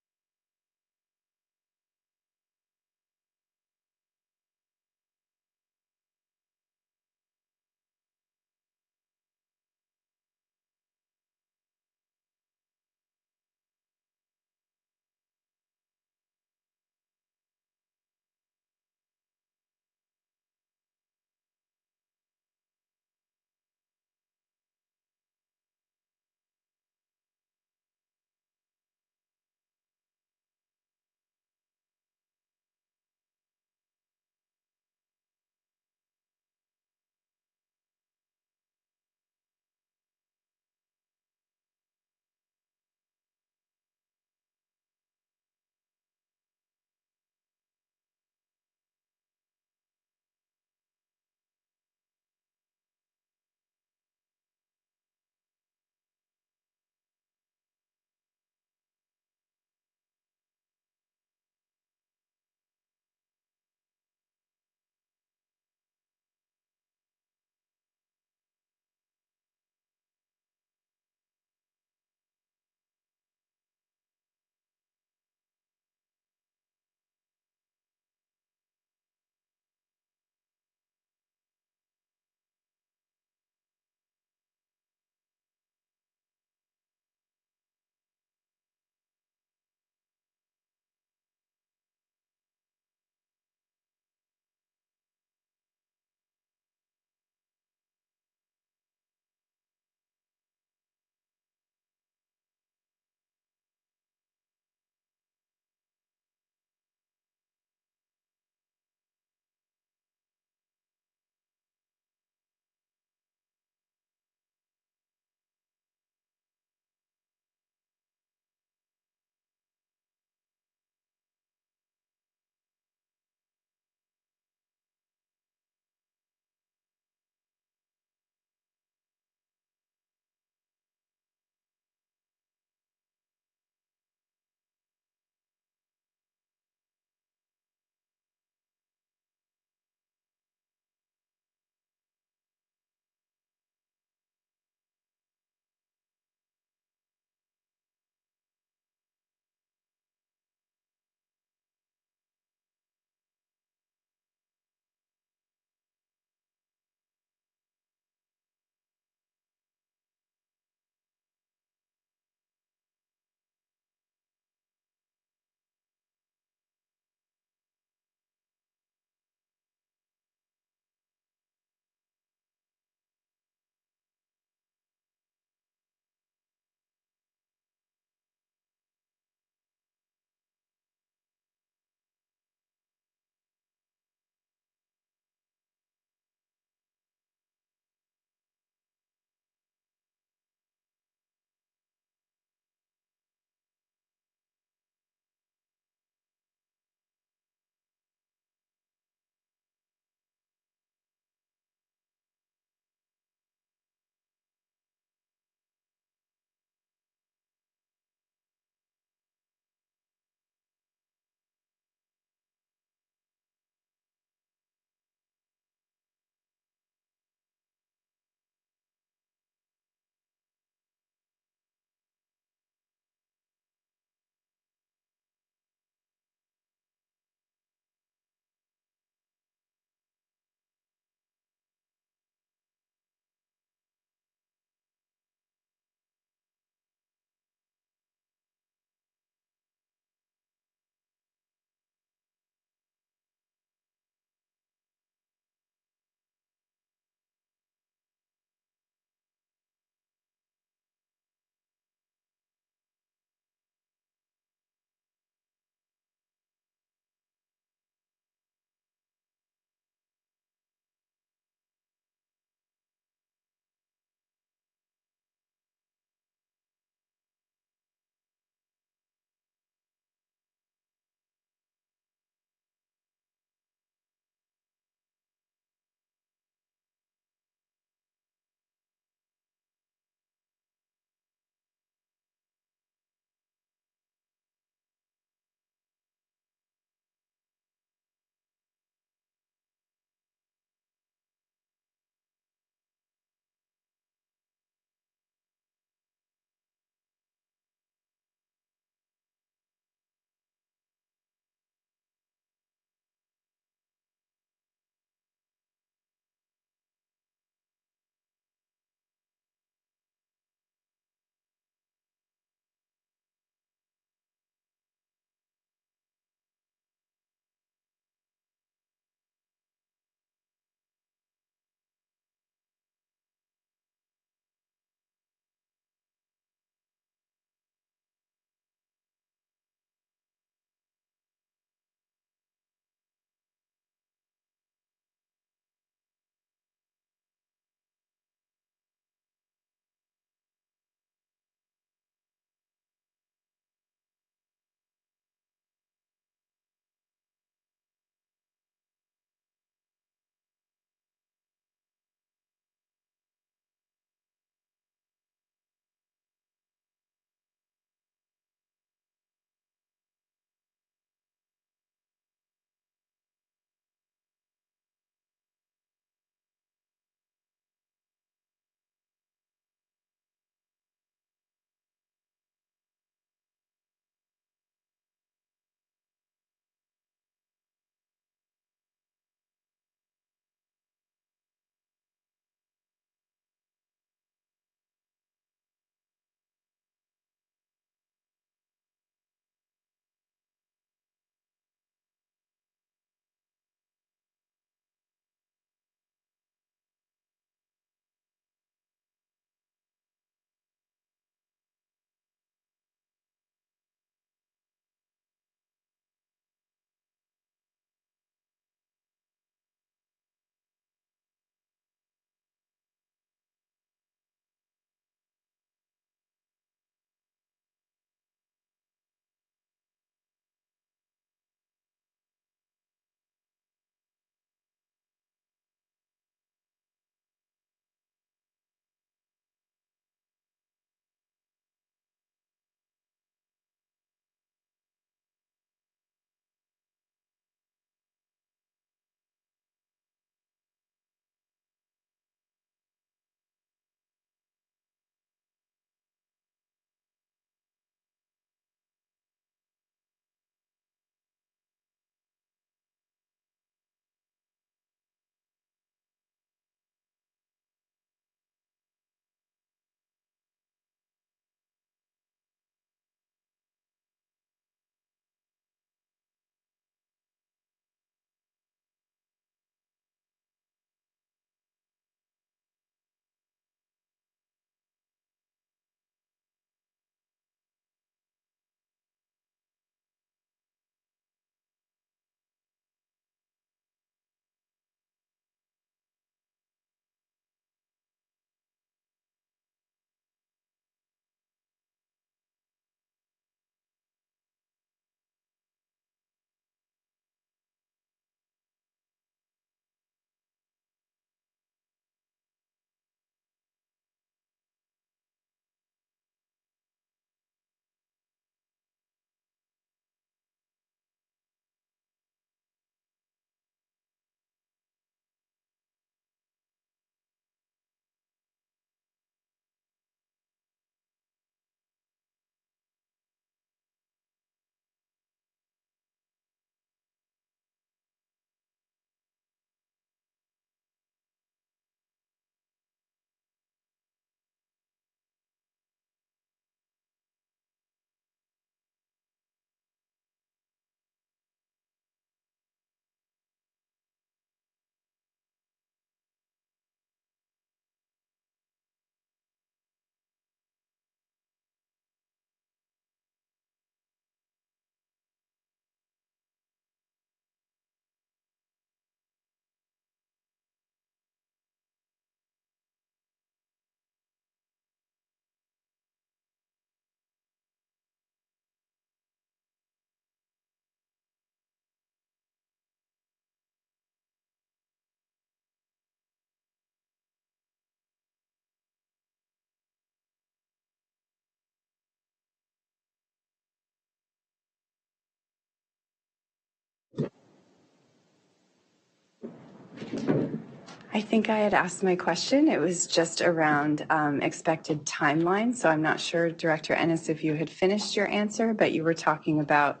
I think I had asked my question. It was just around expected timeline. So I'm not sure, Director Ennis, if you had finished your answer, but you were talking about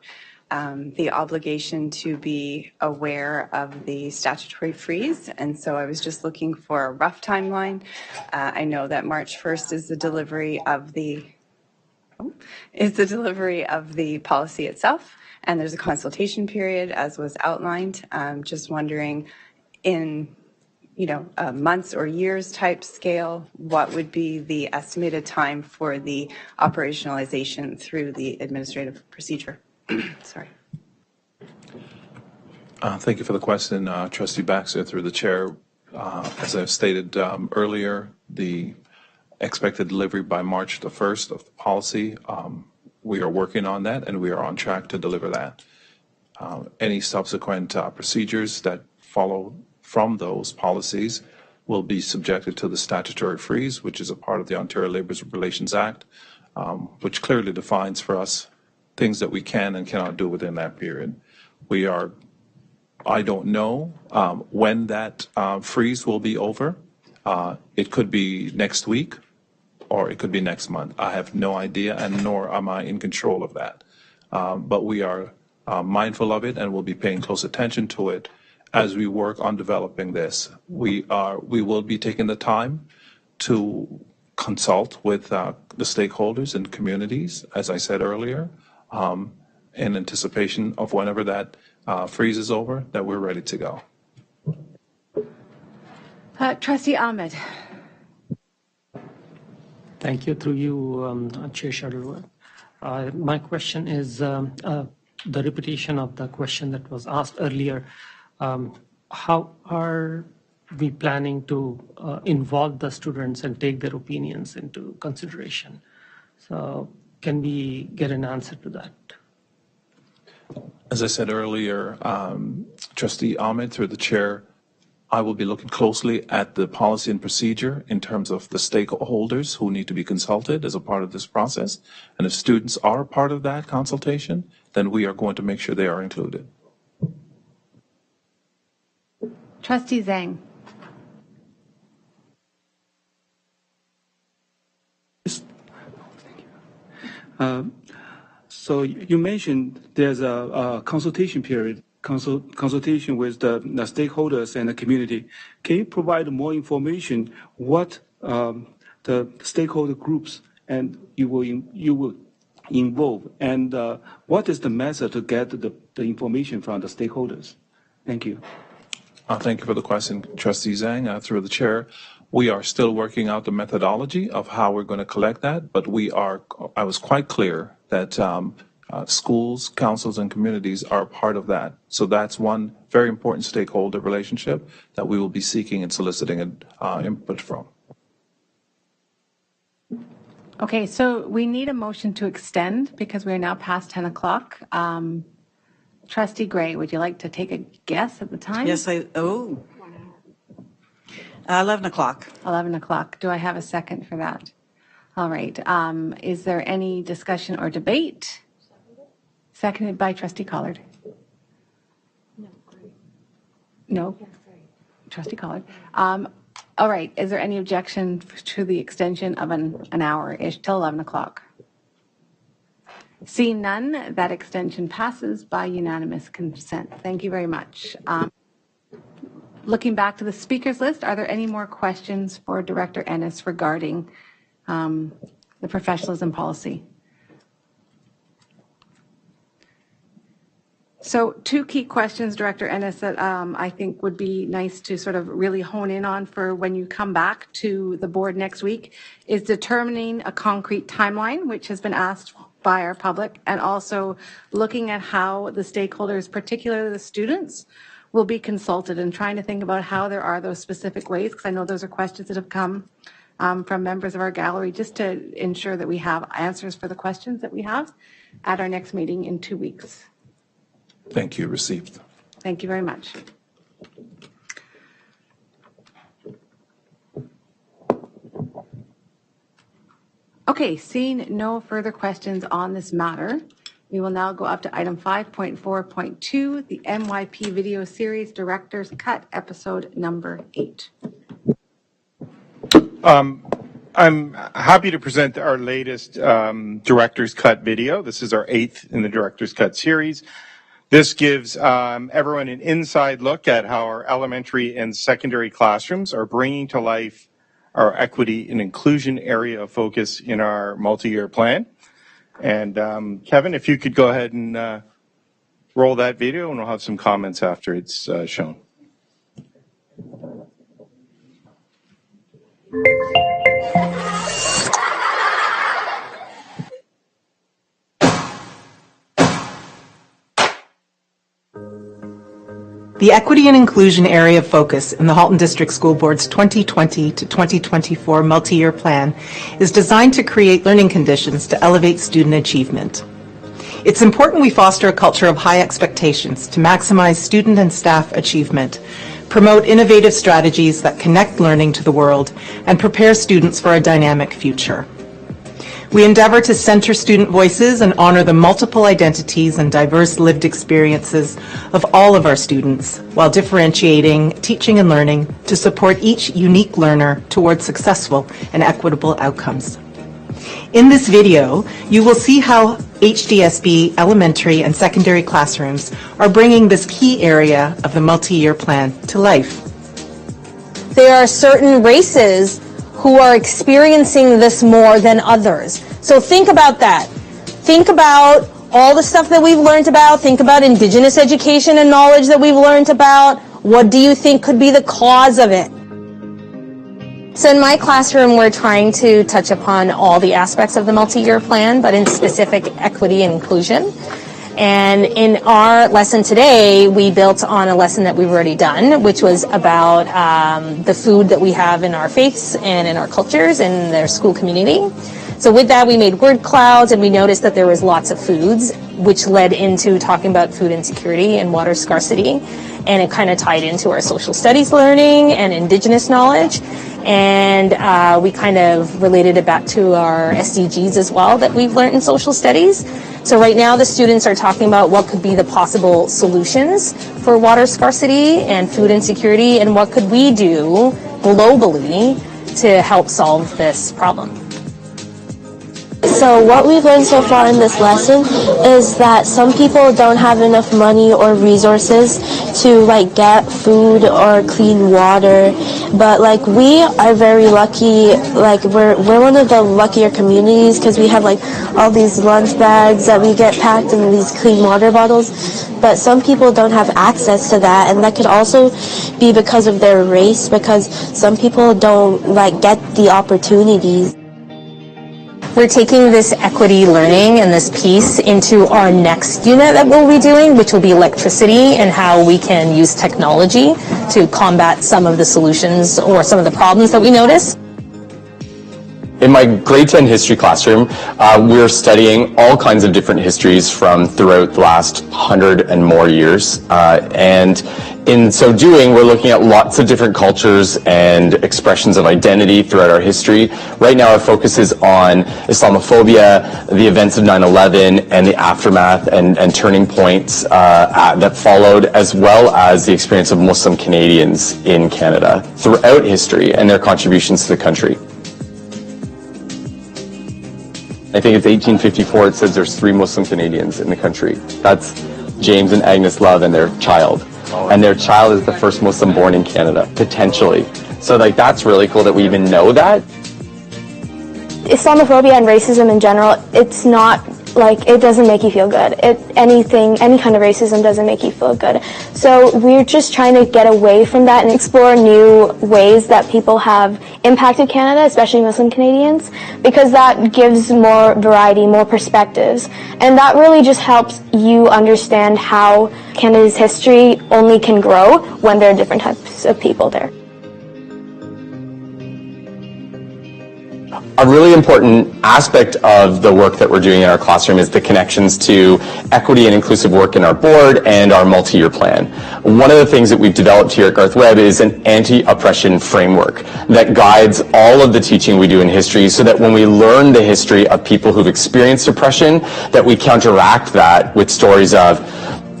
the obligation to be aware of the statutory freeze. And so I was just looking for a rough timeline. I know that March 1st is the delivery of the policy itself, and there's a consultation period, as was outlined. Just wondering, in a months or years type scale, what would be the estimated time for the operationalization through the administrative procedure? Sorry. Thank you for the question, Trustee Baxter, through the chair. As I've stated earlier, the expected delivery by March the 1st of the policy, we are working on that and we are on track to deliver that. Any subsequent procedures that follow from those policies will be subjected to the statutory freeze, which is a part of the Ontario Labour Relations Act, which clearly defines for us things that we can and cannot do within that period. I don't know when that freeze will be over. It could be next week or it could be next month. I have no idea, and nor am I in control of that. But we are mindful of it and will be paying close attention to it as we work on developing this. We will be taking the time to consult with the stakeholders and communities, as I said earlier, in anticipation of whenever that freeze is over, that we're ready to go. Trustee Ahmed. Thank you. Through you, Chair Shuttleworth. My question is the repetition of the question that was asked earlier. How are we planning to involve the students and take their opinions into consideration? So can we get an answer to that? As I said earlier, Trustee Ahmed, through the chair, I will be looking closely at the policy and procedure in terms of the stakeholders who need to be consulted as a part of this process. And if students are part of that consultation, then we are going to make sure they are included. Trustee Zhang. So you mentioned there's a consultation period, consultation with the stakeholders and the community. Can you provide more information what the stakeholder groups and you will involve, and what is the method to get the information from the stakeholders? Thank you. Thank you for the question, Trustee Zhang. Through the chair, we are still working out the methodology of how we're going to collect that, but I was quite clear that schools, councils, and communities are part of that. So that's one very important stakeholder relationship that we will be seeking and soliciting input from. Okay, so we need a motion to extend because we are now past 10 o'clock. Trustee Gray, would you like to take a guess at the time? Yes, 11 o'clock. 11 o'clock. Do I have a second for that? All right. Is there any discussion or debate? Seconded by Trustee Collard. No? Trustee Collard. All right. Is there any objection to the extension of an hour-ish till 11 o'clock? Seeing none, that extension passes by unanimous consent. Thank you very much. Looking back to the speakers list, are there any more questions for Director Ennis regarding the professionalism policy? So 2 key questions, Director Ennis, that I think would be nice to sort of really hone in on for when you come back to the board next week is determining a concrete timeline, which has been asked by our public, and also looking at how the stakeholders, particularly the students, will be consulted and trying to think about how there are those specific ways, because I know those are questions that have come from members of our gallery, just to ensure that we have answers for the questions that we have at our next meeting in 2 weeks. Thank you. Received. Thank you very much. Okay, seeing no further questions on this matter, We will now go up to item 5.4.2, the MYP video series Director's Cut, episode number 8. I'm happy to present our latest Director's Cut video. This is our 8th in the Director's Cut series. This gives everyone an inside look at how our elementary and secondary classrooms are bringing to life our equity and inclusion area of focus in our multi-year plan. And Kevin, if you could go ahead and roll that video, and we'll have some comments after it's shown. The Equity and Inclusion Area of Focus in the Halton District School Board's 2020 to 2024 multi-year plan is designed to create learning conditions to elevate student achievement. It's important we foster a culture of high expectations to maximize student and staff achievement, promote innovative strategies that connect learning to the world, and prepare students for a dynamic future. We endeavor to center student voices and honor the multiple identities and diverse lived experiences of all of our students while differentiating teaching and learning to support each unique learner towards successful and equitable outcomes. In this video, you will see how HDSB elementary and secondary classrooms are bringing this key area of the multi-year plan to life. There are certain races who are experiencing this more than others. So think about that. Think about all the stuff that we've learned about. Think about Indigenous education and knowledge that we've learned about. What do you think could be the cause of it? So in my classroom, we're trying to touch upon all the aspects of the multi-year plan, but in specific equity and inclusion. And in our lesson today, we built on a lesson that we've already done, which was about the food that we have in our faiths and in our cultures in their school community. So with that, we made word clouds, and we noticed that there was lots of foods, which led into talking about food insecurity and water scarcity. And it kind of tied into our social studies learning and Indigenous knowledge. And we kind of related it back to our SDGs as well that we've learned in social studies. So right now the students are talking about what could be the possible solutions for water scarcity and food insecurity, and what could we do globally to help solve this problem. So what we've learned so far in this lesson is that some people don't have enough money or resources to get food or clean water, but we are very lucky. We're one of the luckier communities because we have all these lunch bags that we get packed in these clean water bottles, but some people don't have access to that, and that could also be because of their race, because some people don't get the opportunities. We're taking this equity learning and this piece into our next unit that we'll be doing, which will be electricity and how we can use technology to combat some of the solutions or some of the problems that we notice. In my grade 10 history classroom, we're studying all kinds of different histories from throughout the last 100 and more years. And in so doing, we're looking at lots of different cultures and expressions of identity throughout our history. Right now, our focus is on Islamophobia, the events of 9/11, and the aftermath and turning points that followed, as well as the experience of Muslim Canadians in Canada throughout history and their contributions to the country. I think it's 1854, it says there's 3 Muslim Canadians in the country. That's James and Agnes Love and their child. And their child is the first Muslim born in Canada, potentially. So that's really cool that we even know that. Islamophobia and racism in general, it's not it doesn't make you feel good. Any kind of racism doesn't make you feel good. So we're just trying to get away from that and explore new ways that people have impacted Canada, especially Muslim Canadians, because that gives more variety, more perspectives. And that really just helps you understand how Canada's history only can grow when there are different types of people there. A really important aspect of the work that we're doing in our classroom is the connections to equity and inclusive work in our board and our multi-year plan. One of the things that we've developed here at Garth Webb is an anti-oppression framework that guides all of the teaching we do in history, so that when we learn the history of people who've experienced oppression, that we counteract that with stories of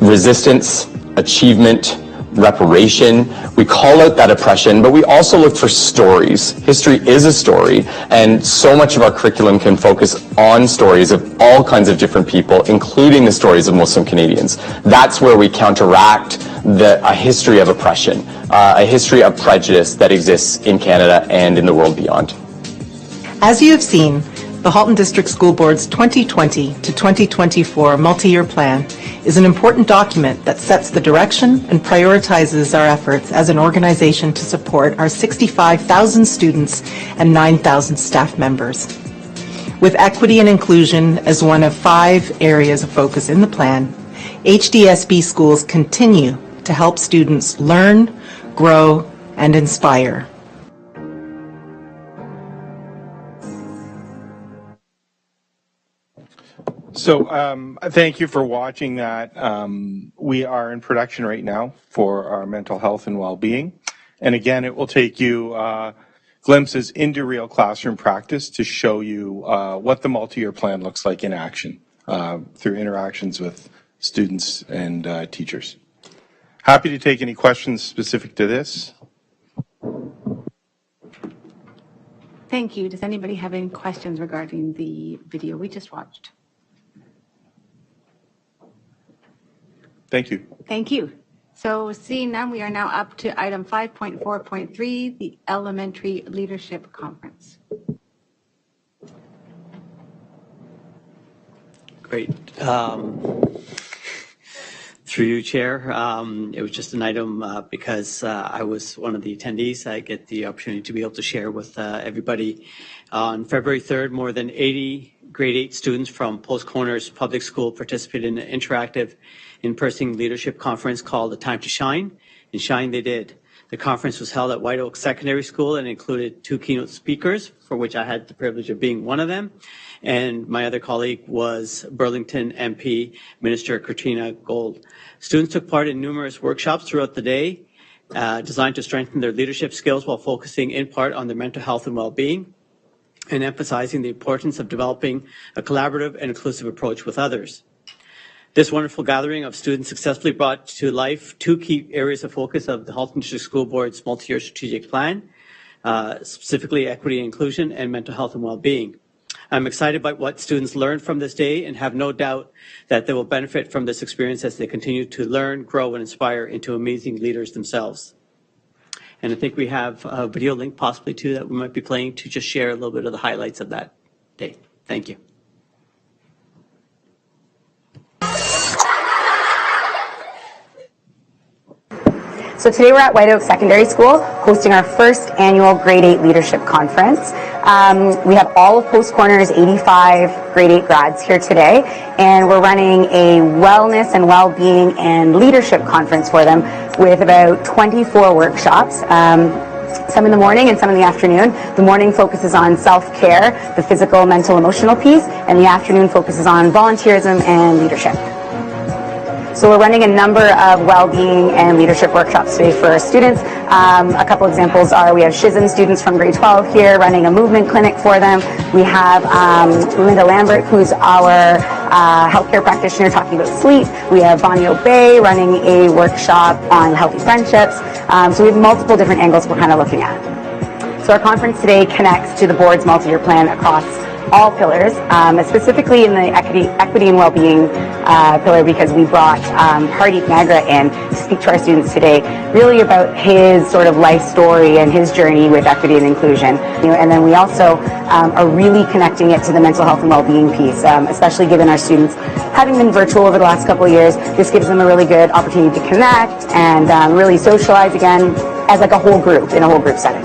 resistance, achievement, reparation. We call out that oppression, but we also look for stories. History is a story, and so much of our curriculum can focus on stories of all kinds of different people, including the stories of Muslim Canadians. That's where we counteract a history of oppression, a history of prejudice that exists in Canada and in the world beyond. As you have seen, the Halton District School Board's 2020 to 2024 multi-year plan is an important document that sets the direction and prioritizes our efforts as an organization to support our 65,000 students and 9,000 staff members. With equity and inclusion as one of 5 areas of focus in the plan, HDSB schools continue to help students learn, grow, and inspire. So thank you for watching that. We are in production right now for our mental health and well-being. And again, it will take you glimpses into real classroom practice to show you what the multi-year plan looks like in action through interactions with students and teachers. Happy to take any questions specific to this. Thank you. Does anybody have any questions regarding the video we just watched? Thank you. Thank you. So seeing none, we are now up to item 5.4.3, the Elementary Leadership Conference. Great. Through you, Chair. It was just an item because I was one of the attendees. I get the opportunity to be able to share with everybody. On February 3rd, more than 80 grade 8 students from Post Corners Public School participated in an interactive in-person leadership conference called A Time to Shine, and shine they did. The conference was held at White Oak Secondary School and included 2 keynote speakers, for which I had the privilege of being one of them. And my other colleague was Burlington MP Minister Katrina Gold. Students took part in numerous workshops throughout the day, designed to strengthen their leadership skills while focusing in part on their mental health and well-being, and emphasizing the importance of developing a collaborative and inclusive approach with others. This wonderful gathering of students successfully brought to life 2 key areas of focus of the Halton District School Board's multi-year strategic plan, specifically equity and inclusion and mental health and well-being. I'm excited by what students learned from this day and have no doubt that they will benefit from this experience as they continue to learn, grow, and inspire into amazing leaders themselves. And I think we have a video link possibly too that we might be playing to just share a little bit of the highlights of that day. Thank you. So today we're at White Oak Secondary School hosting our first annual Grade 8 Leadership Conference. We have all of Post Corners 85 Grade 8 grads here today, and we're running a wellness and well-being and leadership conference for them with about 24 workshops. Some in the morning and some in the afternoon. The morning focuses on self-care, the physical, mental, emotional piece, and the afternoon focuses on volunteerism and leadership. So we're running a number of well-being and leadership workshops today for our students. A couple examples are we have SHISM students from grade 12 here running a movement clinic for them. We have Linda Lambert, who's our healthcare practitioner, talking about sleep. We have Bonnie O'Bay running a workshop on healthy friendships. So we have multiple different angles we're kind of looking at. So our conference today connects to the board's multi-year plan across all pillars, specifically in the equity and well-being pillar, because we brought Hardeep Nagra in to speak to our students today, really about his sort of life story and his journey with equity and inclusion. And then we also are really connecting it to the mental health and well-being piece, especially given our students having been virtual over the last couple of years. This gives them a really good opportunity to connect and really socialize again as like a whole group, in a whole group setting.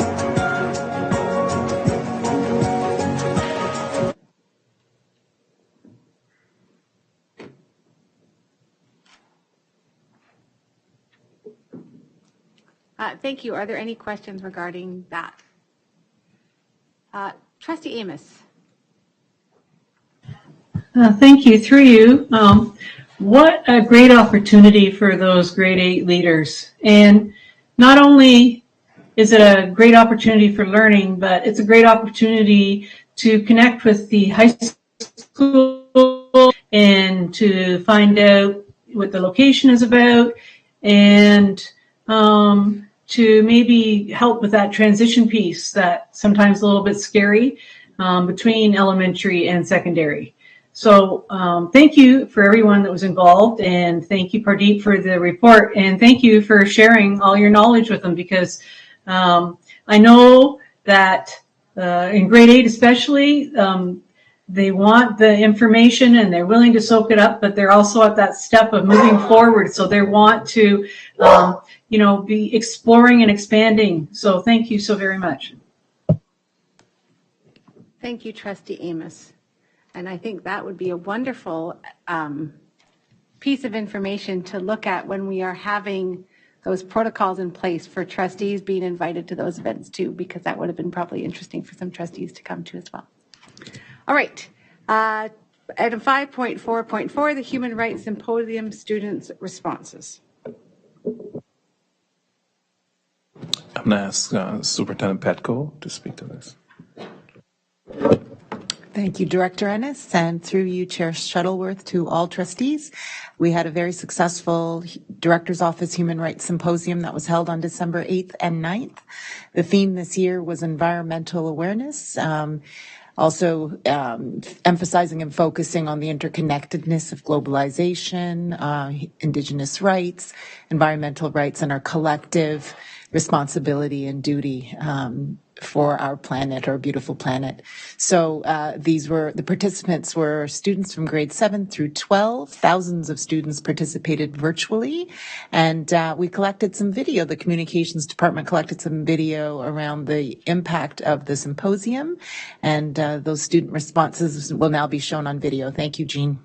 Thank you. Are there any questions regarding that? Trustee Amos. Thank you. Through you, what a great opportunity for those grade 8 leaders. And not only is it a great opportunity for learning, but it's a great opportunity to connect with the high school and to find out what the location is about, and to maybe help with that transition piece that sometimes a little bit scary between elementary and secondary. So thank you for everyone that was involved, and thank you, Pardeep, for the report, and thank you for sharing all your knowledge with them, because I know that in grade 8 especially, they want the information and they're willing to soak it up, but they're also at that step of moving forward. So they want to, be exploring and expanding. So thank you so very much. Thank you, Trustee Amos. And I think that would be a wonderful piece of information to look at when we are having those protocols in place for trustees being invited to those events too, because that would have been probably interesting for some trustees to come to as well. All right. Item 5.4.4, the Human Rights Symposium students' responses. I'm going to ask Superintendent Petco to speak to this. Thank you, Director Ennis, and through you, Chair Shuttleworth, to all trustees. We had a very successful Director's Office Human Rights Symposium that was held on December 8th and 9th. The theme this year was environmental awareness, also emphasizing and focusing on the interconnectedness of globalization, Indigenous rights, environmental rights, and our collective responsibility and duty for our planet, our beautiful planet. So the participants were students from grade 7 through 12. Thousands of students participated virtually, and we collected some video. The communications department collected some video around the impact of the symposium, and those student responses will now be shown on video. Thank you, Jean.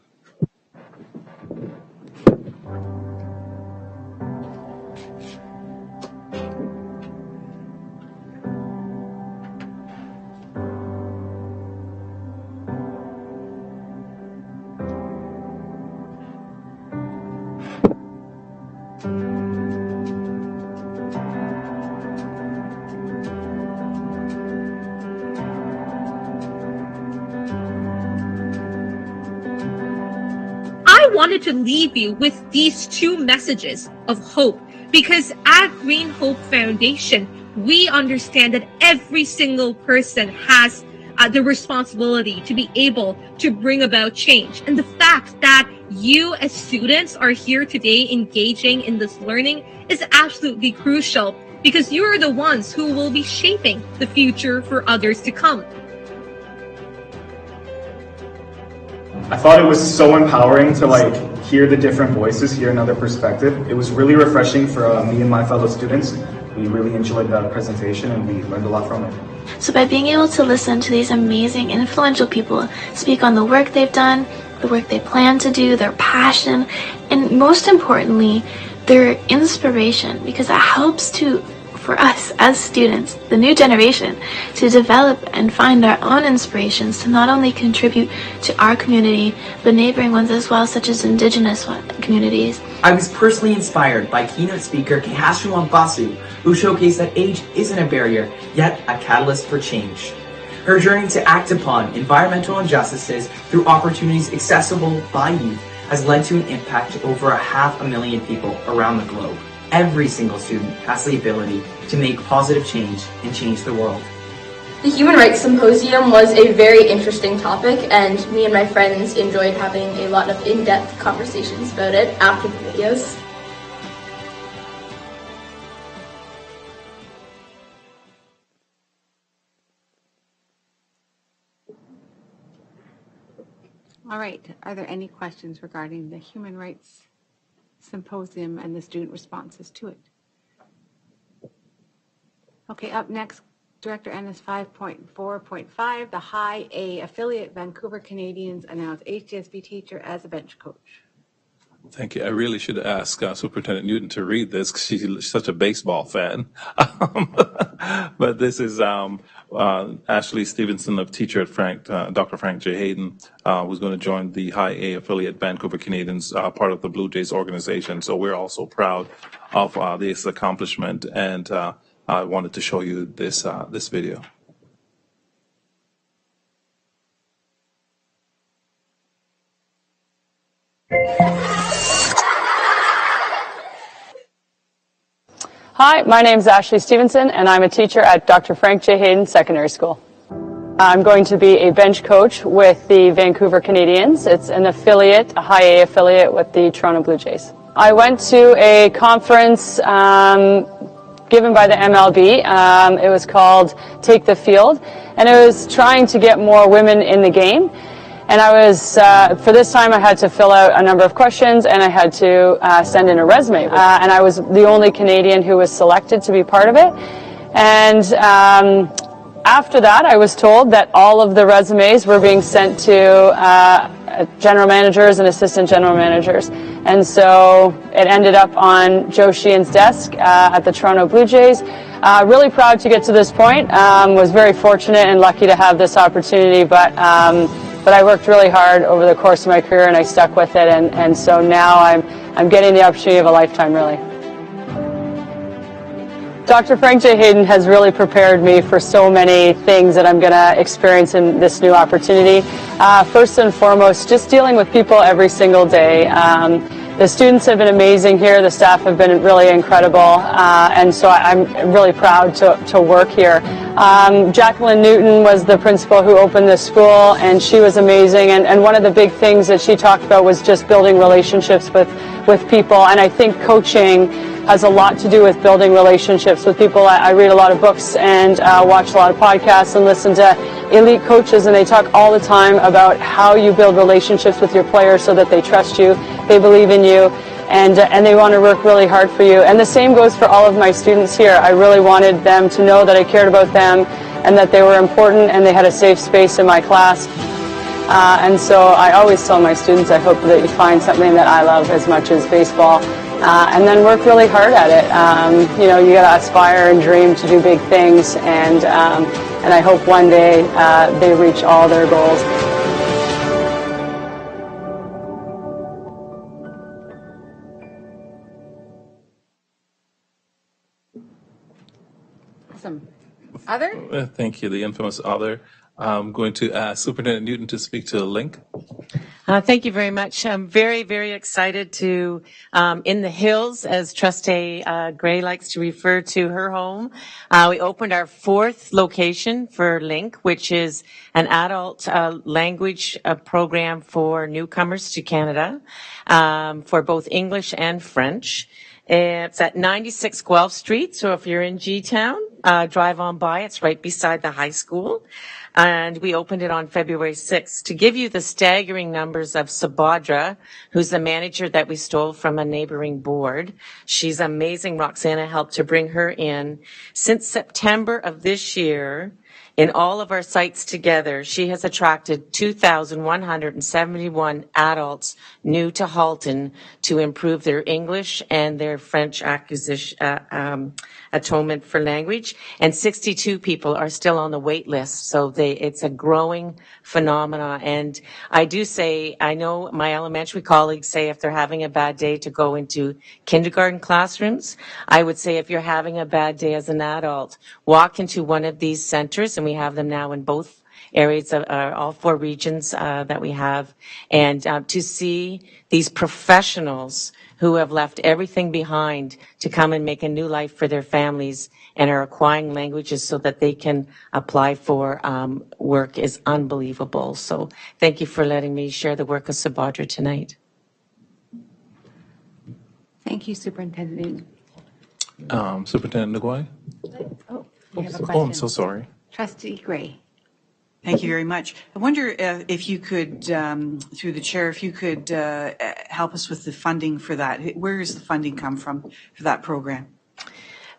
Wanted to leave you with these two messages of hope, because at Green Hope Foundation, we understand that every single person has the responsibility to be able to bring about change. And the fact that you as students are here today engaging in this learning is absolutely crucial, because you are the ones who will be shaping the future for others to come. I thought it was so empowering to hear the different voices, hear another perspective. It was really refreshing for me and my fellow students. We really enjoyed that presentation and we learned a lot from it. So by being able to listen to these amazing, influential people speak on the work they've done, the work they plan to do, their passion, and most importantly, their inspiration, because it helps for us as students, the new generation, to develop and find our own inspirations to not only contribute to our community, but neighboring ones as well, such as Indigenous communities. I was personally inspired by keynote speaker Kehashu Ampasu, who showcased that age isn't a barrier, yet a catalyst for change. Her journey to act upon environmental injustices through opportunities accessible by youth has led to an impact to over 500,000 people around the globe. Every single student has the ability to make positive change and change the world. The Human Rights Symposium was a very interesting topic, and me and my friends enjoyed having a lot of in-depth conversations about it after the videos. All right. Are there any questions regarding the Human Rights Symposium and the student responses to it? Okay, up next, Director Ennis, 5.4.5, the High A affiliate Vancouver Canadians announced HDSB teacher as a bench coach. Thank you. I really should ask Superintendent Newton to read this because she's such a baseball fan. But this is Ashley Stevenson, a teacher at Dr. Frank J. Hayden, who's going to join the High A affiliate Vancouver Canadians, part of the Blue Jays organization. So we're also proud of this accomplishment, and I wanted to show you this video. Hi, my name is Ashley Stevenson, and I'm a teacher at Dr. Frank J. Hayden Secondary School. I'm going to be a bench coach with the Vancouver Canadians. It's an affiliate, a High A affiliate with the Toronto Blue Jays. I went to a conference given by the MLB. It was called Take the Field, and it was trying to get more women in the game. And I was, for this time, I had to fill out a number of questions, and I had to send in a resume. And I was the only Canadian who was selected to be part of it. And after that, I was told that all of the resumes were being sent to general managers and assistant general managers. And so it ended up on Joe Sheehan's desk at the Toronto Blue Jays. Really proud to get to this point. Was very fortunate and lucky to have this opportunity, but I worked really hard over the course of my career, and I stuck with it, and so now I'm getting the opportunity of a lifetime, really. Dr. Frank J. Hayden has really prepared me for so many things that I'm going to experience in this new opportunity. First and foremost, just dealing with people every single day. The students have been amazing here. The staff have been really incredible, and so I'm really proud to work here. Jacqueline Newton was the principal who opened this school, and she was amazing. And one of the big things that she talked about was just building relationships with people. And I think coaching has a lot to do with building relationships with people. I read a lot of books and watch a lot of podcasts and listen to elite coaches, and they talk all the time about how you build relationships with your players so that they trust you, they believe in you, and they want to work really hard for you. And the same goes for all of my students here. I really wanted them to know that I cared about them and that they were important and they had a safe space in my class. And so I always tell my students, I hope that you find something that I love as much as baseball, and then work really hard at it. You know, you got to aspire and dream to do big things, and I hope one day they reach all their goals. Awesome. Other? Thank you, the infamous other. I'm going to ask Superintendent Newton to speak to the link. Thank you very much. I'm very, very excited to, in the hills, as Trustee Gray likes to refer to her home. We opened our 4th location for LINK, which is an adult language program for newcomers to Canada, for both English and French. It's at 96 Guelph Street, so if you're in G-Town, drive on by. It's right beside the high school. And we opened it on February 6th. To give you the staggering numbers of Subhadra, who's the manager that we stole from a neighboring board. She's amazing. Roxana helped to bring her in. Since September of this year, in all of our sites together, she has attracted 2,171 adults new to Halton to improve their English and their French atonement for language, and 62 people are still on the wait list. So it's a growing phenomena. And I do say, I know my elementary colleagues say if they're having a bad day to go into kindergarten classrooms. I would say if you're having a bad day as an adult, walk into one of these centers, and we have them now in both areas of all 4 regions that we have, and to see these professionals who have left everything behind to come and make a new life for their families and are acquiring languages so that they can apply for work is unbelievable. So thank you for letting me share the work of Subhadra tonight. Thank you, Superintendent. Superintendent Nguyen? Oh, we have a question. Oh, I'm so sorry. Trustee Gray. Thank you very much. I wonder if you could, through the chair, if you could help us with the funding for that. Where does the funding come from for that program?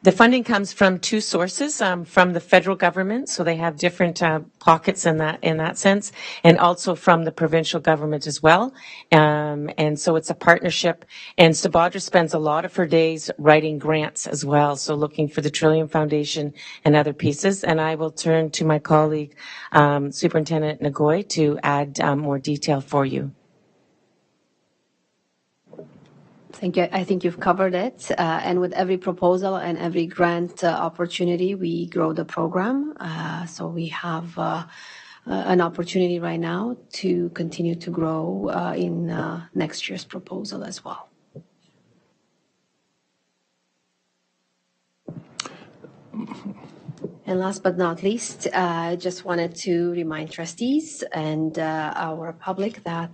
The funding comes from two sources, from the federal government, so they have different pockets in that sense, and also from the provincial government as well. And so it's a partnership. And Sabadra spends a lot of her days writing grants as well, so looking for the Trillium Foundation and other pieces. And I will turn to my colleague, Superintendent Nagoy, to add more detail for you. Thank you. I think you've covered it. And with every proposal and every grant opportunity, we grow the program. So we have an opportunity right now to continue to grow in next year's proposal as well. And last but not least, I just wanted to remind trustees and our public that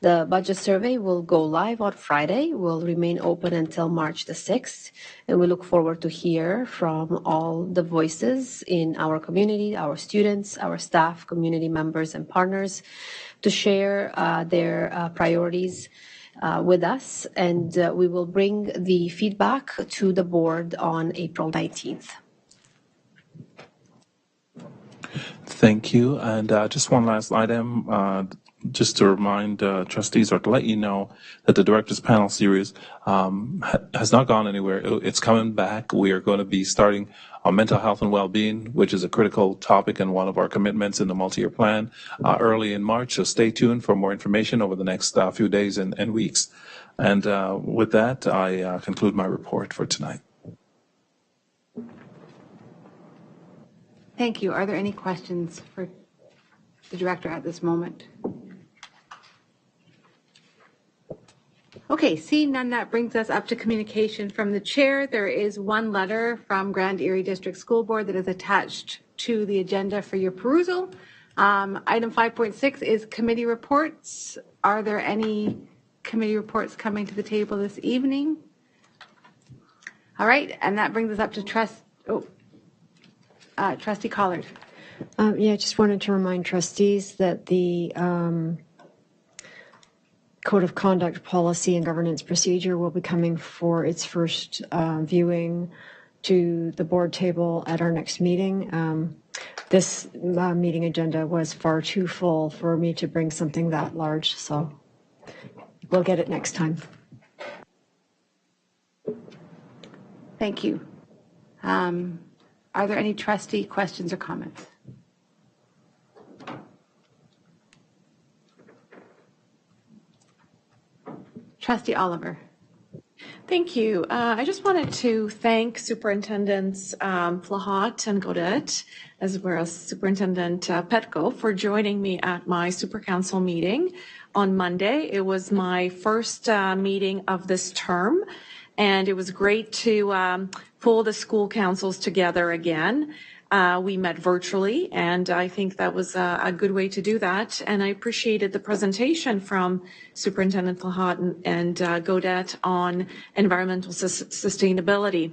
the budget survey will go live on Friday, will remain open until March the 6th, and we look forward to hear from all the voices in our community, our students, our staff, community members, and partners to share their priorities with us, and we will bring the feedback to the board on April 19th. Thank you. And just one last item, just to remind trustees or to let you know that the Directors Panel Series has not gone anywhere. It's coming back. We are going to be starting on mental health and well-being, which is a critical topic and one of our commitments in the multi-year plan early in March. So stay tuned for more information over the next few days and weeks. And with that, I conclude my report for tonight. Thank you. Are there any questions for the director at this moment? Okay, seeing none, that brings us up to communication from the chair. There is one letter from Grand Erie District School Board that is attached to the agenda for your perusal. Item 5.6 is committee reports. Are there any committee reports coming to the table this evening? All right, and that brings us up to Trustee Collard. Yeah, I just wanted to remind trustees that the Code of Conduct Policy and Governance Procedure will be coming for its first viewing to the board table at our next meeting. This meeting agenda was far too full for me to bring something that large, so we'll get it next time. Thank you. Are there any trustee questions or comments? Trustee Oliver. Thank you. I just wanted to thank Superintendents Flahat and Godet, as well as Superintendent Petko, for joining me at my Super Council meeting on Monday. It was my first meeting of this term, and it was great to pull the school councils together again. We met virtually, and I think that was a good way to do that. And I appreciated the presentation from Superintendent Flahat and Godet on environmental sustainability.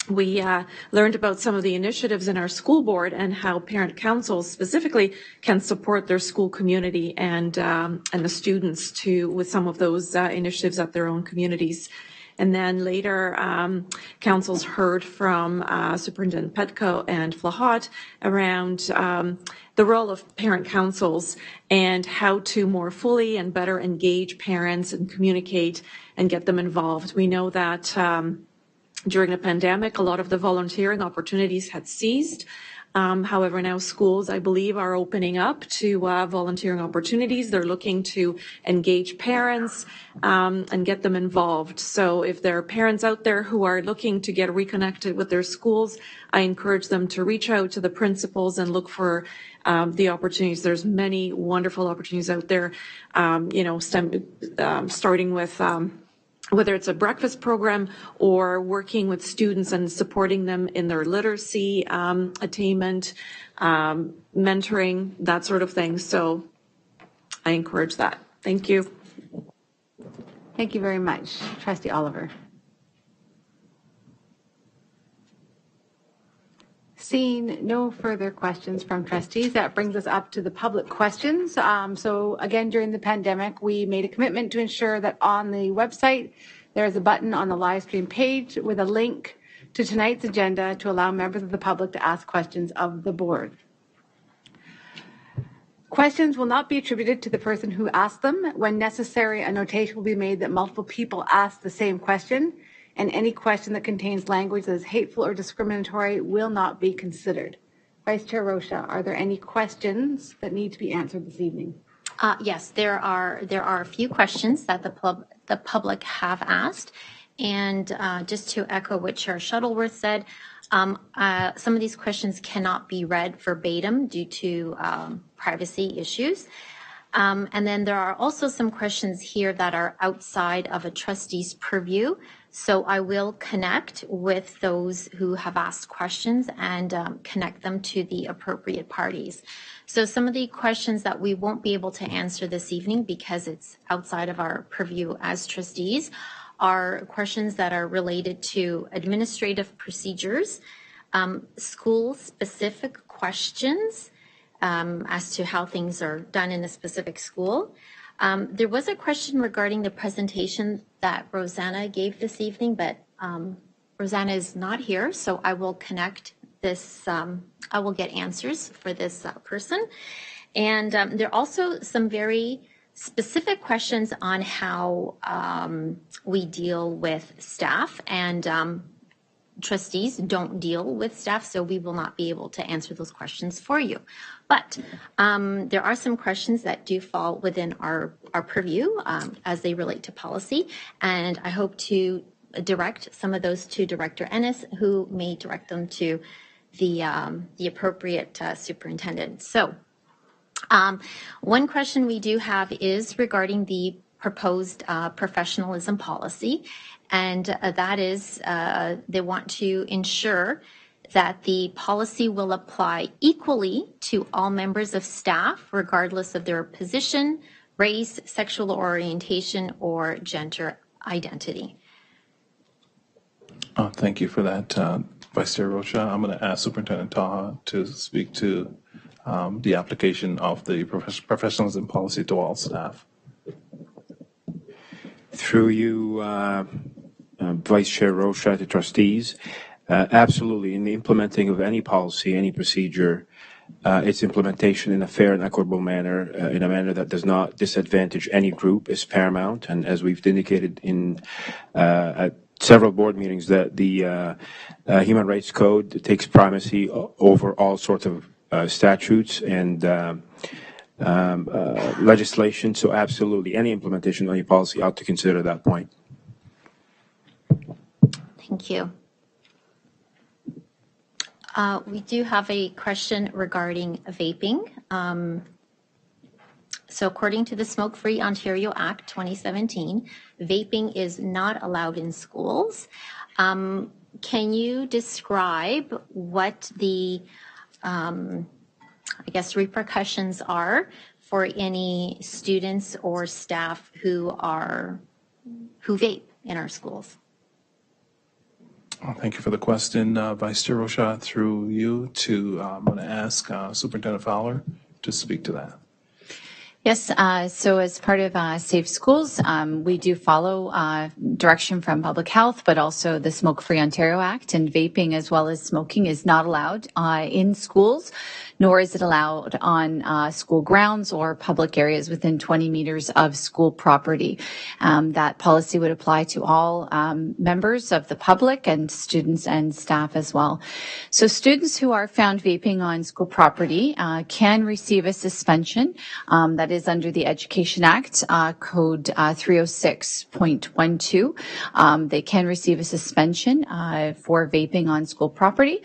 We learned about some of the initiatives in our school board and how parent councils specifically can support their school community and the students with some of those initiatives at their own communities. And then later, councils heard from Superintendent Petko and Flahat around the role of parent councils and how to more fully and better engage parents and communicate and get them involved. We know that during the pandemic, a lot of the volunteering opportunities had ceased. However, now schools, I believe, are opening up to volunteering opportunities. They're looking to engage parents and get them involved. So if there are parents out there who are looking to get reconnected with their schools, I encourage them to reach out to the principals and look for the opportunities. There's many wonderful opportunities out there, starting with whether it's a breakfast program or working with students and supporting them in their literacy attainment, mentoring, that sort of thing. So I encourage that. Thank you. Thank you very much, Trustee Oliver. Seeing no further questions from trustees, that brings us up to the public questions. So again, during the pandemic, we made a commitment to ensure that on the website, there is a button on the live stream page with a link to tonight's agenda to allow members of the public to ask questions of the board. Questions will not be attributed to the person who asked them. When necessary, a notation will be made that multiple people asked the same question, and any question that contains language that is hateful or discriminatory will not be considered. Vice Chair Rocha, are there any questions that need to be answered this evening? Yes, there are a few questions that the public have asked, and just to echo what Chair Shuttleworth said, some of these questions cannot be read verbatim due to privacy issues. And then there are also some questions here that are outside of a trustee's purview. So I will connect with those who have asked questions and connect them to the appropriate parties. So some of the questions that we won't be able to answer this evening because it's outside of our purview as trustees are questions that are related to administrative procedures, school-specific questions as to how things are done in a specific school. There was a question regarding the presentation that Rosanna gave this evening, but Rosanna is not here, so I will connect this, I will get answers for this person. And there are also some very specific questions on how we deal with staff, and trustees don't deal with staff, so we will not be able to answer those questions for you. But there are some questions that do fall within our purview as they relate to policy, and I hope to direct some of those to Director Ennis, who may direct them to the appropriate superintendent. So one question we do have is regarding the proposed professionalism policy, and that is they want to ensure that the policy will apply equally to all members of staff, regardless of their position, race, sexual orientation, or gender identity. Thank you for that, Vice Chair Rocha. I'm going to ask Superintendent Taha to speak to the application of the professionalism policy to all staff. Through you, Vice Chair Rocha, to trustees, absolutely, in the implementing of any policy, any procedure, its implementation in a fair and equitable manner, in a manner that does not disadvantage any group, is paramount. And as we've indicated in at several board meetings, that the Human Rights Code takes primacy over all sorts of statutes and legislation. So absolutely, any implementation of any policy ought to consider that point. Thank you. We do have a question regarding vaping. So according to the Smoke-Free Ontario Act 2017, vaping is not allowed in schools. Can you describe what the, I guess, repercussions are for any students or staff who vape in our schools? Thank you for the question, Vice Chair Rocha. Through you to, I'm going to ask Superintendent Fowler to speak to that. Yes, so as part of Safe Schools, we do follow direction from Public Health, but also the Smoke-Free Ontario Act, and vaping as well as smoking is not allowed in schools, nor is it allowed on school grounds or public areas within 20 meters of school property. That policy would apply to all members of the public and students and staff as well. So students who are found vaping on school property can receive a suspension that is under the Education Act, Code 306.12. They can receive a suspension for vaping on school property.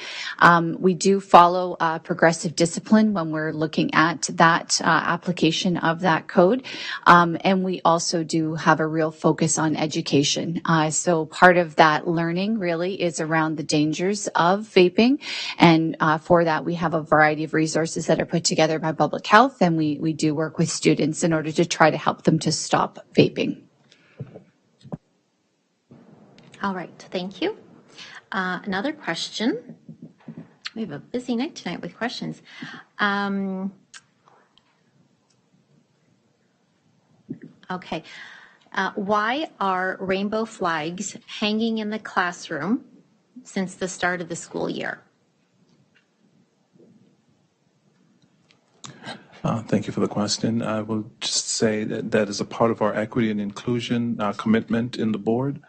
We do follow progressive discipline when we're looking at that application of that code. And we also do have a real focus on education. So part of that learning really is around the dangers of vaping. And for that, we have a variety of resources that are put together by Public Health, and we do work with students in order to try to help them to stop vaping. All right, thank you. Another question. We have a busy night tonight with questions. Okay. Why are rainbow flags hanging in the classroom since the start of the school year. Thank you for the question. I will just say that that is a part of our equity and inclusion commitment in the board.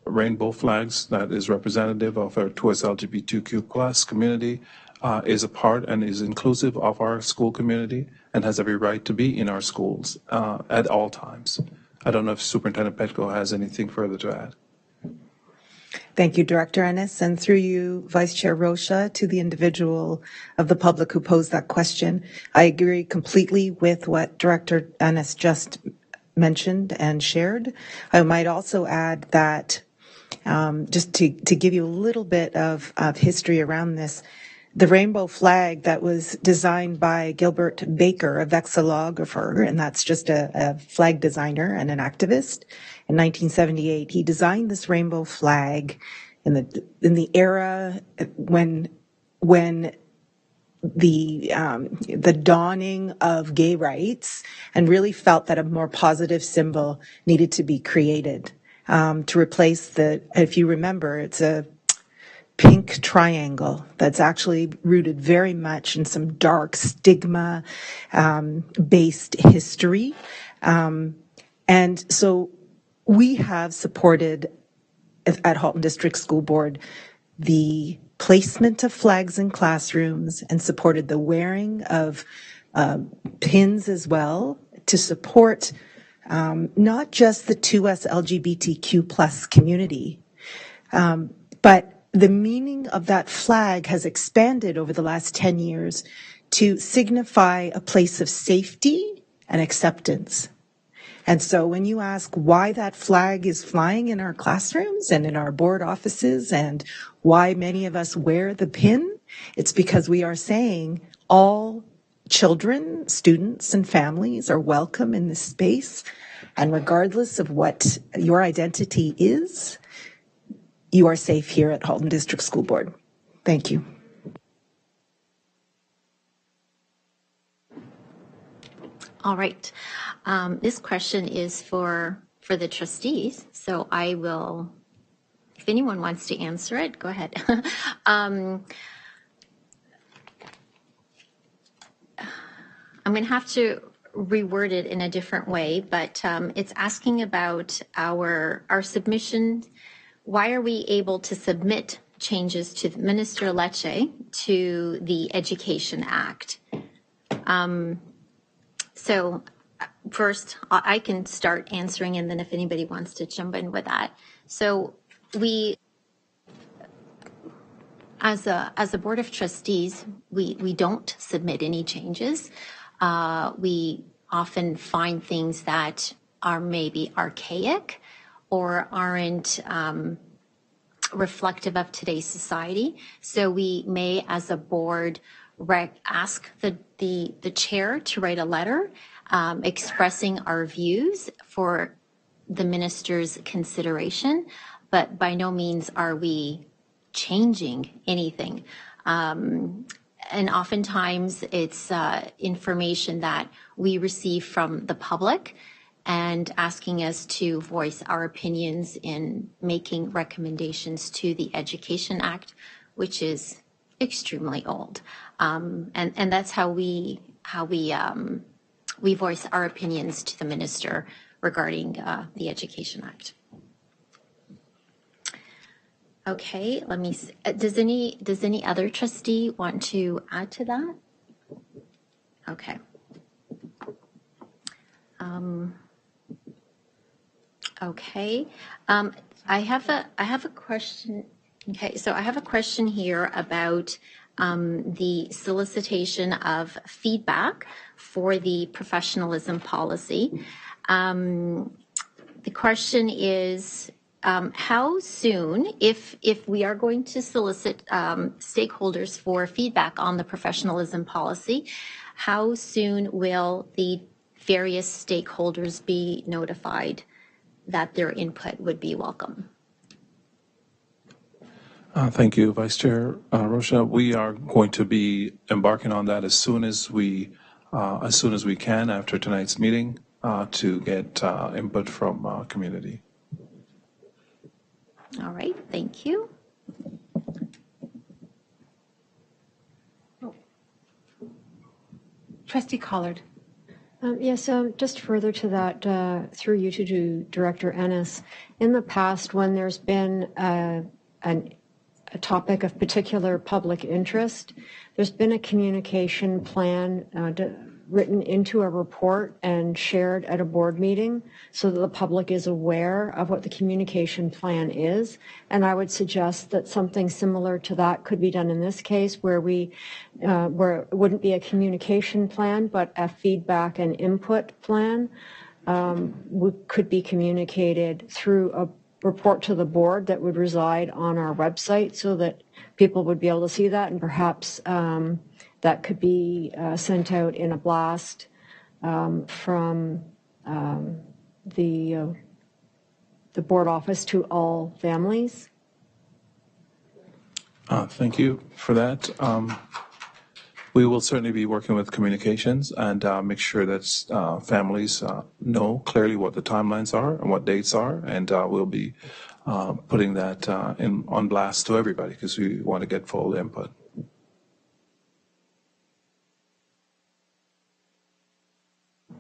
Rainbow flags that is representative of our towards LGBTQ plus community is a part and is inclusive of our school community and has every right to be in our schools at all times. I don't know if Superintendent Petco has anything further to add. Thank you, Director Ennis, and through you, Vice Chair Rocha, to the individual of the public who posed that question. I agree completely with what Director Ennis just mentioned and shared. I might also add that just to give you a little bit of history around this, the rainbow flag that was designed by Gilbert Baker, a vexillographer, and that's just a flag designer and an activist. In 1978, he designed this rainbow flag in the era when the dawning of gay rights, and really felt that a more positive symbol needed to be created to replace if you remember, it's a pink triangle that's actually rooted very much in some dark stigma based history. And so we have supported at Halton District School Board the placement of flags in classrooms and supported the wearing of pins as well to support not just the 2S LGBTQ plus community, but the meaning of that flag has expanded over the last 10 years to signify a place of safety and acceptance. And so when you ask why that flag is flying in our classrooms and in our board offices and why many of us wear the pin, it's because we are saying all children, students, and families are welcome in this space. And regardless of what your identity is, you are safe here at Halton District School Board. Thank you. All right. This question is for the trustees, so I will, if anyone wants to answer it, go ahead. I'm going to have to reword it in a different way, but it's asking about our submission. Why are we able to submit changes to Minister Lecce to the Education Act? So first, I can start answering, and then if anybody wants to jump in with that. So we, as a Board of Trustees, we don't submit any changes. We often find things that are maybe archaic or aren't reflective of today's society. So we may, as a board, ask the chair to write a letter expressing our views for the minister's consideration, but by no means are we changing anything. And oftentimes it's information that we receive from the public and asking us to voice our opinions in making recommendations to the Education Act, which is extremely old. And that's how we voice our opinions to the minister regarding the Education Act. Okay, let me see. Does any other trustee want to add to that? Okay. Okay. I have a question. Okay, so I have a question here about the solicitation of feedback for the professionalism policy. The question is, how soon, if we are going to solicit stakeholders for feedback on the professionalism policy, how soon will the various stakeholders be notified that their input would be welcome? Thank you, Vice Chair Rocha. We are going to be embarking on that as soon as we can after tonight's meeting to get input from community. All right, thank you. Trustee Collard. Yes, just further to that, through you to Director Ennis, in the past when there's been a topic of particular public interest, there's been a communication plan written into a report and shared at a board meeting so that the public is aware of what the communication plan is. And I would suggest that something similar to that could be done in this case, where where it wouldn't be a communication plan, but a feedback and input plan could be communicated through a report to the board that would reside on our website so that people would be able to see that, and perhaps that could be sent out in a blast from the board office to all families. Thank you for that. We will certainly be working with communications and make sure that families know clearly what the timelines are and what dates are, and we'll be putting that on blast to everybody because we want to get full input.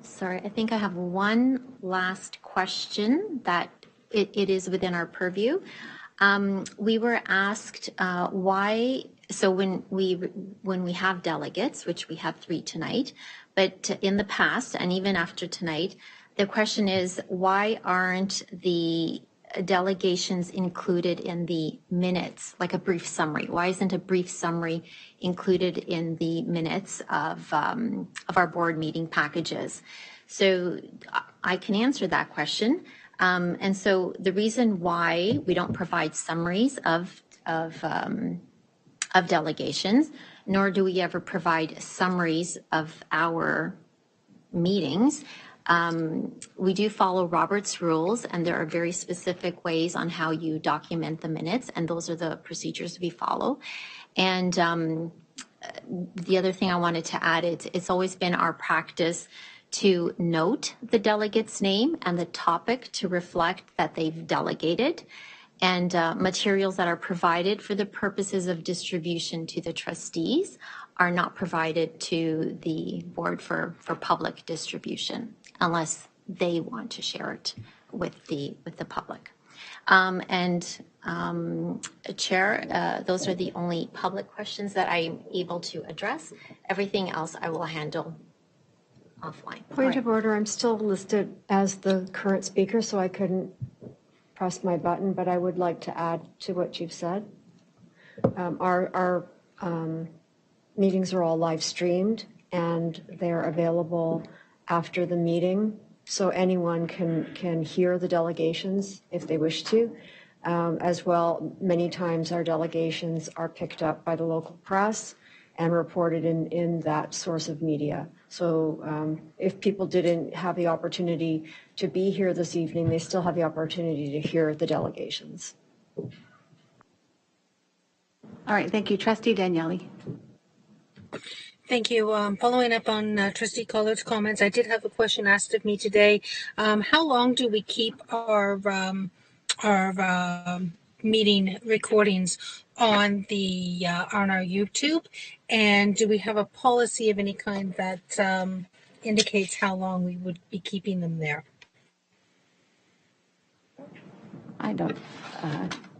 Sorry, I think I have one last question that it is within our purview. We were asked why. So when we have delegates, which we have 3 tonight, but in the past and even after tonight, the question is, why aren't the delegations included in the minutes, like a brief summary? Why isn't a brief summary included in the minutes of our board meeting packages? So I can answer that question. And so the reason why we don't provide summaries of delegations, nor do we ever provide summaries of our meetings. We do follow Robert's rules, and there are very specific ways on how you document the minutes, and those are the procedures we follow. And the other thing I wanted to add is it's always been our practice to note the delegate's name and the topic to reflect that they've delegated, and materials that are provided for the purposes of distribution to the trustees are not provided to the board for public distribution unless they want to share it with the public. Chair, those are the only public questions that I'm able to address. Everything else I will handle offline. Point of order, I'm still listed as the current speaker, so I couldn't press my button, but I would like to add to what you've said. Our meetings are all live streamed and they're available after the meeting, so anyone can hear the delegations if they wish to. As well, many times our delegations are picked up by the local press and reported in that source of media. So if people didn't have the opportunity to be here this evening, they still have the opportunity to hear the delegations. All right, thank you. Trustee Daniele. Thank you. Following up on Trustee Collard's comments, I did have a question asked of me today. How long do we keep our meeting recordings on our YouTube? And do we have a policy of any kind that indicates how long we would be keeping them there? I don't.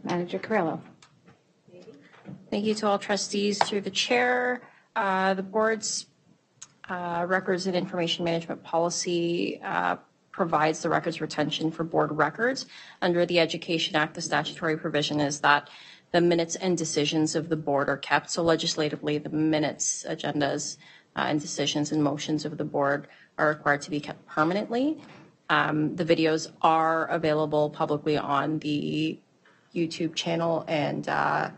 Manager Carrillo. Thank you to all trustees. Through the chair, the board's records and information management policy provides the records retention for board records. Under the Education Act, the statutory provision is that the minutes and decisions of the board are kept. So legislatively, the minutes, agendas, and decisions and motions of the board are required to be kept permanently. The videos are available publicly on the YouTube channel, and I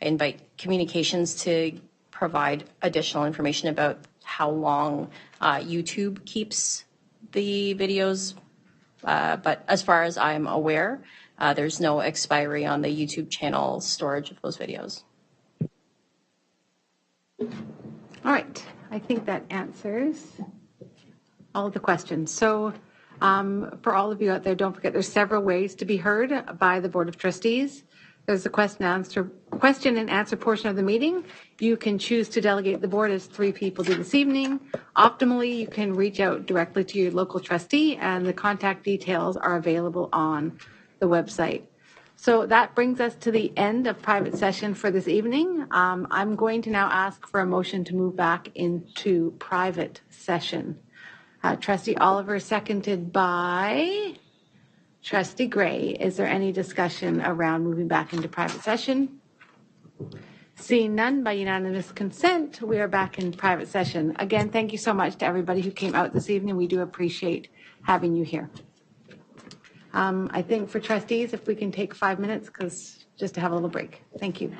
invite communications to provide additional information about how long YouTube keeps the videos. But as far as I'm aware, there's no expiry on the YouTube channel storage of those videos. All right, I think that answers all of the questions. So For all of you out there, don't forget there's several ways to be heard by the Board of Trustees. There's the question and answer portion of the meeting. You can choose to delegate the board as 3 people do this evening. Optimally, you can reach out directly to your local trustee, and the contact details are available on the website. So that brings us to the end of private session for this evening. I'm going to now ask for a motion to move back into private session. Trustee Oliver, seconded by Trustee Gray. Is there any discussion around moving back into private session? Seeing none, by unanimous consent, we are back in private session. Again, thank you so much to everybody who came out this evening. We do appreciate having you here. I think for trustees, if we can take 5 minutes, just to have a little break. Thank you.